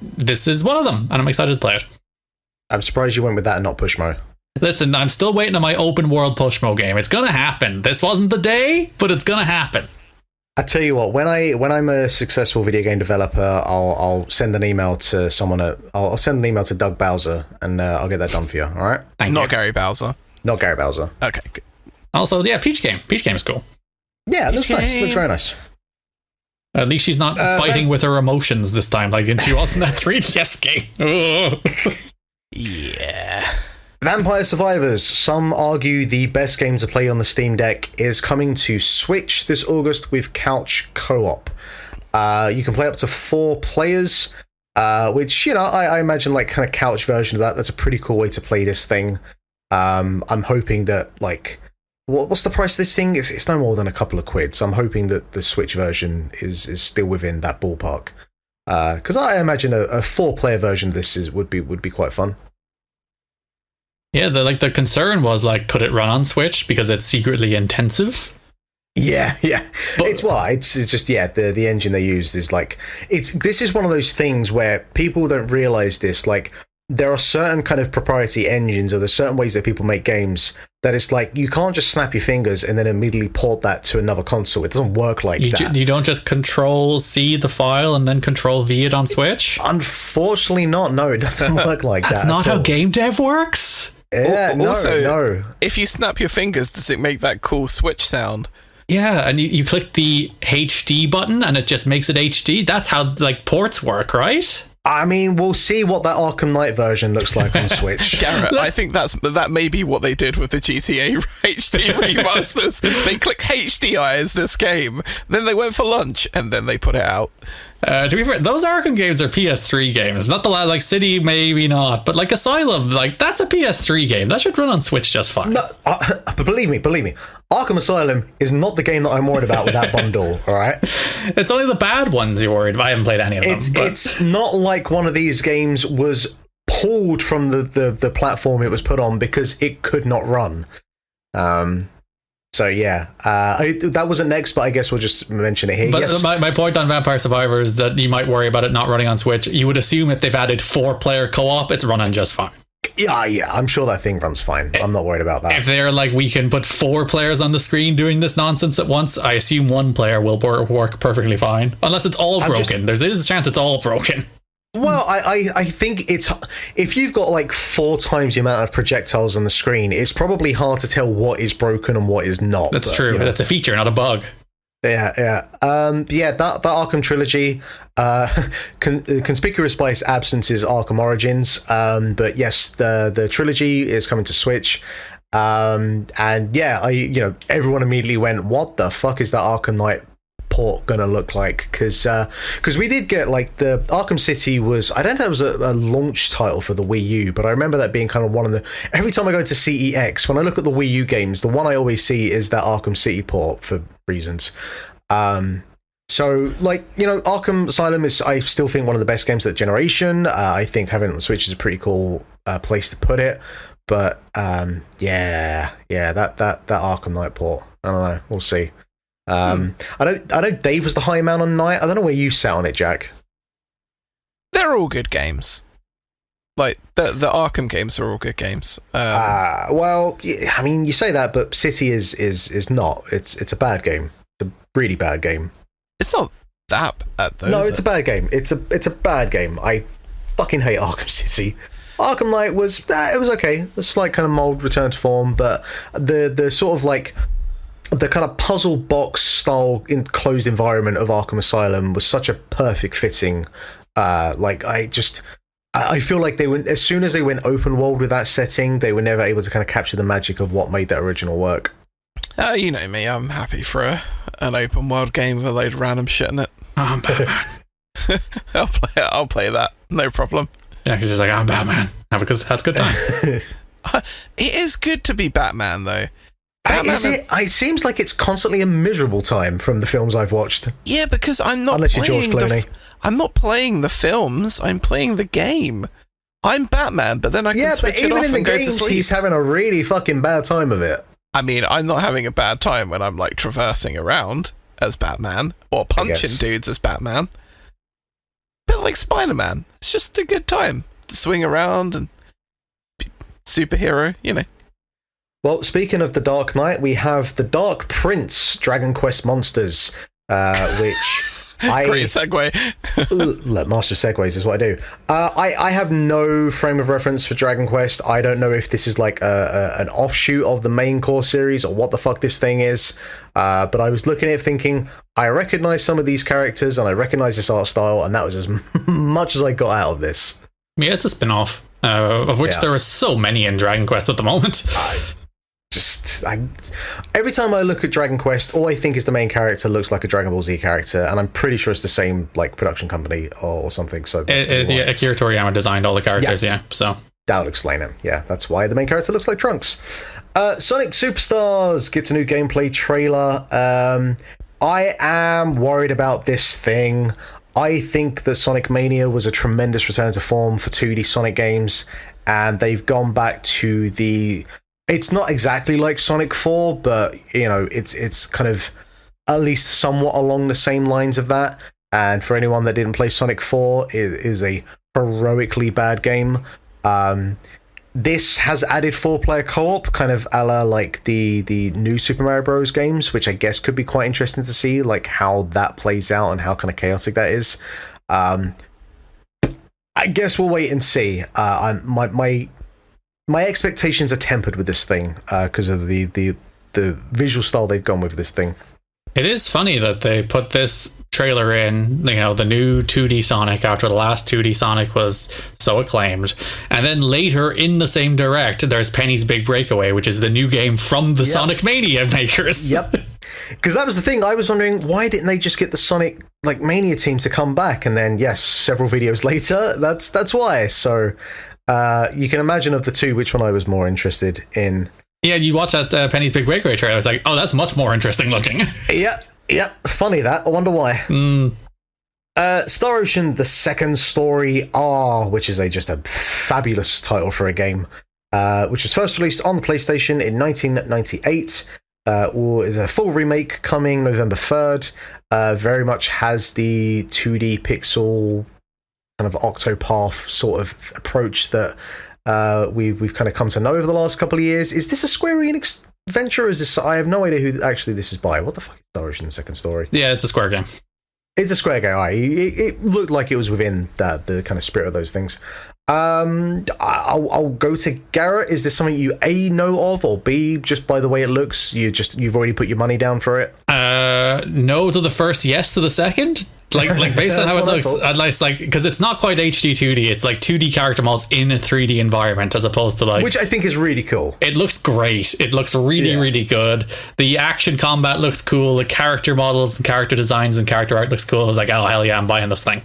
Speaker 3: this is one of them, and I'm excited to play it.
Speaker 1: I'm surprised you went with that and not Pushmo.
Speaker 3: Listen, I'm still waiting on my open world Pushmo game. It's gonna happen. This wasn't the day, but it's gonna happen.
Speaker 1: I tell you what, when I'm a successful video game developer, I'll send an email to someone I'll send an email to Doug Bowser, and I'll get that done for you. All right?
Speaker 2: Thank you. Gary Bowser.
Speaker 1: Not Gary Bowser.
Speaker 2: Okay. Good.
Speaker 3: Also, yeah, Peach game. Peach game is cool.
Speaker 1: Yeah, it looks nice. It looks very nice.
Speaker 3: At least she's not fighting with her emotions this time, like she was in that 3DS game.
Speaker 2: Yeah.
Speaker 1: Vampire Survivors, some argue the best game to play on the Steam Deck, is coming to Switch this August with couch co-op. You can play up to 4 players, which, I imagine like kind of couch version of that. That's a pretty cool way to play this thing. I'm hoping that like, what's the price of this thing? It's no more than a couple of quid, so I'm hoping that the Switch version is still within that ballpark. Because I imagine a 4-player version of this would be quite fun.
Speaker 3: Yeah, the concern was like, could it run on Switch because it's secretly intensive?
Speaker 1: Yeah. But it's just the engine they use is like this is one of those things where people don't realize this. Like there are certain kind of proprietary engines, or there's certain ways that people make games that it's like you can't just snap your fingers and then immediately port that to another console. It doesn't work like that.
Speaker 3: You don't just Control-C the file and then Control-V it on Switch?
Speaker 1: Unfortunately not. No, it doesn't work like that.
Speaker 3: That's not how game dev works?
Speaker 1: Yeah, no.
Speaker 2: If you snap your fingers, does it make that cool Switch sound?
Speaker 3: Yeah, and you click the HD button and it just makes it HD. That's how like ports work, right?
Speaker 1: I mean, we'll see what that Arkham Knight version looks like on Switch.
Speaker 2: Garrett, I think that may be what they did with the GTA HD remasters. They clicked HDI as this game, then they went for lunch, and then they put it out.
Speaker 3: To be fair, those Arkham games are PS3 games. Not the like City, maybe not, but like Asylum, like that's a PS3 game. That should run on Switch just fine.
Speaker 1: No, but believe me, Arkham Asylum is not the game that I'm worried about with that bundle. All right,
Speaker 3: it's only the bad ones you're worried about. I haven't played any of them.
Speaker 1: It's not like one of these games was pulled from the platform it was put on because it could not run. So yeah, that wasn't next, but I guess we'll just mention it here.
Speaker 3: But
Speaker 1: yes.
Speaker 3: my point on Vampire Survivors is that you might worry about it not running on Switch. You would assume if they've added 4-player co-op, it's running just fine.
Speaker 1: Yeah, I'm sure that thing runs fine. I'm not worried about that.
Speaker 3: If they're like, we can put 4 players on the screen doing this nonsense at once, I assume 1 player will work perfectly fine. Unless it's all broken. There's a chance it's all broken.
Speaker 1: Well, I think it's, if you've got like 4 times the amount of projectiles on the screen, it's probably hard to tell what is broken and what is not.
Speaker 3: That's true. You know, that's a feature, not a bug.
Speaker 1: Yeah. That Arkham trilogy, conspicuous by its absence is Arkham Origins. But yes, the trilogy is coming to Switch. And yeah, everyone immediately went, "What the fuck is that Arkham Knight port gonna look like?" Because we did get like the Arkham City was, I don't think it was a launch title for the Wii U, but I remember that being kind of one of the, every time I go to CEX, when I look at the Wii U games, the one I always see is that Arkham City port for reasons. So like, Arkham Asylum is, I still think, one of the best games of that generation. I think having it on Switch is a pretty cool place to put it, but that Arkham Knight port, I don't know, we'll see. I know Dave was the high man on Night. I don't know where you sat on it, Jack.
Speaker 2: They're all good games. Like the Arkham games are all good games.
Speaker 1: Well, I mean, you say that, but City is not. It's a bad game. It's a really bad game.
Speaker 2: It's not that bad though.
Speaker 1: No, it's a bad game. It's a bad game. I fucking hate Arkham City. Arkham Knight was it was okay. A slight kind of mold return to form, but the sort of like the kind of puzzle box style enclosed environment of Arkham Asylum was such a perfect fitting. I feel like they went, as soon as they went open world with that setting, they were never able to kind of capture the magic of what made that original work.
Speaker 2: You know me, I'm happy for an open world game with a load of random shit in it.
Speaker 3: I'm Batman.
Speaker 2: I'll play that, no problem.
Speaker 3: Yeah, he's just like, I'm Batman. That's a good time.
Speaker 2: It is good to be Batman though.
Speaker 1: It seems like it's constantly a miserable time from the films I've watched.
Speaker 2: Yeah, because I'm not.
Speaker 1: Unless you're George Clooney.
Speaker 2: I'm not playing the films. I'm playing the game. I'm Batman, but then I can switch it off and go to sleep.
Speaker 1: He's having a really fucking bad time of it.
Speaker 2: I mean, I'm not having a bad time when I'm like traversing around as Batman or punching dudes as Batman. But like Spider-Man, it's just a good time to swing around and be superhero,
Speaker 1: Well, speaking of the Dark Knight, we have the Dark Prince Dragon Quest Monsters, which
Speaker 2: Great segue.
Speaker 1: Look, Master of Segues is what I do. I have no frame of reference for Dragon Quest. I don't know if this is like an offshoot of the main core series or what the fuck this thing is. But I was looking at it thinking, I recognize some of these characters and I recognize this art style, and that was as much as I got out of this.
Speaker 3: Yeah, it's a spin-off, of which there are so many in Dragon Quest at the moment.
Speaker 1: Every time I look at Dragon Quest, all I think is the main character looks like a Dragon Ball Z character, and I'm pretty sure it's the same like production company or something. So
Speaker 3: Akira Toriyama designed all the characters, so
Speaker 1: that would explain it. Yeah, that's why the main character looks like Trunks. Sonic Superstars gets a new gameplay trailer. I am worried about this thing. I think that Sonic Mania was a tremendous return to form for 2D Sonic games, and they've gone back to the... It's not exactly like Sonic 4, but, it's kind of at least somewhat along the same lines of that. And for anyone that didn't play Sonic 4, it is a heroically bad game. This has added 4-player co-op, kind of a la like the new Super Mario Bros. Games, which I guess could be quite interesting to see, like how that plays out and how kind of chaotic that is. I guess we'll wait and see. My expectations are tempered with this thing because of the visual style they've gone with this thing.
Speaker 3: It is funny that they put this trailer in, the new 2D Sonic after the last 2D Sonic was so acclaimed, and then later in the same direct there's Penny's Big Breakaway, which is the new game from the Sonic Mania makers.
Speaker 1: Yep. Because that was the thing, I was wondering, why didn't they just get the Sonic Mania team to come back? And then yes, several videos later, that's why. So you can imagine of the two which one I was more interested in.
Speaker 3: Yeah, you watch that Penny's Big Breakaway trailer, I was like, oh, that's much more interesting looking.
Speaker 1: Yeah, funny that. I wonder why. Star Ocean: The Second Story R, which is just a fabulous title for a game, which was first released on the PlayStation in 1998. Is a full remake coming November 3rd. Very much has the 2D pixel kind of Octopath sort of approach that we've kind of come to know over the last couple of years. Is this a Square Enix venture? Or is this? I have no idea who actually this is by. What the fuck is Star Ocean: The Second Story?
Speaker 3: Yeah, it's a Square game.
Speaker 1: It's a Square game. All right. It looked like it was within the kind of spirit of those things. I'll go to Garrett. Is this something you A, know of, or B, just by the way it looks, you've already put your money down for it?
Speaker 3: No to the first, yes to the second. Like based on how it looks, I'd like because it's not quite HD 2D. It's like 2D character models in a 3D environment, as opposed to
Speaker 1: which I think is really cool.
Speaker 3: It looks great. It looks really good. The action combat looks cool. The character models and character designs and character art looks cool. I was like, oh hell yeah, I'm buying this thing.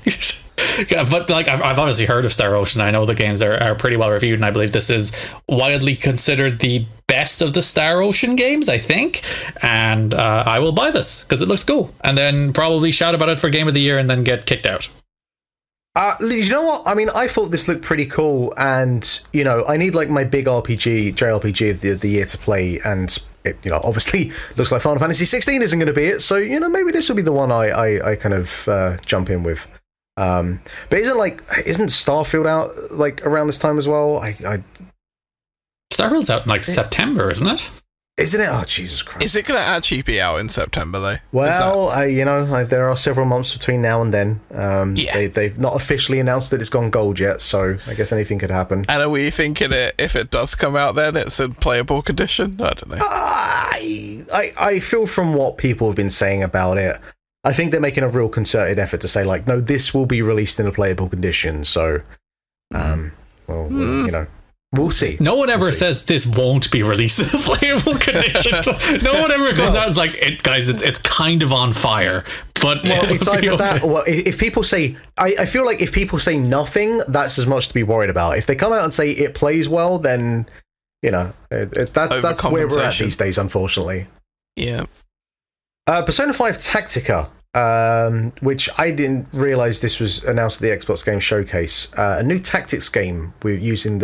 Speaker 3: Yeah, but I've obviously heard of Star Ocean. I know the games are pretty well reviewed, and I believe this is widely considered the best of the Star Ocean games, I think. And I will buy this because it looks cool, and then probably shout about it for Game of the Year and then get kicked out.
Speaker 1: You know what? I mean, I thought this looked pretty cool, and I need my big JRPG of the year to play, and it obviously looks like Final Fantasy 16 isn't going to be it. So maybe this will be the one I kind of jump in with. But isn't Starfield out around this time as well?
Speaker 3: Starfield's out in September, isn't it?
Speaker 1: Isn't it? Oh, Jesus Christ.
Speaker 2: Is it going to actually be out in September, though?
Speaker 1: Well, there are several months between now and then. They've not officially announced that it's gone gold yet, so I guess anything could happen.
Speaker 2: And are we thinking if it does come out then, it's a playable condition? I don't know.
Speaker 1: I feel from what people have been saying about it, I think they're making a real concerted effort to say, no, this will be released in a playable condition. So, we'll see.
Speaker 3: No one ever says this won't be released in a playable condition. No one ever goes out and is like, guys, it's kind of on fire. But
Speaker 1: it's either that, or if people say, I feel like if people say nothing, that's as much to be worried about. If they come out and say it plays well, then that's where we're at these days, unfortunately.
Speaker 2: Yeah.
Speaker 1: Persona 5 Tactica, which I didn't realize this was announced at the Xbox Game Showcase. A new tactics game. We're using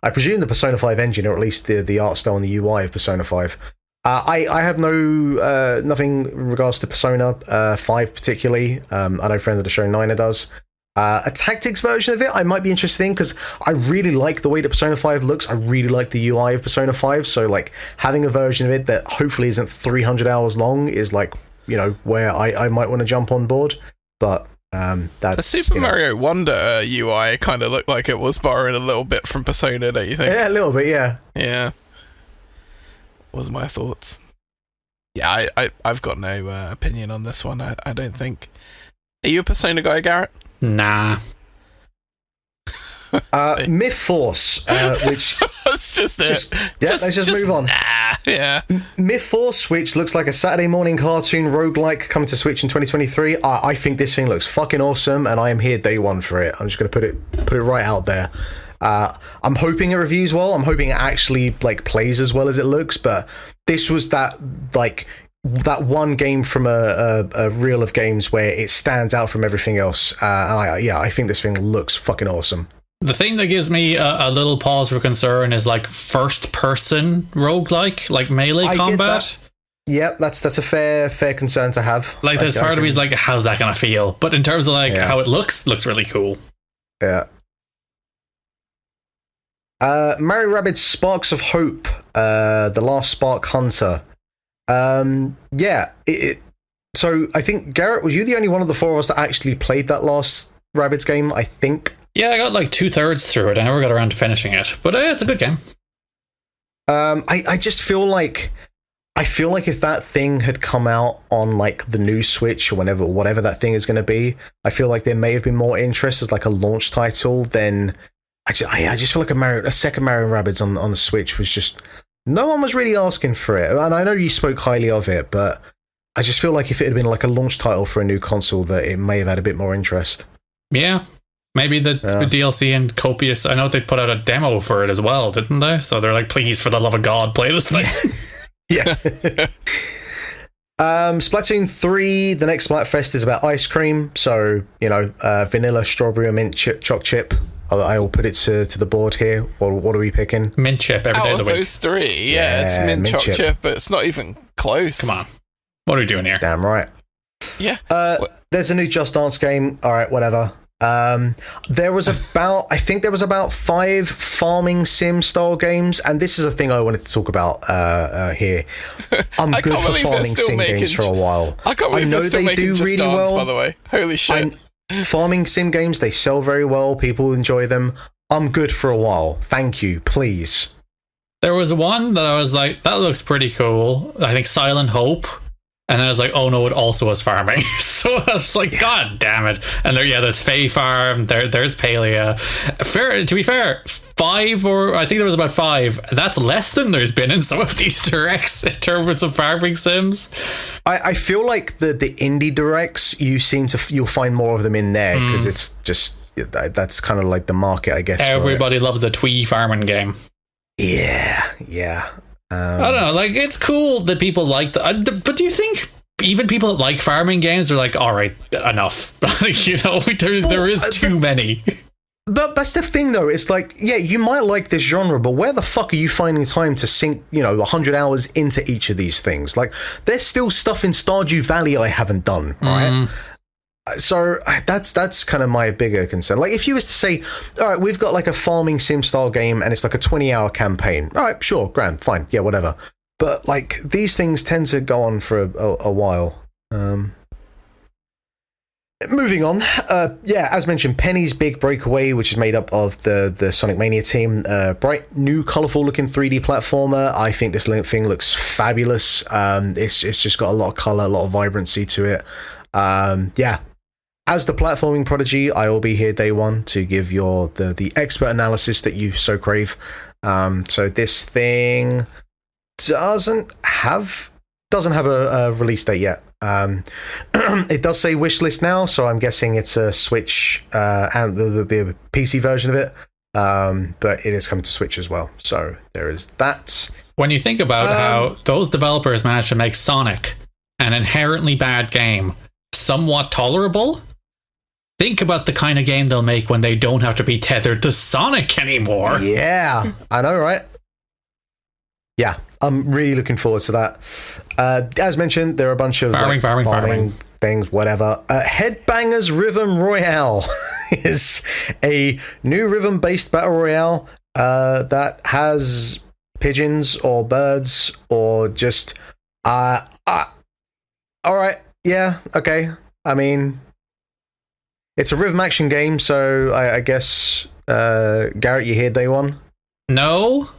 Speaker 1: I presume the Persona 5 engine, or at least the art style and the UI of Persona 5. I have nothing in regards to Persona 5 particularly. I know friend of the show Nina does. A tactics version of it I might be interested in, because I really like the way that Persona 5 looks. I really like the UI of Persona 5, so having a version of it that hopefully isn't 300 hours long is where I might want to jump on board. But that's
Speaker 2: the Super Mario Wonder UI kind of looked like it was borrowing a little bit from Persona, don't you think?
Speaker 1: Yeah, a little bit,
Speaker 2: yeah. Was my thoughts. Yeah, I've got no opinion on this one. I don't think. Are you a Persona guy, Garrett?
Speaker 3: Nah.
Speaker 1: Myth Force, which
Speaker 2: let's just
Speaker 1: move on.
Speaker 2: Nah, yeah.
Speaker 1: Myth Force, which looks like a Saturday morning cartoon roguelike coming to Switch in 2023. I think this thing looks fucking awesome, and I am here day one for it. I'm just going to put it right out there. I'm hoping it reviews well. I'm hoping it actually plays as well as it looks. But this was that one game from a reel of games where it stands out from everything else. And I think this thing looks fucking awesome.
Speaker 3: The thing that gives me a little pause for concern is first person roguelike, melee combat.
Speaker 1: Yep, that's a fair concern to have.
Speaker 3: There's part of me is how's that gonna feel? But in terms of how it looks really cool.
Speaker 1: Yeah. Mario Rabbids Sparks of Hope, The Last Spark Hunter. So I think, Garrett, was you the only one of the four of us that actually played that last Rabbids game, I think?
Speaker 3: Yeah, I got like 2/3 through it. I never got around to finishing it. But it's a good game.
Speaker 1: I just feel like... I feel like if that thing had come out on like the new Switch or whatever that thing is going to be, I feel like there may have been more interest as like a launch title than... I just feel like a second Mario Rabbids on the Switch was just... No one was really asking for it. And I know you spoke highly of it, but... I just feel like if it had been like a launch title for a new console, that it may have had a bit more interest.
Speaker 3: Yeah. Maybe the DLC and copious... I know they put out a demo for it as well, didn't they? So they're like, please, for the love of God, play this thing.
Speaker 1: Yeah. Splatoon 3, the next Splatfest is about ice cream. So, vanilla, strawberry, or mint choc chip. I'll put it to the board here. What are we picking?
Speaker 3: Mint chip every day of the week.
Speaker 2: Those three, it's mint choc chip, but it's not even close.
Speaker 3: Come on. What are we doing here?
Speaker 1: Damn right.
Speaker 2: Yeah.
Speaker 1: There's a new Just Dance game. All right, whatever. There was about 5 farming sim style games, and this is a thing I wanted to talk about here. I'm good for farming sim games for a while.
Speaker 2: I can't believe they're still making Just Dance, by the way. Holy shit.
Speaker 1: Farming sim games, they sell very well. People enjoy them. I'm good for a while. Thank you, please.
Speaker 3: There was one that I was like, that looks pretty cool. I think Silent Hope. And then I was like, oh no, it also was farming. So I was like, God damn it. And there's Fae Farm, there's Palia. To be fair, 5 I think there was about 5. That's less than there's been in some of these directs in terms of farming sims.
Speaker 1: I feel like the indie directs, you'll find more of them in there because it's just, that's kind of like the market, I guess.
Speaker 3: Everybody loves the Twee farming game.
Speaker 1: Yeah.
Speaker 3: I don't know, like, it's cool that people like that, but do you think even people that like farming games are like, all right, enough? There is too many.
Speaker 1: But that's the thing, though. It's like, yeah, you might like this genre, but where the fuck are you finding time to sink, 100 hours into each of these things? Like, there's still stuff in Stardew Valley I haven't done, right? So that's kind of my bigger concern. Like, if you was to say, all right, we've got like a farming sim style game and it's like a 20-hour campaign. All right, sure, grand, fine, yeah, whatever. But like, these things tend to go on for a while. Moving on, as mentioned, Penny's Big Breakaway, which is made up of the Sonic Mania team. Bright, new, colourful looking 3D platformer. I think this thing looks fabulous. It's just got a lot of colour, a lot of vibrancy to it. As the platforming prodigy, I will be here day one to give the expert analysis that you so crave. So this thing doesn't have a release date yet. It does say wishlist now, so I'm guessing it's a Switch and there'll be a PC version of it. But it is coming to Switch as well. So there is that.
Speaker 3: When you think about how those developers managed to make Sonic, an inherently bad game, somewhat tolerable, think about the kind of game they'll make when they don't have to be tethered to Sonic anymore.
Speaker 1: Yeah, I know, right? Yeah, I'm really looking forward to that. As mentioned, there are a bunch of farming things, whatever. Headbangers Rhythm Royale is a new rhythm-based battle royale that has pigeons or birds or just... all right, yeah, okay. I mean... It's a rhythm action game, so I guess, Garrett, you here day one?
Speaker 3: No,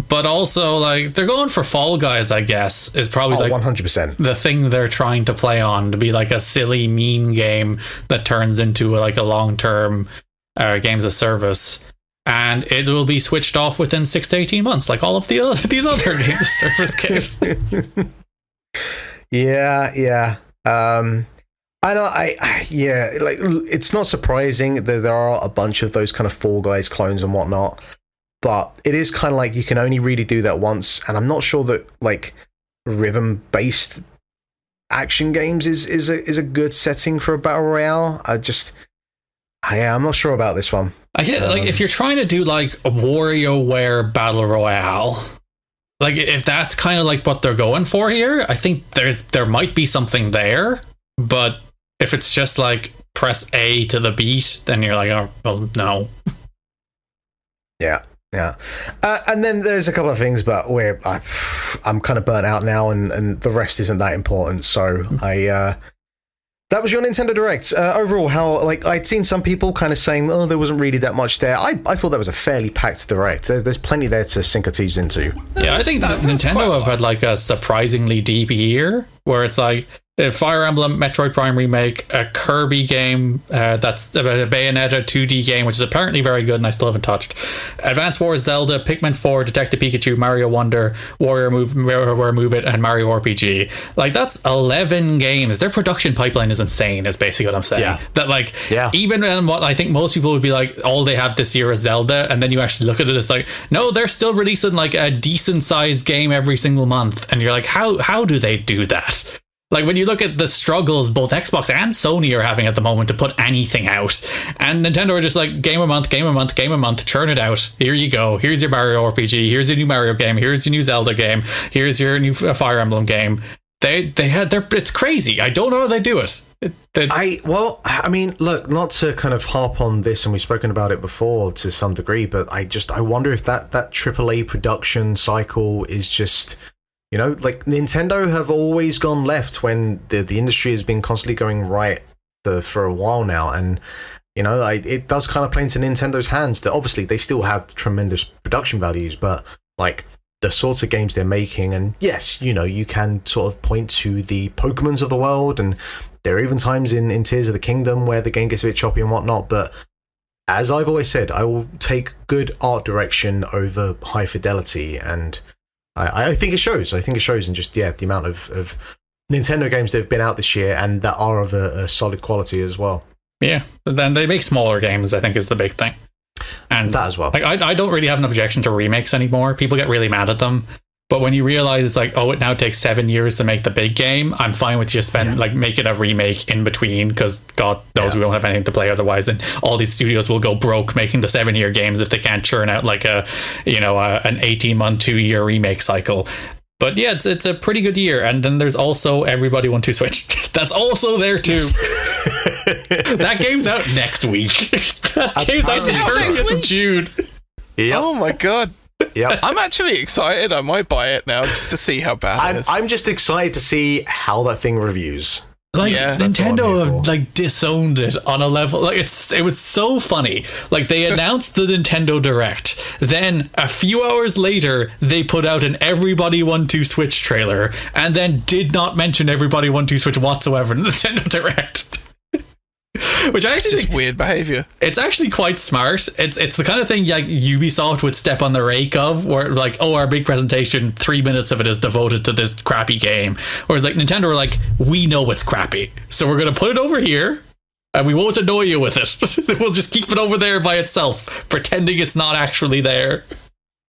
Speaker 3: but also, like, they're going for Fall Guys, I guess, is probably
Speaker 1: 100%.
Speaker 3: The thing they're trying to play on, to be like a silly, mean game that turns into like a long-term games of service. And it will be switched off within 6 to 18 months, like all of these other games of service games.
Speaker 1: Yeah. I know, like, it's not surprising that there are a bunch of those kind of Fall Guys clones and whatnot, but it is kind of like you can only really do that once, and I'm not sure that, like, rhythm-based action games is a good setting for a battle royale. I'm not sure about this one.
Speaker 3: I get, like, if you're trying to do, like, a WarioWare battle royale, like, if that's kind of like what they're going for here, I think there might be something there, but if it's just like press A to the beat, then you're like, oh, well, no.
Speaker 1: Yeah. Yeah, and then there's a couple of things, but I'm kind of burnt out now, and the rest isn't that important. So that was your Nintendo Direct. Overall, how I'd seen some people kind of saying, "Oh, there wasn't really that much there." I thought that was a fairly packed Direct. There's plenty there to sink our teeth into.
Speaker 3: Yeah, I think Nintendo have had like a surprisingly deep year, where it's like a Fire Emblem, Metroid Prime Remake, a Kirby game, that's a Bayonetta 2D game, which is apparently very good and I still haven't touched. Advance Wars, Zelda, Pikmin 4, Detective Pikachu, Mario Wonder, WarioWare Move It, and Mario RPG. Like, that's 11 games. Their production pipeline is insane, is basically what I'm saying.
Speaker 1: Yeah.
Speaker 3: That, even in what I think most people would be like, all they have this year is Zelda, and then you actually look at it, it's like, no, they're still releasing like a decent sized game every single month. And you're like, how do they do that? Like, when you look at the struggles both Xbox and Sony are having at the moment to put anything out, and Nintendo are just like, game a month, churn it out. Here you go. Here's your Mario RPG. Here's your new Mario game. Here's your new Zelda game. Here's your new Fire Emblem game. It's crazy. I don't know how they do it.
Speaker 1: Look, not to kind of harp on this, and we've spoken about it before to some degree, but I wonder if that AAA production cycle is just... like Nintendo have always gone left when the industry has been constantly going right for a while now. And, it does kind of play into Nintendo's hands that obviously they still have tremendous production values, but like the sorts of games they're making. And yes, you can sort of point to the Pokemons of the world. And there are even times in Tears of the Kingdom where the game gets a bit choppy and whatnot. But as I've always said, I will take good art direction over high fidelity. And I think it shows. I think it shows in just, the amount of Nintendo games that have been out this year and that are of a solid quality as well.
Speaker 3: Yeah, but then they make smaller games, I think, is the big thing. And
Speaker 1: that as well.
Speaker 3: Like, I don't really have an objection to remakes anymore. People get really mad at them. But when you realize it's like, it now takes 7 years to make the big game, I'm fine with just making a remake in between, because God knows we won't have anything to play otherwise, and all these studios will go broke making the 7-year games if they can't churn out like an 18-month, 2-year remake cycle. But yeah, it's a pretty good year. And then there's also Everybody Want to Switch. That's also there too. That game's out next week. That game's out on the 30th of June.
Speaker 2: Yep. Oh my God.
Speaker 1: Yeah,
Speaker 2: I'm actually excited. I might buy it now just to see how bad it is.
Speaker 1: I'm just excited to see how that thing reviews.
Speaker 3: Nintendo have disowned it on a level. Like, it was so funny. Like, they announced the Nintendo Direct, then a few hours later they put out an Everybody Want to Switch trailer, and then did not mention Everybody Want to Switch whatsoever in the Nintendo Direct. Which I actually
Speaker 2: think weird behavior.
Speaker 3: It's actually quite smart. It's the kind of thing like Ubisoft would step on the rake of, where like, our big presentation, 3 minutes of it is devoted to this crappy game. Whereas like Nintendo are like, we know it's crappy, so we're gonna put it over here and we won't annoy you with it. We'll just keep it over there by itself, pretending it's not actually there.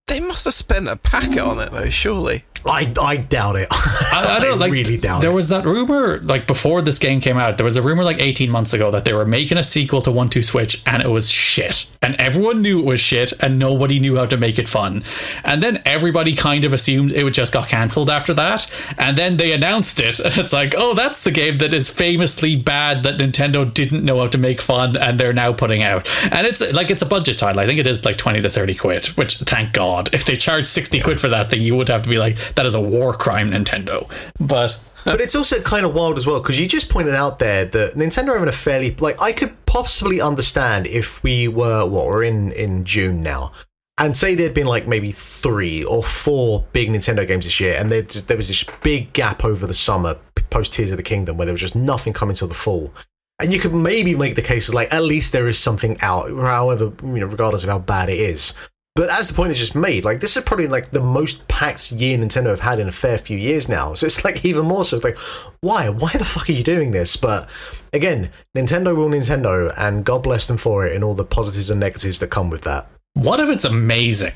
Speaker 2: They must have spent a packet on it though, surely.
Speaker 1: I doubt it.
Speaker 3: I don't really doubt it. There was that rumor, like, before this game came out, there was a rumor like 18 months ago that they were making a sequel to 1-2 Switch, and it was shit. And everyone knew it was shit, and nobody knew how to make it fun. And then everybody kind of assumed it just got cancelled after that. And then they announced it, and it's like, that's the game that is famously bad that Nintendo didn't know how to make fun, and they're now putting out. And it's a budget title. I think it is like 20 to 30 quid, which, thank God. If they charged 60 quid for that thing, you would have to be like, that is a war crime, Nintendo. But
Speaker 1: it's also kind of wild as well, because you just pointed out there that Nintendo are having a fairly, like, I could possibly understand if we're in June now, and say there'd been like maybe 3 or 4 big Nintendo games this year, and there was this big gap over the summer post Tears of the Kingdom where there was just nothing coming till the fall. And you could maybe make the case as like, at least there is something out, however, regardless of how bad it is. But as the point is just made, like, this is probably like the most packed year Nintendo have had in a fair few years now. So it's like even more so. It's like, why the fuck are you doing this? But again, Nintendo will Nintendo, and God bless them for it, and all the positives and negatives that come with that.
Speaker 3: What if it's amazing?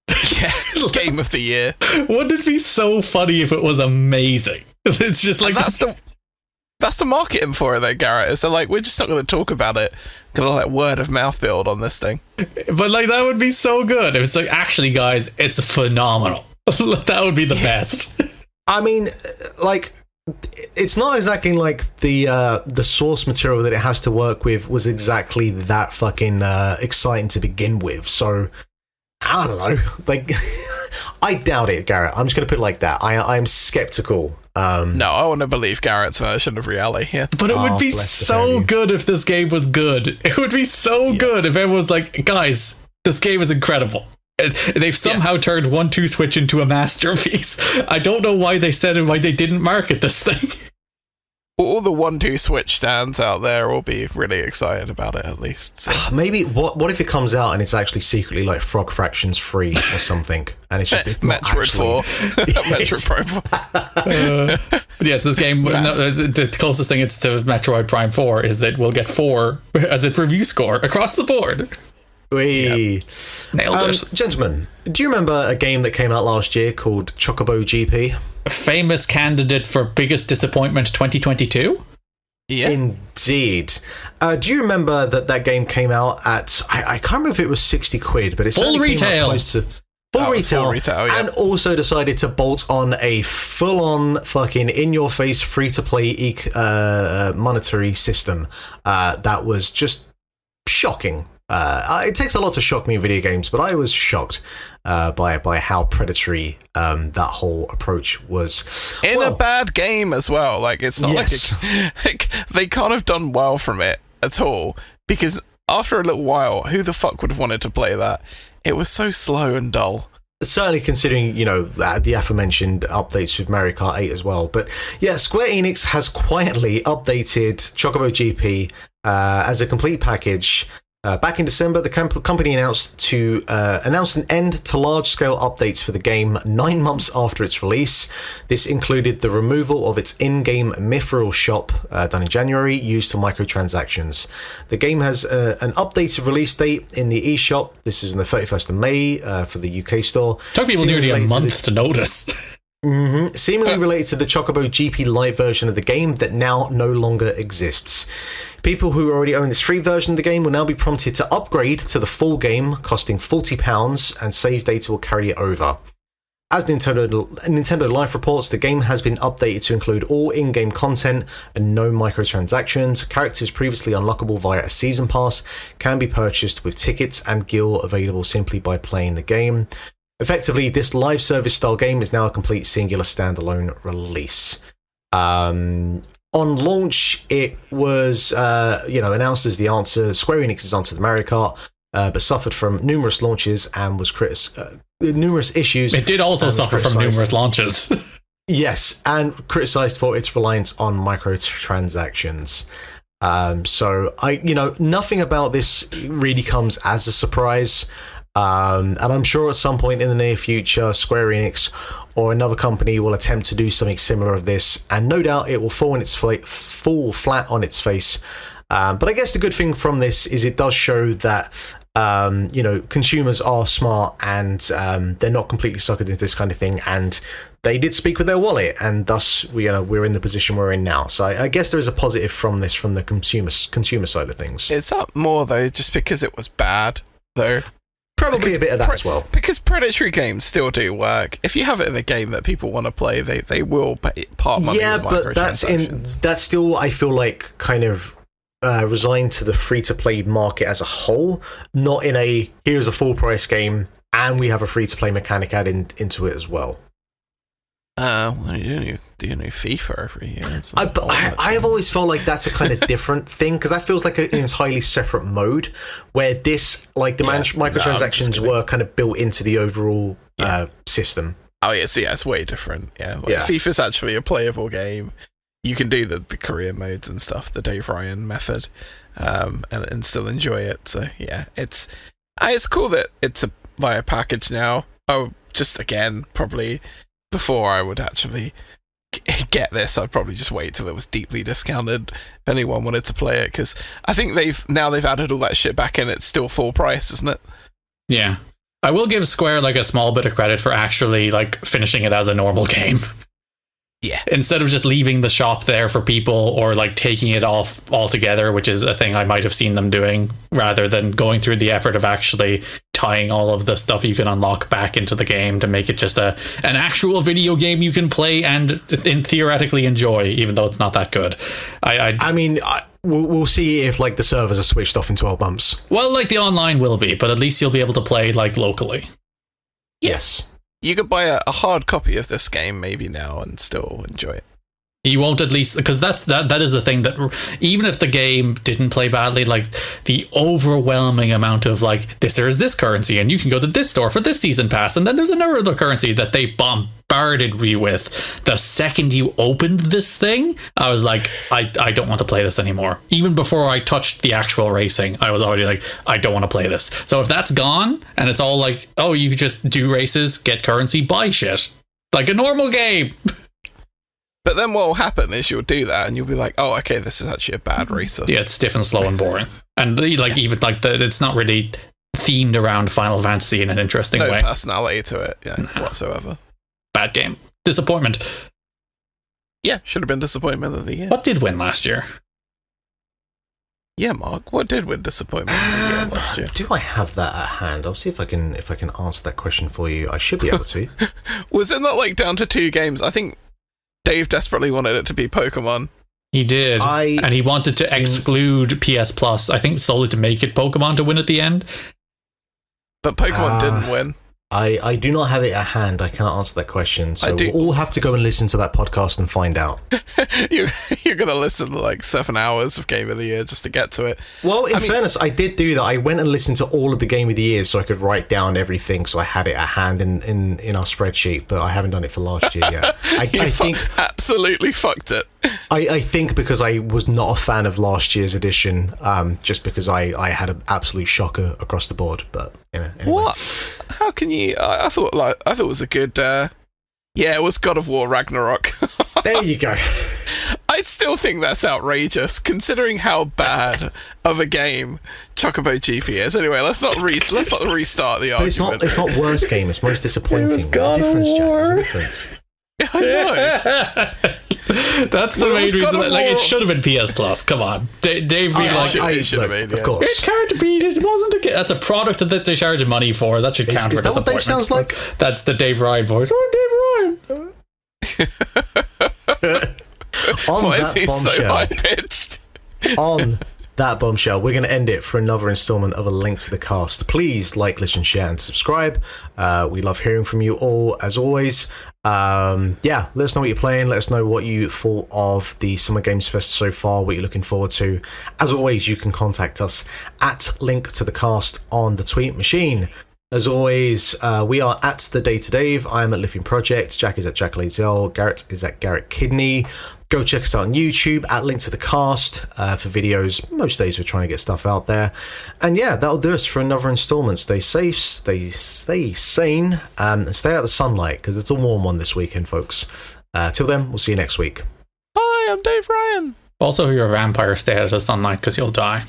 Speaker 2: Yeah, game of the year.
Speaker 3: Wouldn't it be so funny if it was amazing? It's just like,
Speaker 2: that's the marketing for it though, Garrett. So like, we're just not going to talk about it. Gonna like word of mouth build on this thing.
Speaker 3: But like, that would be so good if it's like, actually guys, it's phenomenal. That would be the best.
Speaker 1: I mean, like, it's not exactly like the source material that it has to work with was exactly that fucking exciting to begin with. So I don't know. Like, I doubt it, Garrett. I'm just going to put it like that. I'm skeptical.
Speaker 2: No, I want to believe Garrett's version of reality here.
Speaker 3: But it would be so good if this game was good. It would be so good if everyone's like, guys, this game is incredible. They've somehow turned 1-2 Switch into a masterpiece. I don't know why they said it, why they didn't market this thing.
Speaker 2: All the 1-2 Switch stands out there will be really excited about it, at least. So.
Speaker 1: Maybe, what if it comes out and it's actually secretly like Frog Fractions free or something, and it's just
Speaker 2: Metroid 4. Metroid Prime 4.
Speaker 3: Yes, this game, the closest thing it's to Metroid Prime 4 is that we'll get 4 as its review score across the board.
Speaker 1: Yep.
Speaker 3: Nailed it.
Speaker 1: Gentlemen, do you remember a game that came out last year called Chocobo GP?
Speaker 3: A famous candidate for biggest disappointment 2022?
Speaker 2: Yeah.
Speaker 1: Indeed. Do you remember that game came out at, I can't remember if it was 60 quid, but it's
Speaker 3: full retail.
Speaker 1: Came out close to full retail, yeah. And also decided to bolt on a full-on fucking in-your-face free-to-play monetary system that was just shocking. It takes a lot to shock me in video games, but I was shocked by how predatory that whole approach was.
Speaker 2: In a bad game as well. Like, it's not like they can't have done well from it at all, because after a little while, who the fuck would have wanted to play that? It was so slow and dull.
Speaker 1: Certainly considering, the aforementioned updates with Mario Kart 8 as well. But yeah, Square Enix has quietly updated Chocobo GP as a complete package. Back in December, the company announced an end to large-scale updates for the game 9 months after its release. This included the removal of its in-game mithril shop, done in January, used for microtransactions. The game has an updated release date in the eShop. This is on the 31st of May for the UK store.
Speaker 3: Took people nearly a month to notice.
Speaker 1: Mm-hmm. Seemingly related to the Chocobo GP Lite version of the game that now no longer exists. People who already own this free version of the game will now be prompted to upgrade to the full game, costing £40, and save data will carry it over. As Nintendo Life reports, the game has been updated to include all in-game content and no microtransactions. Characters previously unlockable via a season pass can be purchased with tickets and gear available simply by playing the game. Effectively, this live service style game is now a complete singular standalone release. On launch, it was announced as the answer, Square Enix's answer to Mario Kart, but suffered from numerous launches and was numerous issues.
Speaker 3: It did also suffer from numerous launches.
Speaker 1: Yes, and criticised for its reliance on microtransactions. So nothing about this really comes as a surprise. And I'm sure at some point in the near future, Square Enix or another company will attempt to do something similar of this, and no doubt it will fall flat on its face. But I guess the good thing from this is it does show that consumers are smart, and they're not completely suckered into this kind of thing, and they did speak with their wallet, and thus we're in the position we're in now. So I guess there is a positive from this, from the consumer side of things.
Speaker 2: It's up more though, just because it was bad though.
Speaker 1: Probably a bit of that as well.
Speaker 2: Because predatory games still do work. If you have it in a game that people want to play, they will part money. Yeah, but
Speaker 1: that's still, I feel like, kind of resigned to the free-to-play market as a whole, not in a, here's a full-price game, and we have a free-to-play mechanic added into it as well.
Speaker 2: Well, you do new FIFA every year.
Speaker 1: I have always felt like that's a kind of different thing, because that feels like an entirely separate mode, where this, like, the microtransactions were kind of built into the overall system.
Speaker 2: Oh, yeah, it's way different. Yeah, FIFA's actually a playable game. You can do the career modes and stuff, the Dave Ryan method, and still enjoy it. So, yeah, it's cool that it's via package now. Oh, just again, probably before I would actually get this, I'd probably just wait till it was deeply discounted if anyone wanted to play it, because I think they've added all that shit back in. It's still full price, isn't it?
Speaker 3: Yeah. I will give Square like a small bit of credit for actually like finishing it as a normal game.
Speaker 2: Yeah.
Speaker 3: Instead of just leaving the shop there for people, or like taking it off altogether, which is a thing I might have seen them doing, rather than going through the effort of actually tying all of the stuff you can unlock back into the game to make it just an actual video game you can play and theoretically enjoy, even though it's not that good.
Speaker 1: we'll see if like the servers are switched off in 12 months.
Speaker 3: Well, like the online will be, but at least you'll be able to play like locally.
Speaker 1: Yes.
Speaker 2: You could buy a hard copy of this game maybe now and still enjoy it.
Speaker 3: You won't, at least, because that is the thing, that even if the game didn't play badly, like the overwhelming amount of like, there's this currency and you can go to this store for this season pass, and then there's another currency that they bombarded me with. The second you opened this thing, I was like, I don't want to play this anymore. Even before I touched the actual racing, I was already like, I don't want to play this. So if that's gone and it's all like, oh, you just do races, get currency, buy shit like a normal game.
Speaker 2: But then what will happen is you'll do that and you'll be like, oh, okay, this is actually a bad racer.
Speaker 3: Yeah, it's stiff and slow and boring. And like even like it's not really themed around Final Fantasy in an interesting way.
Speaker 2: No personality to it, whatsoever.
Speaker 3: Bad game. Disappointment.
Speaker 2: Yeah, should have been disappointment of the year.
Speaker 3: What did win last year?
Speaker 2: Yeah, Mark, what did win disappointment of the year last year?
Speaker 1: Do I have that at hand? I'll see if I can answer that question for you. I should be able to.
Speaker 2: Was it not like down to 2 games? I think Dave desperately wanted it to be Pokemon.
Speaker 3: He did. And he wanted to exclude PS Plus, I think solely to make it Pokemon to win at the end.
Speaker 2: But Pokemon didn't win.
Speaker 1: I do not have it at hand. I cannot answer that question. So we'll all have to go and listen to that podcast and find out.
Speaker 2: You're going to listen to like 7 hours of Game of the Year just to get to it.
Speaker 1: Well, in fairness, I did do that. I went and listened to all of the Game of the Year so I could write down everything so I had it at hand in our spreadsheet, but I haven't done it for last year yet. I think
Speaker 2: absolutely fucked it.
Speaker 1: I think because I was not a fan of last year's edition, just because I had an absolute shocker across the board. But anyway.
Speaker 2: What? How can you? I thought it was a good. It was God of War Ragnarok.
Speaker 1: There you go.
Speaker 2: I still think that's outrageous, considering how bad of a game Chocobo GP is. Anyway, let's not restart the argument.
Speaker 1: It's not worst game. It's most disappointing. There's a difference, Jack. There's a difference.
Speaker 2: I know.
Speaker 3: That's the main reason. Like, it should have been PS Plus. Come on, Dave.
Speaker 2: It should have been.
Speaker 1: Of course,
Speaker 3: it can't be. It wasn't a. That's a product that they charge money for. That should count for disappointment.
Speaker 1: Is that what Dave sounds like?
Speaker 3: That's the Dave Ryan voice. Oh, Dave Ryan.
Speaker 2: Why is he so high pitched?
Speaker 1: On that bombshell, we're going to end it for another installment of A Link to the Cast. Please like, listen, share, and subscribe. We love hearing from you all, as always. Let us know what you're playing. Let us know what you thought of the Summer Games Fest so far, what you're looking forward to. As always, you can contact us at Link to the Cast on the tweet machine. As always, we are at The Day to Dave. I am at Lithium Project. Jack is at Jack Lazell. Garrett is at Garrett Kidney. Go check us out on YouTube at Link to the Cast for videos. Most days we're trying to get stuff out there. And yeah, that'll do us for another installment. Stay safe, stay sane, and stay out of the sunlight, because it's a warm one this weekend, folks. Till then, we'll see you next week.
Speaker 2: Hi, I'm Dave Ryan.
Speaker 3: Also, if you're a vampire, stay out of the sunlight because you'll die.